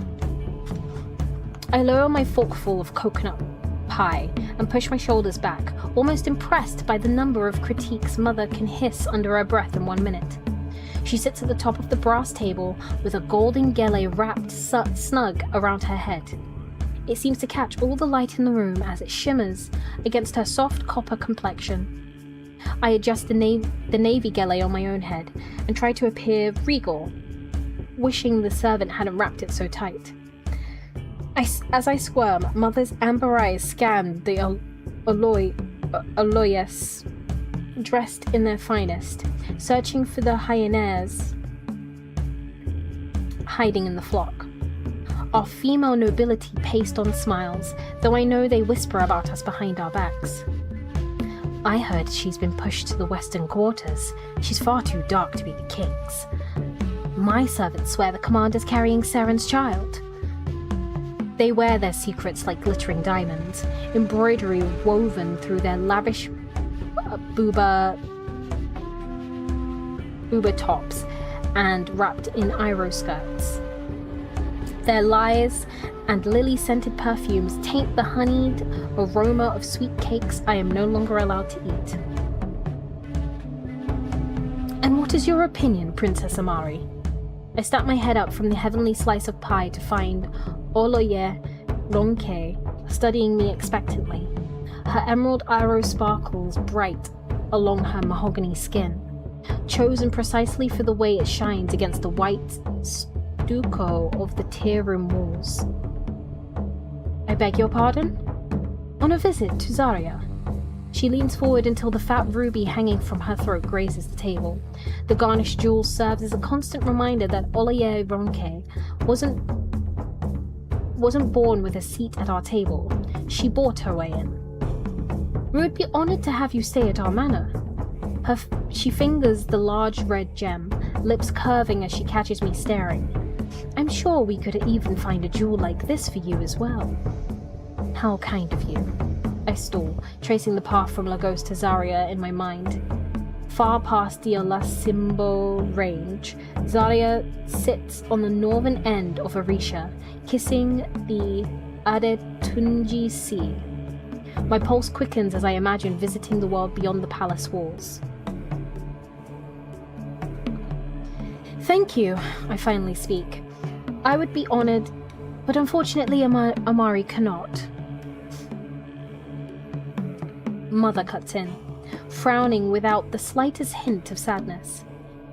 I lower my forkful of coconut pie and push my shoulders back, almost impressed by the number of critiques Mother can hiss under her breath in 1 minute. She sits at the top of the brass table with a golden gele wrapped snug around her head. It seems to catch all the light in the room as it shimmers against her soft copper complexion. I adjust the navy gele on my own head and try to appear regal, wishing the servant hadn't wrapped it so tight. As I squirm, Mother's amber eyes scan the Aloyes, dressed in their finest, searching for the hyenas hiding in the flock. Our female nobility paste on smiles, though I know they whisper about us behind our backs. I heard she's been pushed to the western quarters. She's far too dark to be the king's. My servants swear the commander's carrying Saren's child. They wear their secrets like glittering diamonds, embroidery woven through their lavish booba tops and wrapped in Iro skirts. Their lies and lily-scented perfumes taint the honeyed aroma of sweet cakes I am no longer allowed to eat. And what is your opinion, Princess Amari? I snap my head up from the heavenly slice of pie to find Oloye Ronke studying me expectantly. Her emerald iro sparkles bright along her mahogany skin, chosen precisely for the way it shines against the white stucco of the tier room walls. I beg your pardon? On a visit to Zarya. She leans forward until the fat ruby hanging from her throat grazes the table. The garnished jewel serves as a constant reminder that Olaye Ronke wasn't born with a seat at our table. She bought her way in. We would be honored to have you stay at our manor. She fingers the large red gem, lips curving as she catches me staring. I'm sure we could even find a jewel like this for you as well. How kind of you. I stall, tracing the path from Lagos to Zarya in my mind. Far past the Olasimbo range, Zarya sits on the northern end of Orisha, kissing the Adetunji Sea. My pulse quickens as I imagine visiting the world beyond the palace walls. Thank you, I finally speak. I would be honored, but unfortunately Amari cannot. Mother cuts in, frowning without the slightest hint of sadness.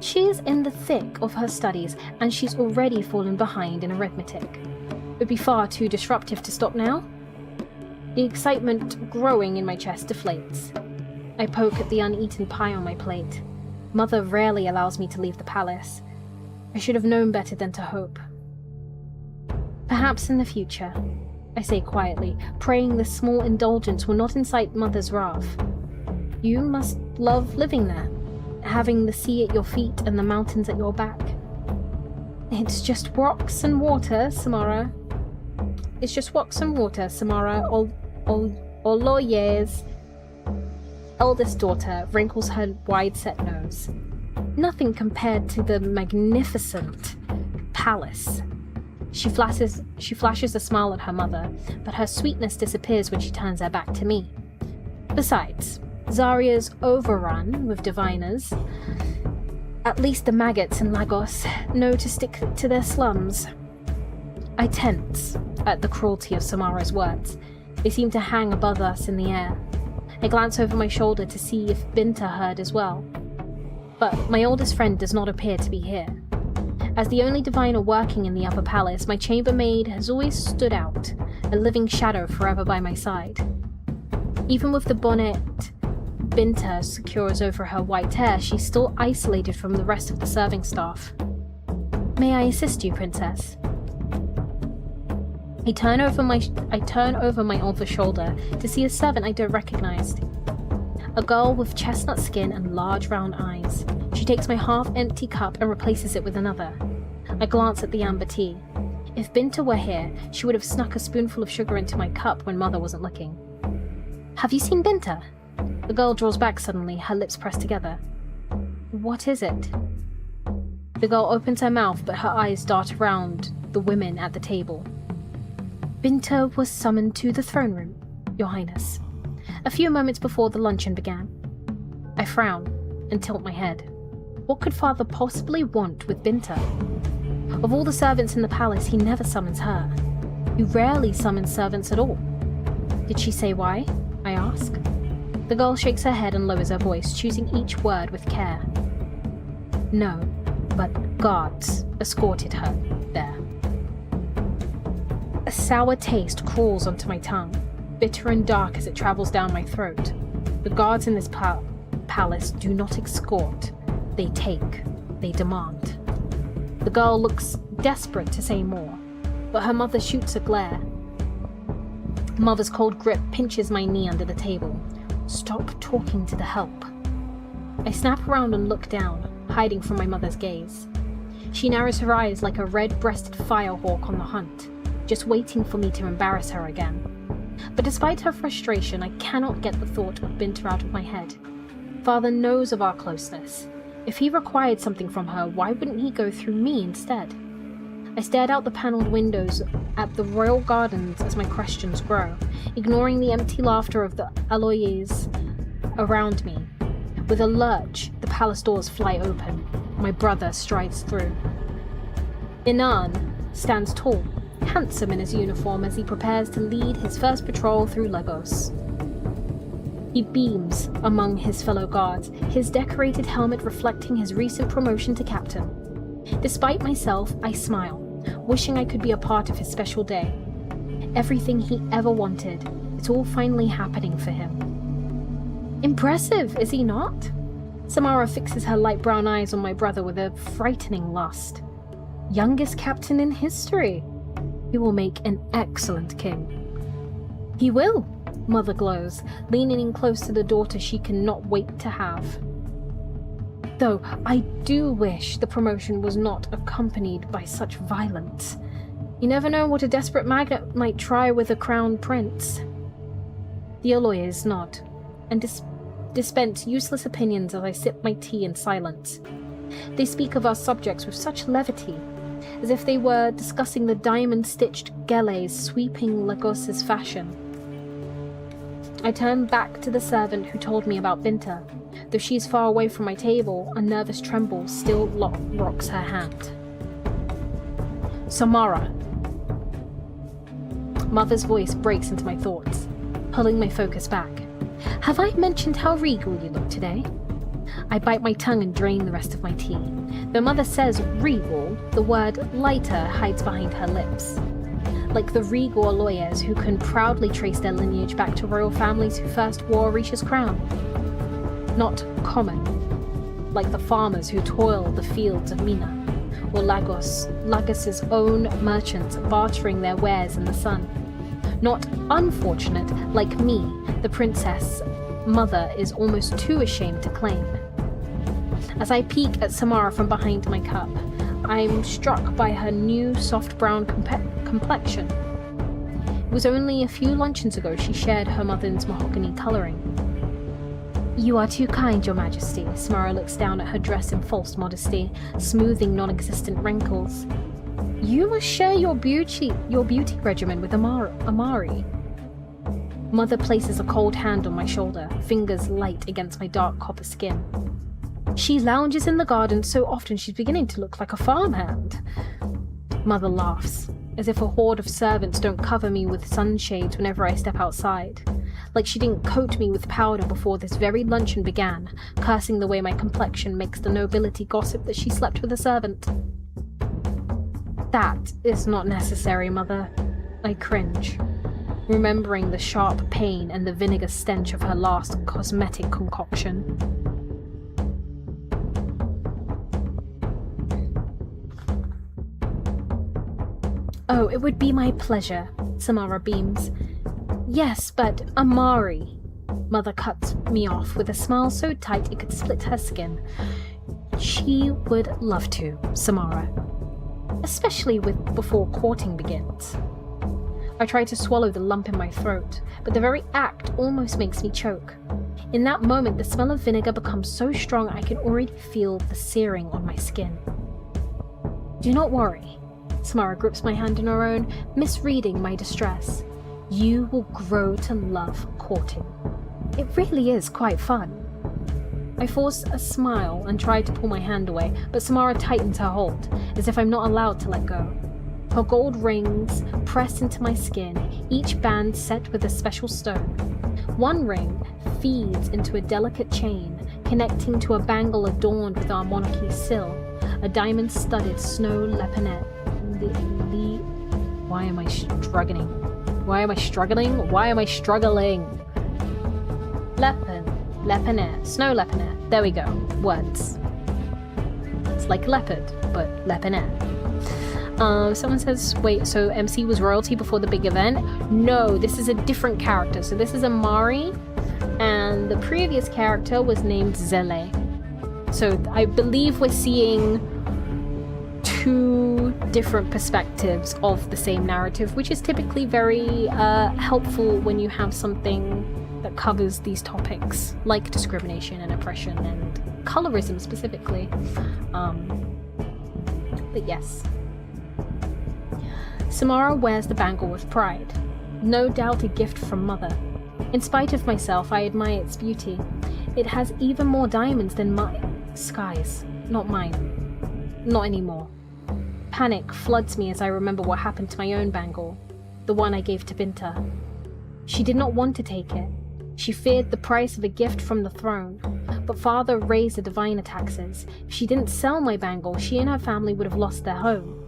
She is in the thick of her studies, and she's already fallen behind in arithmetic. It would be far too disruptive to stop now. The excitement growing in my chest deflates. I poke at the uneaten pie on my plate. Mother rarely allows me to leave the palace. I should have known better than to hope. Perhaps in the future, I say quietly, praying this small indulgence will not incite Mother's wrath. You must love living there, having the sea at your feet and the mountains at your back. It's just rocks and water, Samara. It's just rocks and water, Samara. Oloye's eldest daughter wrinkles her wide-set nose. Nothing compared to the magnificent palace. She flashes a smile at her mother, but her sweetness disappears when she turns her back to me. Besides, Zaria's overrun with diviners. At least the maggots in Lagos know to stick to their slums. I tense at the cruelty of Samara's words. They seem to hang above us in the air. I glance over my shoulder to see if Binta heard as well. But my oldest friend does not appear to be here. As the only diviner working in the upper palace, my chambermaid has always stood out, a living shadow forever by my side. Even with the bonnet Binta secures over her white hair, she's still isolated from the rest of the serving staff. May I assist you, princess? I turn over my over shoulder to see a servant I don't recognize. A girl with chestnut skin and large round eyes. She takes my half-empty cup and replaces it with another. I glance at the amber tea. If Binta were here, she would have snuck a spoonful of sugar into my cup when Mother wasn't looking. Have you seen Binta? The girl draws back suddenly, her lips pressed together. What is it? The girl opens her mouth, but her eyes dart around the women at the table. Binta was summoned to the throne room, Your Highness, a few moments before the luncheon began. I frown and tilt my head. What could Father possibly want with Binta? Of all the servants in the palace, he never summons her. He rarely summons servants at all. Did she say why? I ask. The girl shakes her head and lowers her voice, choosing each word with care. No, but guards escorted her there. A sour taste crawls onto my tongue, bitter and dark as it travels down my throat. The guards in this palace do not escort. They take. They demand. The girl looks desperate to say more, but her mother shoots a glare. Mother's cold grip pinches my knee under the table. Stop talking to the help. I snap around and look down, hiding from my mother's gaze. She narrows her eyes like a red-breasted firehawk on the hunt, just waiting for me to embarrass her again. But despite her frustration, I cannot get the thought of Binta out of my head. Father knows of our closeness. If he required something from her, why wouldn't he go through me instead? I stared out the panelled windows at the royal gardens as my questions grow, ignoring the empty laughter of the aloes around me. With a lurch, the palace doors fly open. My brother strides through. Inan stands tall, handsome in his uniform as he prepares to lead his first patrol through Lagos. He beams among his fellow guards, his decorated helmet reflecting his recent promotion to captain. Despite myself, I smile, wishing I could be a part of his special day. Everything he ever wanted, it's all finally happening for him. Impressive, is he not? Samara fixes her light brown eyes on my brother with a frightening lust. Youngest captain in history. He will make an excellent king. He will, Mother glows, leaning in close to the daughter she cannot wait to have. Though I do wish the promotion was not accompanied by such violence. You never know what a desperate magnate might try with a crown prince. The lawyers nod, and dispense useless opinions as I sip my tea in silence. They speak of our subjects with such levity, as if they were discussing the diamond-stitched gelles sweeping Lagos's fashion. I turn back to the servant who told me about Binta. Though she is far away from my table, a nervous tremble still rocks her hand. Samara. Mother's voice breaks into my thoughts, pulling my focus back. Have I mentioned how regal you look today? I bite my tongue and drain the rest of my tea. Though Mother says regal, the word lighter hides behind her lips. Like the regal lawyers who can proudly trace their lineage back to royal families who first wore Orisha's crown. Not common, like the farmers who toil the fields of Mina, or Lagos's own merchants bartering their wares in the sun. Not unfortunate, like me, the princess Mother is almost too ashamed to claim. As I peek at Samara from behind my cup, I'm struck by her new soft brown complexion. It was only a few luncheons ago she shared her mother's mahogany colouring. You are too kind, Your Majesty. Samara looks down at her dress in false modesty, smoothing non-existent wrinkles. You must share your beauty regimen with Amari. Mother places a cold hand on my shoulder, fingers light against my dark copper skin. She lounges in the garden so often she's beginning to look like a farmhand. Mother laughs, as if a horde of servants don't cover me with sunshades whenever I step outside. Like she didn't coat me with powder before this very luncheon began, cursing the way my complexion makes the nobility gossip that she slept with a servant. That is not necessary, Mother. I cringe, remembering the sharp pain and the vinegar stench of her last cosmetic concoction. Oh, it would be my pleasure, Samara beams. Yes, but Amari. Mother cuts me off with a smile so tight it could split her skin. She would love to, Samara. Especially before courting begins. I try to swallow the lump in my throat, but the very act almost makes me choke. In that moment, the smell of vinegar becomes so strong I can already feel the searing on my skin. Do not worry. Samara grips my hand in her own, misreading my distress. You will grow to love courting. It really is quite fun. I force a smile and try to pull my hand away, but Samara tightens her hold, as if I'm not allowed to let go. Her gold rings press into my skin, each band set with a special stone. One ring feeds into a delicate chain, connecting to a bangle adorned with our monarchy's sill, a diamond-studded snow lepinet. Why am I struggling? Why am I struggling? Why am I struggling? Lepinet, snow lepinet. There we go. Words. It's like leopard, but lepinet. Someone says, wait, so MC was royalty before the big event? No, this is a different character. So this is Amari, and the previous character was named Zele. So I believe we're seeing two different perspectives of the same narrative, which is typically very helpful when you have something that covers these topics, like discrimination and oppression and colorism specifically. But yes. Samara wears the bangle with pride. No doubt a gift from Mother. In spite of myself, I admire its beauty. It has even more diamonds than my skies. Not mine. Not anymore. Panic floods me as I remember what happened to my own bangle, the one I gave to Binta. She did not want to take it. She feared the price of a gift from the throne, but Father raised the diviner taxes. If she didn't sell my bangle, she and her family would have lost their home.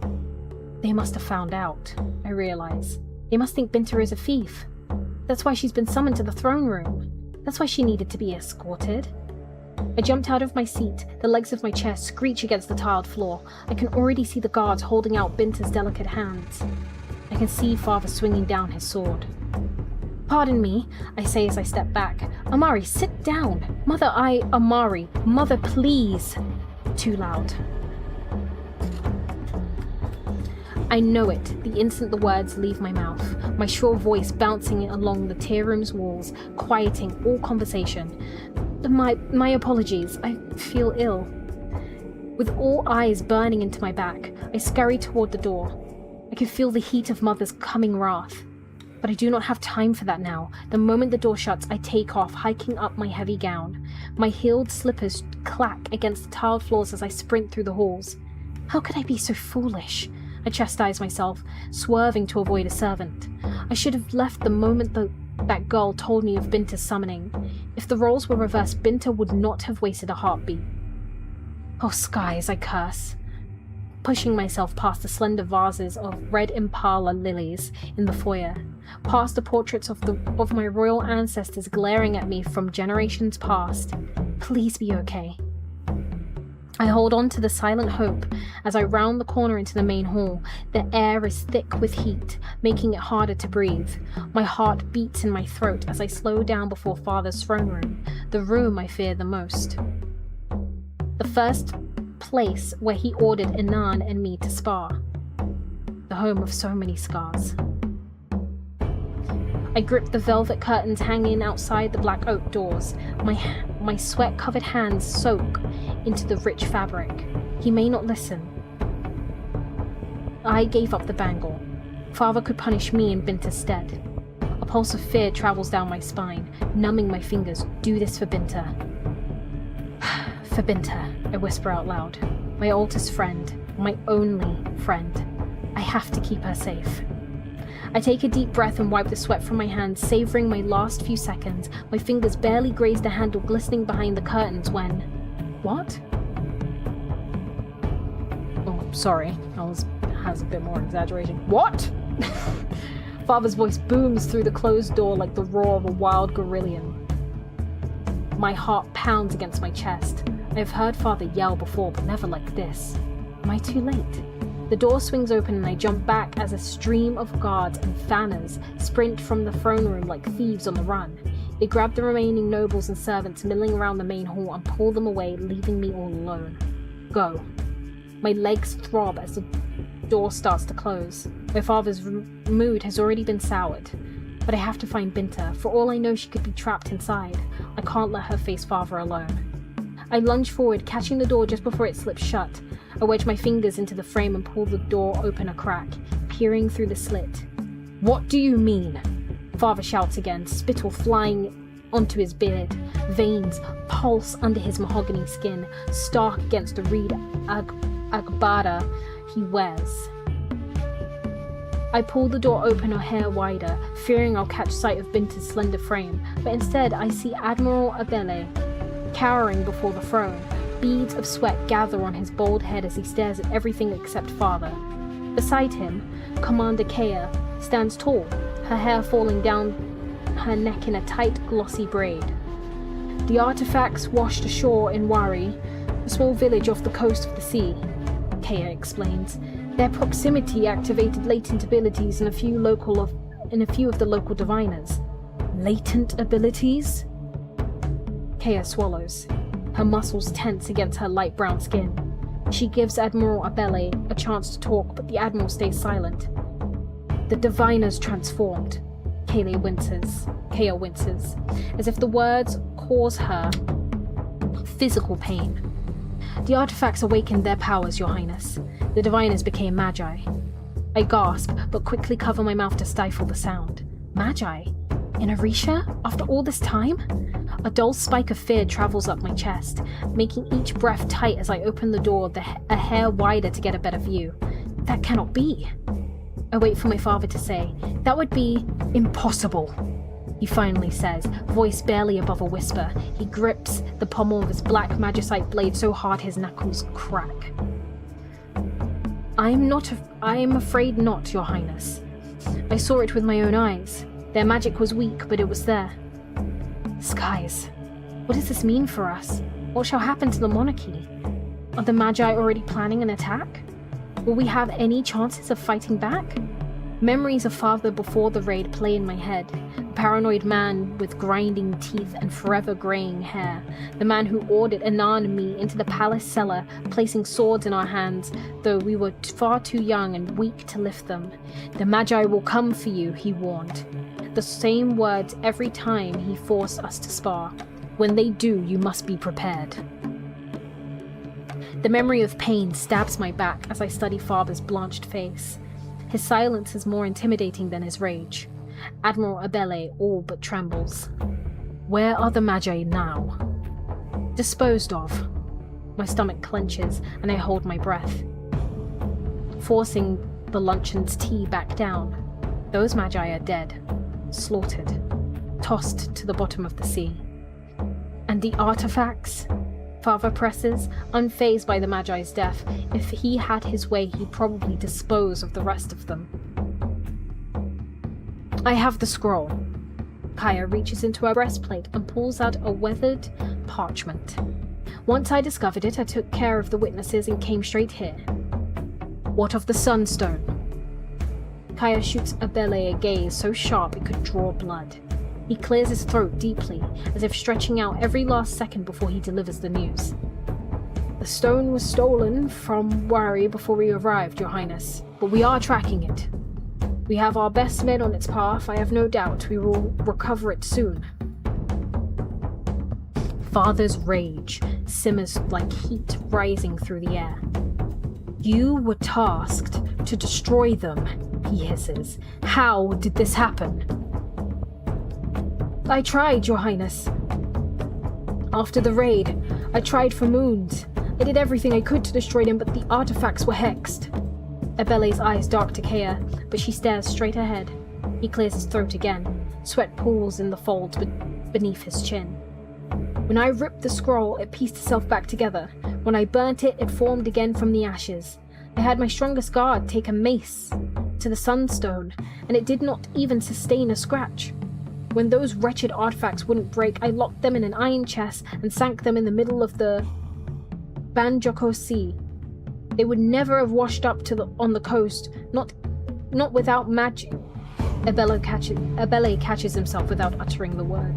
They must have found out, I realize. They must think Binta is a thief. That's why she's been summoned to the throne room. That's why she needed to be escorted. I jumped out of my seat, the legs of my chair screech against the tiled floor. I can already see the guards holding out Binta's delicate hands. I can see Father swinging down his sword. Pardon me, I say as I step back. Amari, sit down. Amari, Mother, please. Too loud. I know it, the instant the words leave my mouth, my shrill voice bouncing along the tier room's walls, quieting all conversation. My apologies, I feel ill. With all eyes burning into my back, I scurry toward the door. I can feel the heat of Mother's coming wrath. But I do not have time for that now. The moment the door shuts, I take off, hiking up my heavy gown. My heeled slippers clack against the tiled floors as I sprint through the halls. How could I be so foolish? I chastise myself, swerving to avoid a servant. I should have left the moment that girl told me of Binta's summoning. If the roles were reversed, Binta would not have wasted a heartbeat. Oh, skies, I curse, pushing myself past the slender vases of red impala lilies in the foyer, past the portraits of my royal ancestors glaring at me from generations past. Please be okay. I hold on to the silent hope as I round the corner into the main hall. The air is thick with heat, making it harder to breathe. My heart beats in my throat as I slow down before Father's throne room, the room I fear the most. The first place where he ordered Inan and me to spar. The home of so many scars. I grip the velvet curtains hanging outside the black oak doors. My sweat-covered hands soak into the rich fabric. He may not listen. I gave up the bangle. Father could punish me in Binta's stead. A pulse of fear travels down my spine, numbing my fingers. Do this for Binta. For Binta, I whisper out loud. My oldest friend, my only friend. I have to keep her safe. I take a deep breath and wipe the sweat from my hands, savoring my last few seconds. My fingers barely graze the handle glistening behind the curtains when... What? Oh, sorry. Has a bit more exaggerating. What? Father's voice booms through the closed door like the roar of a wild gorillion. My heart pounds against my chest. I have heard Father yell before, but never like this. Am I too late? The door swings open and I jump back as a stream of guards and fanners sprint from the throne room like thieves on the run. They grab the remaining nobles and servants milling around the main hall and pull them away, leaving me all alone. Go. My legs throb as the door starts to close. My father's mood has already been soured. But I have to find Binta. For all I know, she could be trapped inside. I can't let her face Father alone. I lunge forward, catching the door just before it slips shut. I wedge my fingers into the frame and pull the door open a crack, peering through the slit. What do you mean? Father shouts again, spittle flying onto his beard. Veins pulse under his mahogany skin, stark against the reed agbada he wears. I pull the door open a hair wider, fearing I'll catch sight of Binta's slender frame, but instead I see Admiral Abyssal cowering before the throne. Beads of sweat gather on his bald head as he stares at everything except Father. Beside him, Commander Kea stands tall, her hair falling down her neck in a tight, glossy braid. The artifacts washed ashore in Wari, a small village off the coast of the sea, Kea explains. Their proximity activated latent abilities in a few of the local diviners. Latent abilities? Kea swallows. Her muscles tense against her light brown skin. She gives Admiral Abyssal a chance to talk, but the Admiral stays silent. The diviners transformed. Kea winces, as if the words cause her physical pain. The artifacts awakened their powers, Your Highness. The diviners became magi. I gasp, but quickly cover my mouth to stifle the sound. Magi? In Arisha? After all this time? A dull spike of fear travels up my chest, making each breath tight as I open the door a hair wider to get a better view. That cannot be. I wait for my father to say, that would be impossible. He finally says, voice barely above a whisper. He grips the pommel of his black magicite blade so hard his knuckles crack. I am afraid not, Your Highness. I saw it with my own eyes. Their magic was weak, but it was there. Skies. What does this mean for us? What shall happen to the monarchy? Are the Magi already planning an attack? Will we have any chances of fighting back? Memories of Father before the raid play in my head. A paranoid man with grinding teeth and forever greying hair. The man who ordered Anan and me into the palace cellar, placing swords in our hands, though we were far too young and weak to lift them. The Magi will come for you, he warned. The same words every time he forced us to spar. When they do, you must be prepared. The memory of pain stabs my back as I study Father's blanched face. His silence is more intimidating than his rage. Admiral Abyssal all but trembles. Where are the Magi now? Disposed of. My stomach clenches and I hold my breath, forcing the luncheon's tea back down. Those Magi are dead. Slaughtered, tossed to the bottom of the sea. And the artifacts? Father presses, unfazed by the Magi's death. If he had his way, he'd probably dispose of the rest of them. I have the scroll. Kaya reaches into her breastplate and pulls out a weathered parchment. Once I discovered it, I took care of the witnesses and came straight here. What of the Sunstone? Kaya shoots Abyssal a gaze so sharp it could draw blood. He clears his throat deeply, as if stretching out every last second before he delivers the news. The stone was stolen from Wari before we arrived, Your Highness, but we are tracking it. We have our best men on its path. I have no doubt we will recover it soon. Father's rage simmers like heat rising through the air. You were tasked To destroy them, he hisses. How did this happen? I tried, Your Highness. After the raid, I tried for moons. I did everything I could to destroy them, but the artifacts were hexed. Abele's eyes dark to Kea, but she stares straight ahead. He clears his throat again. Sweat pools in the folds beneath his chin. When I ripped the scroll, it pieced itself back together. When I burnt it, it formed again from the ashes. I had my strongest guard take a mace to the sunstone, and it did not even sustain a scratch. When those wretched artifacts wouldn't break, I locked them in an iron chest and sank them in the middle of the Banjoko Sea. They would never have washed up on the coast, not without magic. Abele catches himself without uttering the word.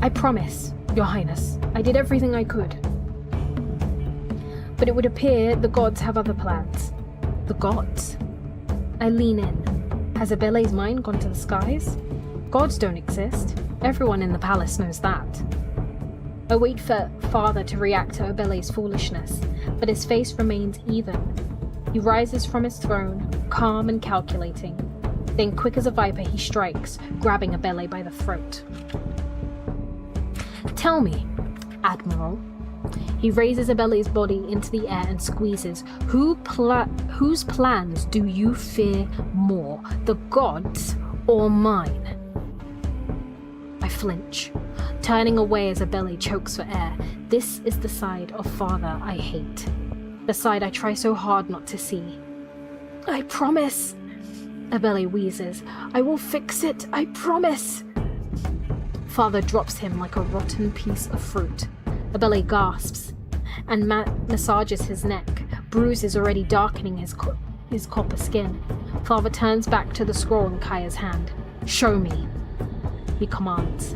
I promise, Your Highness, I did everything I could. But it would appear the gods have other plans. The gods? I lean in. Has Abele's mind gone to the skies? Gods don't exist. Everyone in the palace knows that. I wait for Father to react to Abele's foolishness, but his face remains even. He rises from his throne, calm and calculating. Then, quick as a viper, he strikes, grabbing Abele by the throat. Tell me, Admiral. He raises Abele's body into the air and squeezes. Whose plans do you fear more, the gods or mine? I flinch, turning away as Abele chokes for air. This is the side of Father I hate. The side I try so hard not to see. I promise, Abele wheezes. I will fix it, I promise. Father drops him like a rotten piece of fruit. Abele gasps and massages his neck, bruises already darkening his copper skin. Father turns back to the scroll in Kaya's hand. Show me, he commands.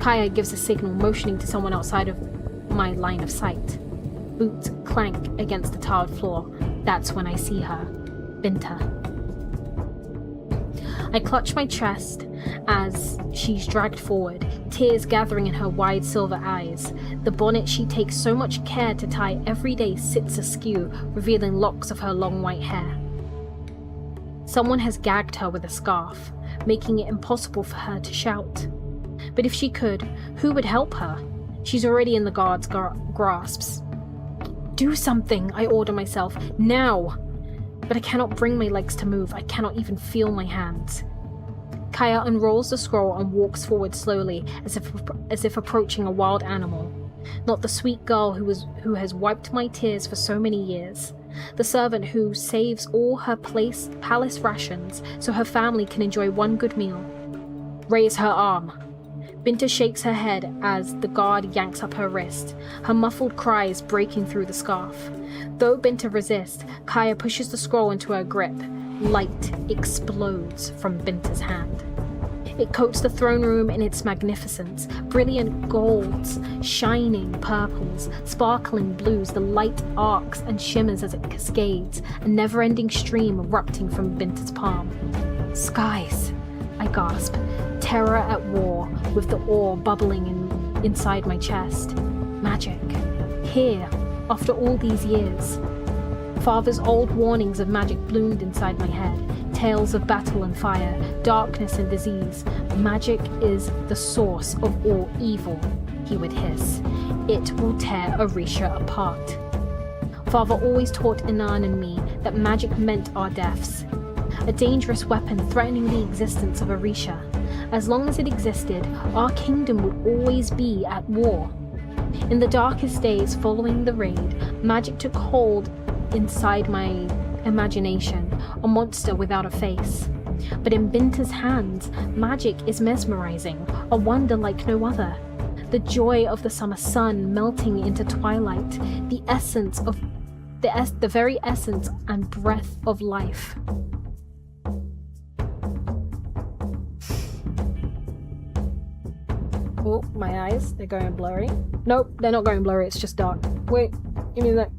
Kaya gives a signal, motioning to someone outside of my line of sight. Boots clank against the tiled floor. That's when I see her. Binta. I clutch my chest as she's dragged forward, tears gathering in her wide silver eyes. The bonnet she takes so much care to tie every day sits askew, revealing locks of her long white hair. Someone has gagged her with a scarf, making it impossible for her to shout. But if she could, who would help her? She's already in the guard's grasps. Do something, I order myself, now! But I cannot bring my legs to move. I cannot even feel my hands. Kaya unrolls the scroll and walks forward slowly, as if approaching a wild animal. Not the sweet girl who has wiped my tears for so many years. The servant who saves all her palace rations so her family can enjoy one good meal. Raise her arm. Binta shakes her head as the guard yanks up her wrist, her muffled cries breaking through the scarf. Though Binta resists, Kaya pushes the scroll into her grip. Light explodes from Binta's hand. It coats the throne room in its magnificence, brilliant golds, shining purples, sparkling blues. The light arcs and shimmers as it cascades, a never-ending stream erupting from Binta's palm. Skies, I gasp, terror at war, with the awe bubbling inside my chest. Magic. Here, after all these years. Father's old warnings of magic bloomed inside my head. Tales of battle and fire, darkness and disease. Magic is the source of all evil, he would hiss. It will tear Orisha apart. Father always taught Inan and me that magic meant our deaths. A dangerous weapon threatening the existence of Orisha. As long as it existed, our kingdom would always be at war. In the darkest days following the raid, magic took hold inside my imagination, a monster without a face. But in Binta's hands, magic is mesmerizing, a wonder like no other. The joy of the summer sun melting into twilight, the essence of the very essence and breath of life. Oh, my eyes, they're going blurry. Nope, they're not going blurry, it's just dark. Wait, give me that.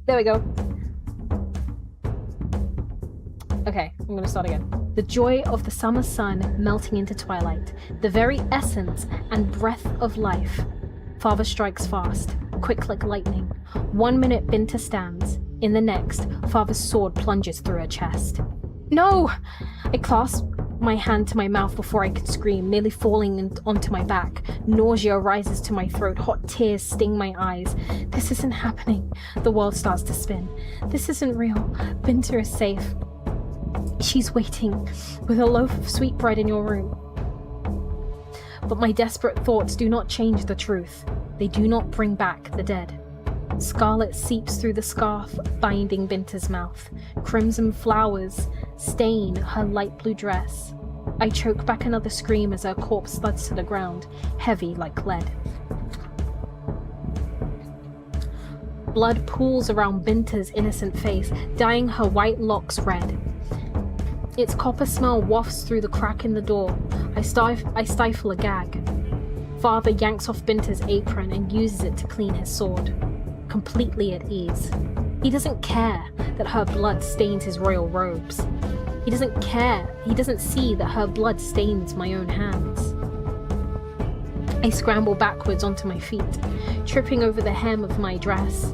There we go. Okay, I'm gonna start again. The joy of the summer sun melting into twilight, the very essence and breath of life. Father strikes fast, quick like lightning. 1 minute Binta stands. In the next, Father's sword plunges through her chest. No! I clasp my hand to my mouth before I could scream, nearly falling onto my back. Nausea rises to my throat, hot tears sting my eyes. This isn't happening. The world starts to spin. This isn't real. Binta is safe. She's waiting with a loaf of sweet bread in your room. But my desperate thoughts do not change the truth. They do not bring back the dead. Scarlet seeps through the scarf binding Binta's mouth. Crimson flowers stain her light blue dress. I choke back another scream as her corpse thuds to the ground, heavy like lead. Blood pools around Binta's innocent face, dyeing her white locks red. Its copper smell wafts through the crack in the door. I stifle a gag. Father yanks off Binta's apron and uses it to clean his sword. Completely at ease. He doesn't care that her blood stains his royal robes. He doesn't care. He doesn't see that her blood stains my own hands. I scramble backwards onto my feet, tripping over the hem of my dress.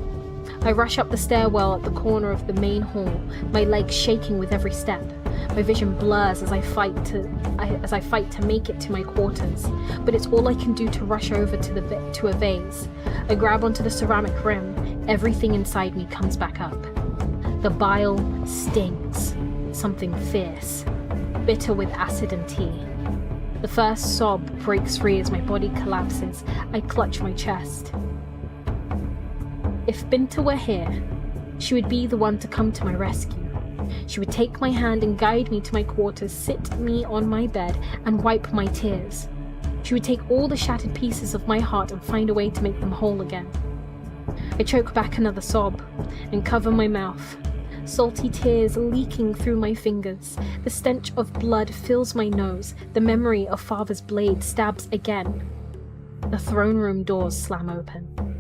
I rush up the stairwell at the corner of the main hall, my legs shaking with every step. My vision blurs as I fight to make it to my quarters, but it's all I can do to rush over to a vase. I grab onto the ceramic rim. Everything inside me comes back up. The bile stings, something fierce, bitter with acid and tea. The first sob breaks free as my body collapses. I clutch my chest. If Binta were here, she would be the one to come to my rescue. She would take my hand and guide me to my quarters, sit me on my bed, and wipe my tears. She would take all the shattered pieces of my heart and find a way to make them whole again. I choke back another sob and cover my mouth. Salty tears leaking through my fingers. The stench of blood fills my nose. The memory of Father's blade stabs again. The throne room doors slam open.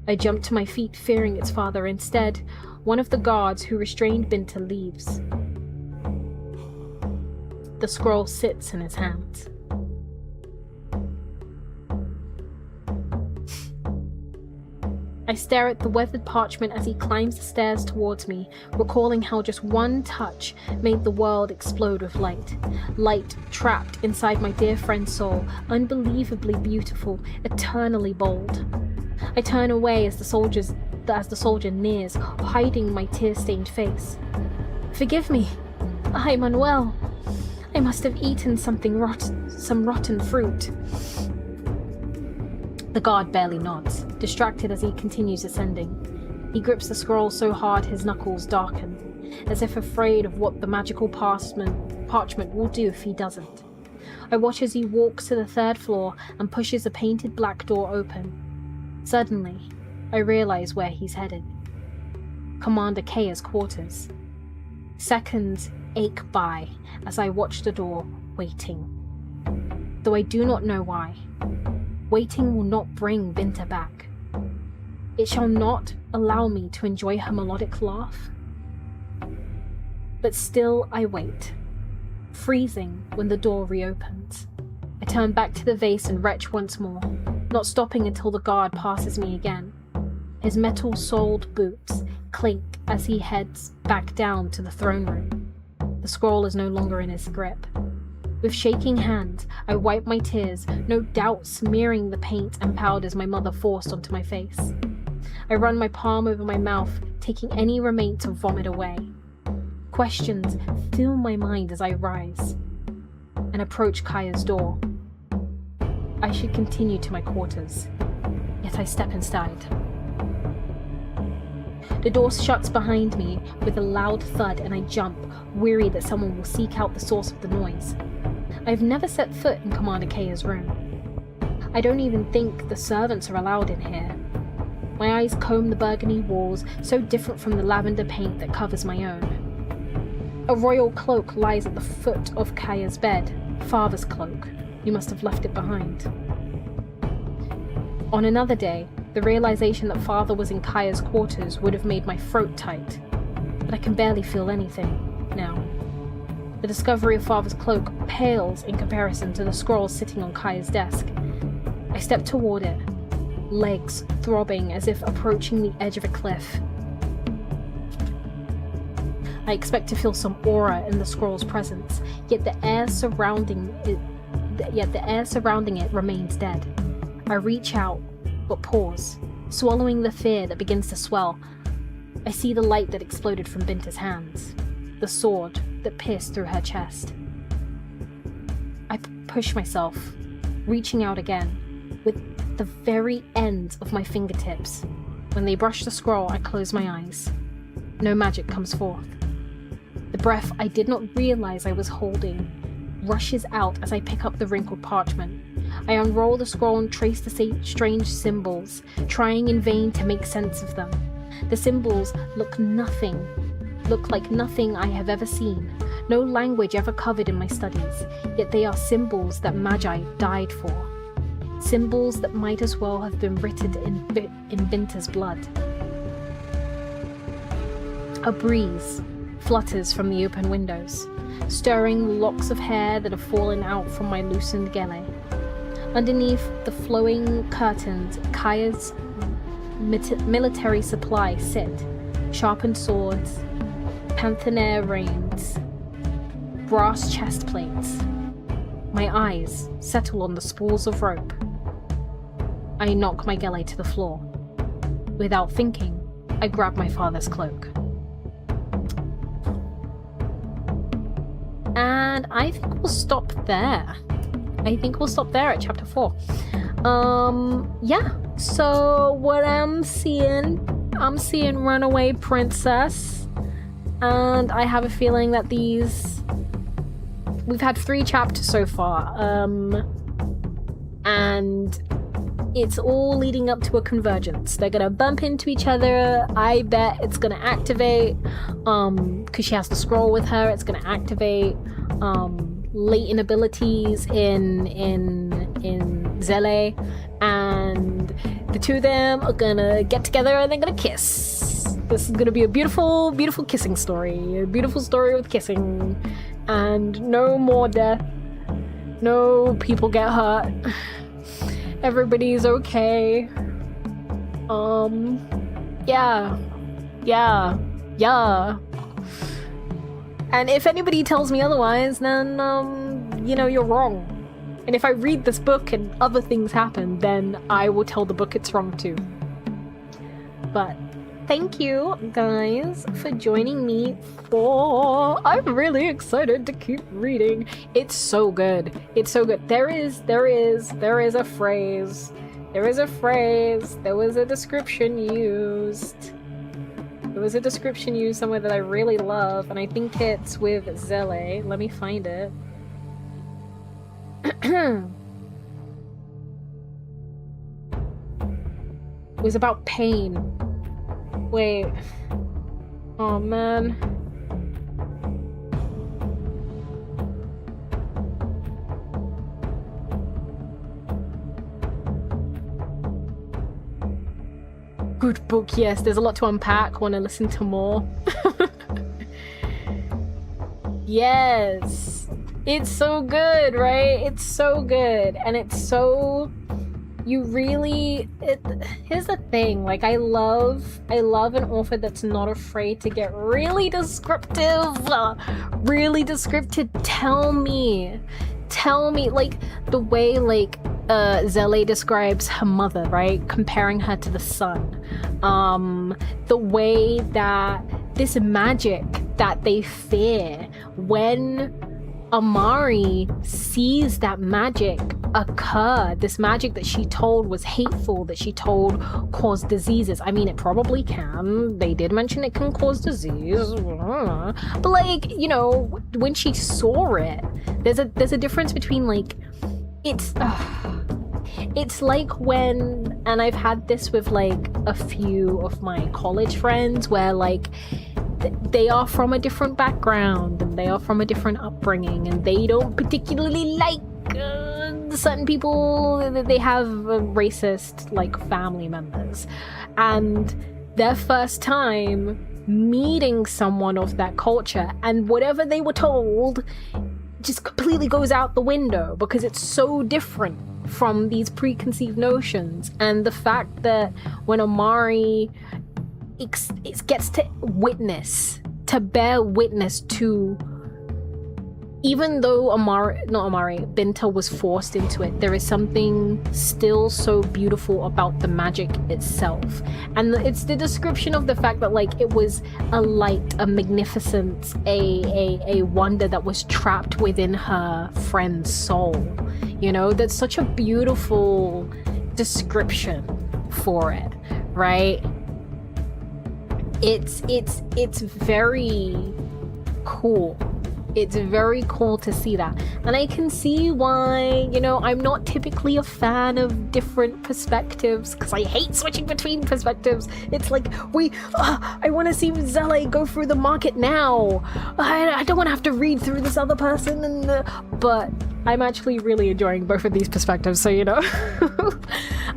I jump to my feet, fearing it's Father. Instead, one of the guards who restrained Binta leaves. The scroll sits in his hands. I stare at the weathered parchment as he climbs the stairs towards me, recalling how just one touch made the world explode with light. Light trapped inside my dear friend's soul, unbelievably beautiful, eternally bold. I turn away as the soldier nears, hiding my tear-stained face. Forgive me. I'm unwell. I must have eaten some rotten fruit. The guard barely nods, distracted as he continues ascending. He grips the scroll so hard his knuckles darken, as if afraid of what the magical parchment will do if he doesn't. I watch as he walks to the third floor and pushes a painted black door open. Suddenly, I realize where he's headed. Commander Kaya's quarters. Seconds ache by as I watch the door, waiting. Though I do not know why. Waiting will not bring Binta back. It shall not allow me to enjoy her melodic laugh. But still I wait, freezing when the door reopens. I turn back to the vase and retch once more, not stopping until the guard passes me again. His metal-soled boots clink as he heads back down to the throne room. The scroll is no longer in his grip. With shaking hands, I wipe my tears, no doubt smearing the paint and powders my mother forced onto my face. I run my palm over my mouth, taking any remains of vomit away. Questions fill my mind as I rise and approach Kaya's door. I should continue to my quarters, yet I step inside. The door shuts behind me with a loud thud and I jump, weary that someone will seek out the source of the noise. I've never set foot in Commander Kaya's room. I don't even think the servants are allowed in here. My eyes comb the burgundy walls, so different from the lavender paint that covers my own. A royal cloak lies at the foot of Kaya's bed. Father's cloak. You must have left it behind. On another day, the realization that Father was in Kaya's quarters would have made my throat tight, but I can barely feel anything now. The discovery of Father's cloak pales in comparison to the scroll sitting on Kaya's desk. I step toward it, legs throbbing as if approaching the edge of a cliff. I expect to feel some aura in the scroll's presence, yet the air surrounding it remains dead. I reach out, but pause, swallowing the fear that begins to swell. I see the light that exploded from Binta's hands, the sword that pierced through her chest. I push myself, reaching out again, with the very ends of my fingertips. When they brush the scroll, I close my eyes. No magic comes forth. The breath I did not realize I was holding rushes out as I pick up the wrinkled parchment. I unroll the scroll and trace the strange symbols, trying in vain to make sense of them. The symbols look like nothing I have ever seen, no language ever covered in my studies, yet they are symbols that Magi died for. Symbols that might as well have been written in Binta's blood. A breeze flutters from the open windows, stirring the locks of hair that have fallen out from my loosened gele. Underneath the flowing curtains, Kaya's military supplies sit, sharpened swords, panthanair reins, brass chest plates. My eyes settle on the spools of rope. I knock my gele to the floor. Without thinking, I grab my father's cloak. And I think we'll stop there. At chapter 4. Yeah. So what I'm seeing Runaway Princess. And I have a feeling that we've had 3 chapters so far. And it's all leading up to a convergence. They're gonna bump into each other. I bet it's gonna activate, because she has the scroll with her. It's gonna activate latent abilities in Zele, and the two of them are gonna get together and they're gonna kiss. This is gonna be a beautiful, beautiful kissing story. A beautiful story with kissing, and no more death. No people get hurt. Everybody's okay. Yeah. And if anybody tells me otherwise, then, you're wrong. And if I read this book and other things happen, then I will tell the book it's wrong too. But thank you, guys, for joining me I'm really excited to keep reading. It's so good. It's so good. There is a phrase. There was a description used. There was a description used somewhere that I really love, and I think it's with Zele. Let me find it. It was about pain. Wait. Oh man. Good book, yes. There's a lot to unpack. Want to listen to more? Yes. It's so good, right? It's so good. And it's so... Here's the thing, like, I love an author that's not afraid to get really descriptive. Tell me, like, the way, like, Zele describes her mother, right? Comparing her to the sun. The way that this magic that they fear, when Amari sees that magic occur, this magic that she told was hateful, that she told caused diseases. I mean, it probably can. They did mention it can cause disease. But, like, when she saw it, there's a difference between, like, it's like when, and I've had this with, like, a few of my college friends where, like, they are from a different background and they are from a different upbringing and they don't particularly like certain people. They have racist, like, family members, and their first time meeting someone of that culture, and whatever they were told just completely goes out the window because it's so different from these preconceived notions. And the fact that when Amari gets to witness to bear witness to, even though Binta was forced into it, there is something still so beautiful about the magic itself. And it's the description of the fact that like it was a light, a magnificence, a wonder that was trapped within her friend's soul. You know, that's such a beautiful description for it, right? It's very cool. It's very cool to see that. And I can see why, you know, I'm not typically a fan of different perspectives, because I hate switching between perspectives. It's like, I want to see Zele go through the market now. I don't want to have to read through this other person. But I'm actually really enjoying both of these perspectives, so you know.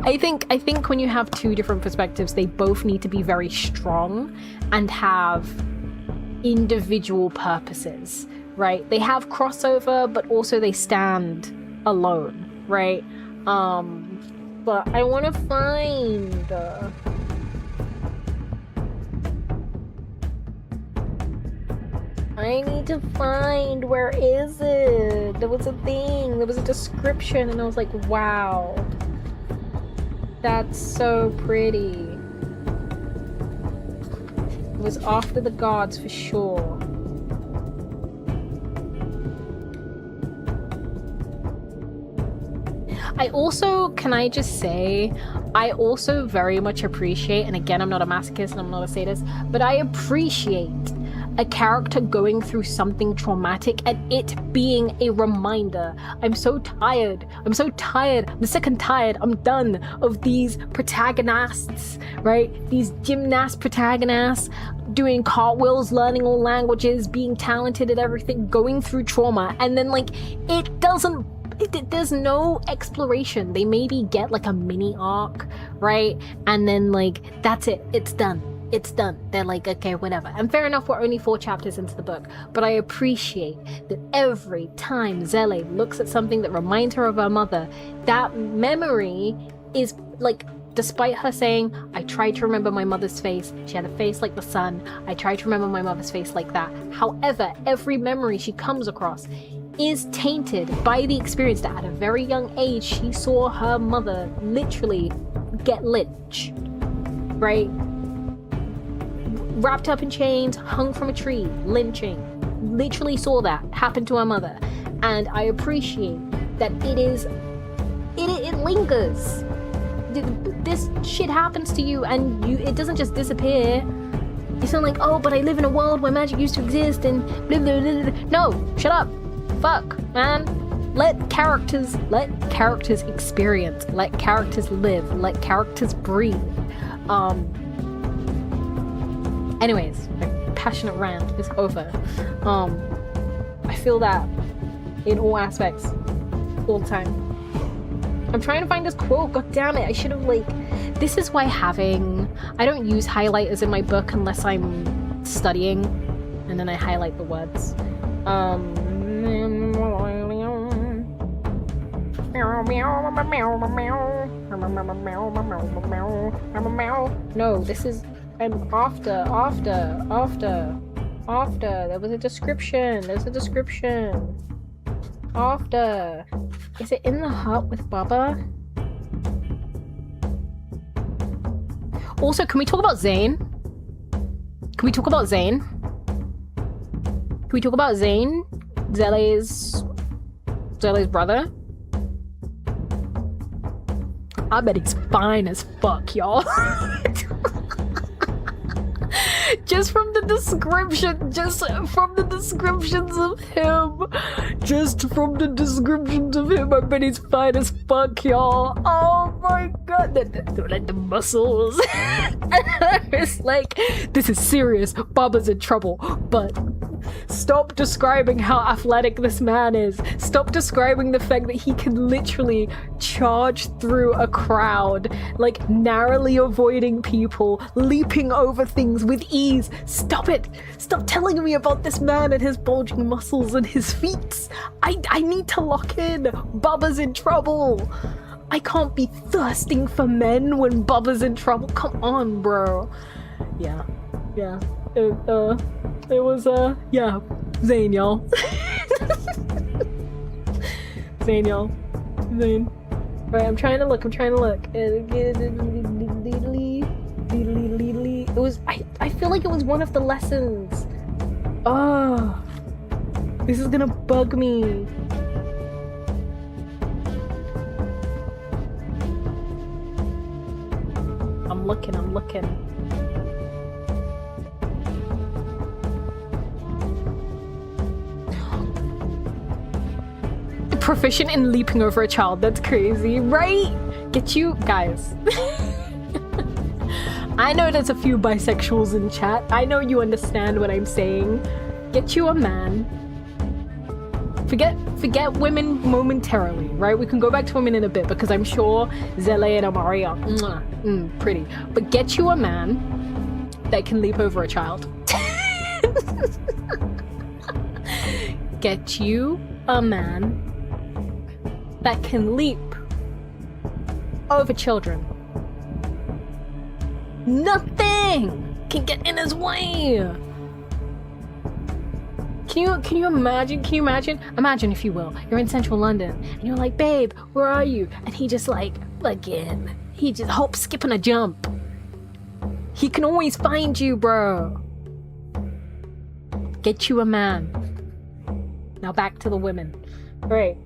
I think when you have two different perspectives, they both need to be very strong and have individual purposes. Right? They have crossover, but also they stand alone, right? But I want to find... I need to find, where is it? There was a thing, there was a description, and I was like, wow. That's so pretty. It was after the gods for sure. I also, can I just say, I also very much appreciate, and again, I'm not a masochist and I'm not a sadist, but I appreciate a character going through something traumatic and it being a reminder. I'm so tired. I'm sick and tired. I'm done of these protagonists, right? These gymnast protagonists doing cartwheels, learning all languages, being talented at everything, going through trauma, and then like, there's no exploration. They maybe get like a mini arc, right? And then like, that's it. It's done. They're like, okay, whatever. And fair enough, we're only 4 chapters into the book, but I appreciate that every time Zele looks at something that reminds her of her mother, that memory is like, despite her saying, I tried to remember my mother's face, she had a face like the sun, I tried to remember my mother's face like that. However, every memory she comes across is tainted by the experience that at a very young age she saw her mother literally get lynched, right? Wrapped up in chains, hung from a tree, lynching. Literally saw that happen to her mother. And I appreciate that it lingers. This shit happens to you and it doesn't just disappear. You sound like, oh, but I live in a world where magic used to exist and blah, blah, blah, blah. No, shut up. Fuck, man. Let characters experience. Let characters live. Let characters breathe. Anyways, my passionate rant is over. I feel that in all aspects, all the time. I'm trying to find this quote. God damn it! I should have This is why I don't use highlighters in my book unless I'm studying, and then I highlight the words. No, this is after. There was a description. There's a description. After. Is it in the hut with Baba? Also, can we talk about Zane? Can we talk about Zane? Zele's brother? I bet he's fine as fuck, y'all. Just from the descriptions of him, I bet he's fine as fuck, y'all. Oh my god, the muscles. It's like, this is serious. Baba's in trouble, but stop describing how athletic this man is. Stop describing the fact that he can literally charge through a crowd, like narrowly avoiding people, leaping over things with ease. Stop it. Stop telling me about this man and his bulging muscles and his feet. I need to lock in. Bubba's in trouble. I can't be thirsting for men when Bubba's in trouble. Come on, bro. Yeah. It was, yeah, Zane, y'all. Zane, y'all. Zane. Alright, I'm trying to look. It was, I feel like it was one of the lessons. Oh, this is gonna bug me. I'm looking. Proficient in leaping over a child, that's crazy, right? Get you guys. I know there's a few bisexuals in chat. I know you understand what I'm saying. Get you a man. Forget women momentarily, right? We can go back to women in a bit because I'm sure Zele and Amari are pretty. But get you a man that can leap over a child. Get you a man that can leap over children. Nothing can get in his way. Can you imagine? Imagine, if you will, you're in central London and you're like, babe, where are you? And he just like, again, he just hop, skip, and a jump. He can always find you, bro. Get you a man. Now back to the women. All right.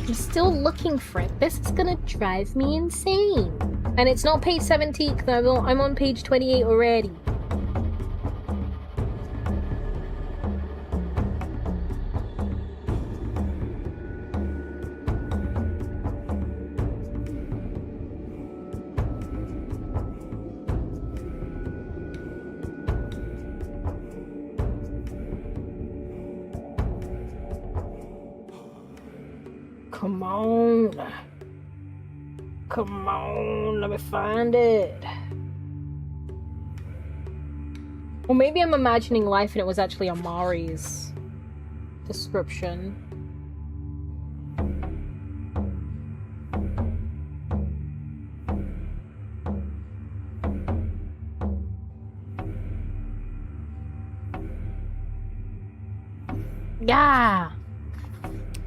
I'm still looking for it. This is gonna drive me insane. And it's not page 17 because I'm on page 28 already. Come on, let me find it. Or maybe I'm imagining life and it was actually Amari's description. Yeah.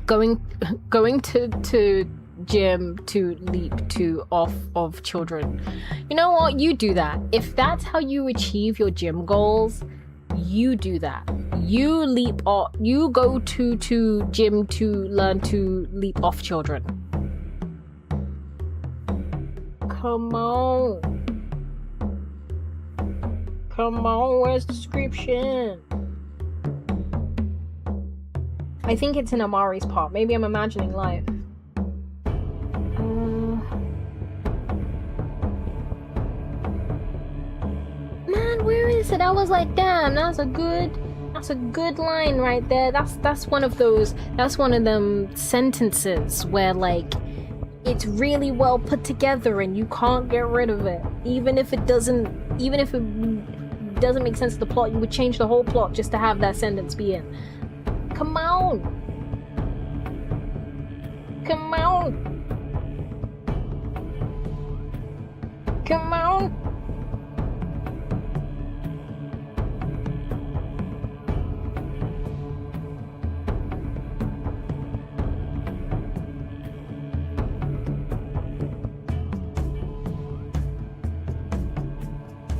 Going to gym to leap to off of children. You know what? You do that. If that's how you achieve your gym goals, you do that. You leap off. You go to gym to learn to leap off children. Come on. Where's the description? I think it's in Amari's part. Maybe I'm imagining life. Man, where is it? I was like, damn, that's a good line right there. That's one of them sentences where like it's really well put together and you can't get rid of it. Even if it doesn't make sense to the plot, you would change the whole plot just to have that sentence be in. Come on! Come on! Come on!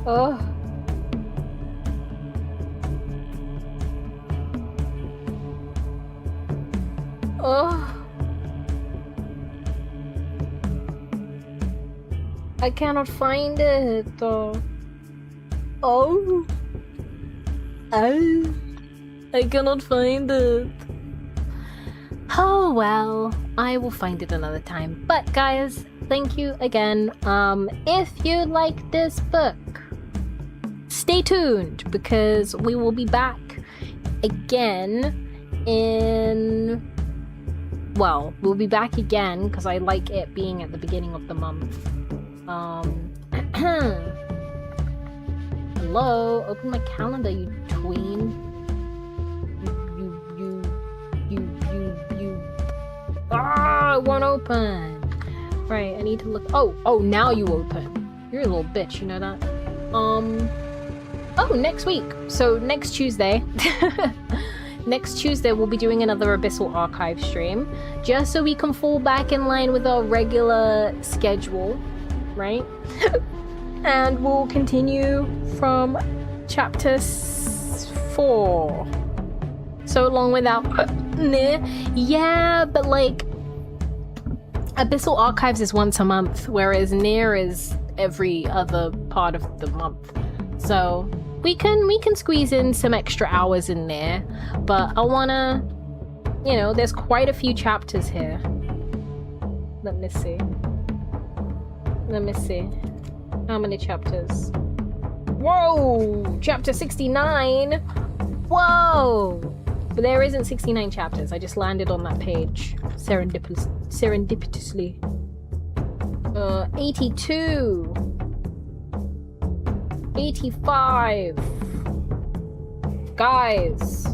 Oh. Oh. I cannot find it. Oh. I cannot find it. Oh well, I will find it another time. But guys, thank you again. If you like this book, stay tuned because we will be back again we'll be back again because I like it being at the beginning of the month. Hello? Open my calendar, you tween. You. Ah, it won't open. Right, I need to look. Oh, now you open. You're a little bitch, you know that? Oh, next week. So next Tuesday. Next Tuesday, we'll be doing another Abyssal Archive stream, just so we can fall back in line with our regular schedule, right? And we'll continue from chapter 4. So long without Nier. Yeah, but like Abyssal Archives is once a month, whereas Nier is every other part of the month. So we can squeeze in some extra hours in there, but I wanna, you know, there's quite a few chapters here. Let me see. How many chapters? Whoa! Chapter 69! Whoa! But there isn't 69 chapters. I just landed on that page serendipitously. 82. 85. Guys.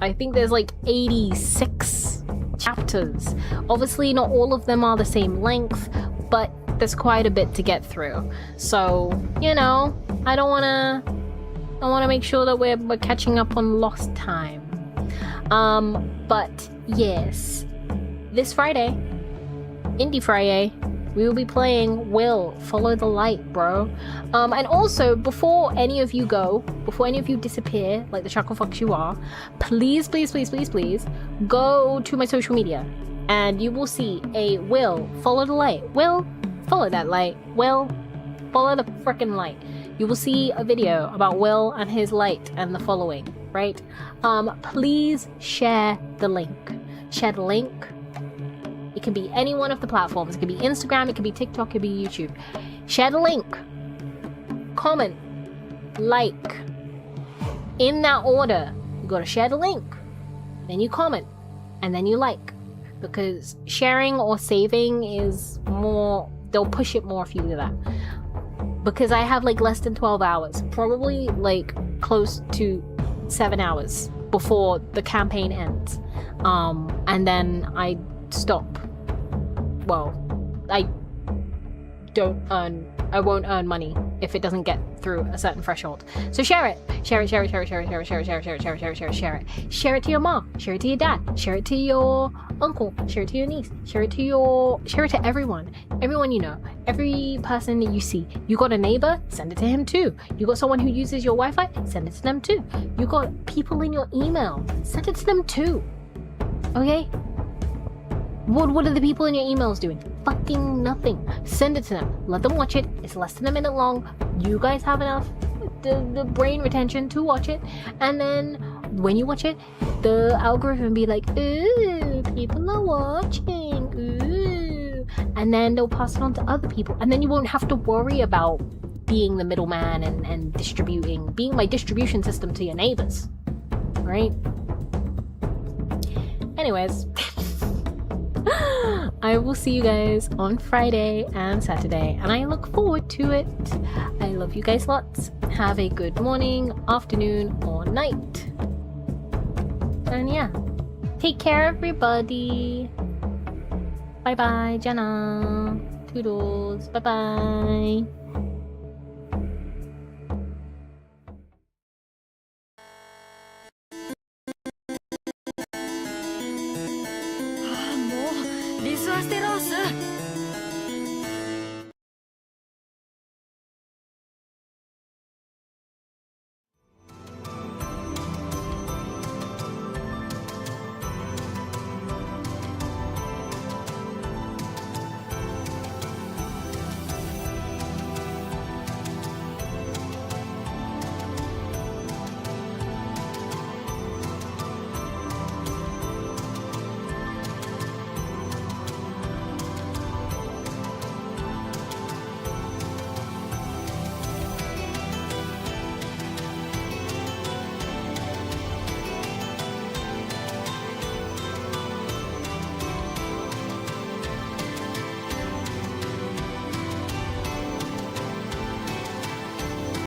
I think there's like 86 chapters. Obviously not all of them are the same length, but there's quite a bit to get through. So, you know, I want to make sure that we're catching up on lost time. But yes, this Friday, Indie Friday, we will be playing Will Follow the Light, bro. And also, before any of you disappear, like the chucklefucks you are, please go to my social media and you will see a Will Follow the Light. Will follow that light. Will follow the frickin' light. You will see a video about Will and his light and the following, right? Please share the link. Share the link. It can be any one of the platforms. It could be Instagram, it could be TikTok, it could be YouTube. Share the link. Comment. Like. In that order. You gotta share the link. Then you comment. And then you like. Because sharing or saving is more... They'll push it more if you do that. Because I have like less than 12 hours. Probably like close to 7 hours before the campaign ends. And then I stop. Well, I won't earn money if it doesn't get through a certain threshold. So share it. Share it. Share it to your mom. Share it to your dad. Share it to your uncle. Share it to your niece. Share it to everyone. Everyone you know. Every person that you see. You got a neighbor? Send it to him too. You got someone who uses your Wi-Fi? Send it to them too. You got people in your email? Send it to them too. Okay? What are the people in your emails doing? Fucking nothing. Send it to them. Let them watch it. It's less than a minute long. You guys have enough the brain retention to watch it. And then when you watch it, the algorithm be like, ooh, people are watching. Ooh. And then they'll pass it on to other people. And then you won't have to worry about being the middleman and being my distribution system to your neighbors. Right? Anyways. I will see you guys on Friday and Saturday, and I look forward to it. I love you guys lots. Have a good morning, afternoon, or night. And yeah, take care, everybody. Bye bye, Jenna. Toodles. Bye bye. Stay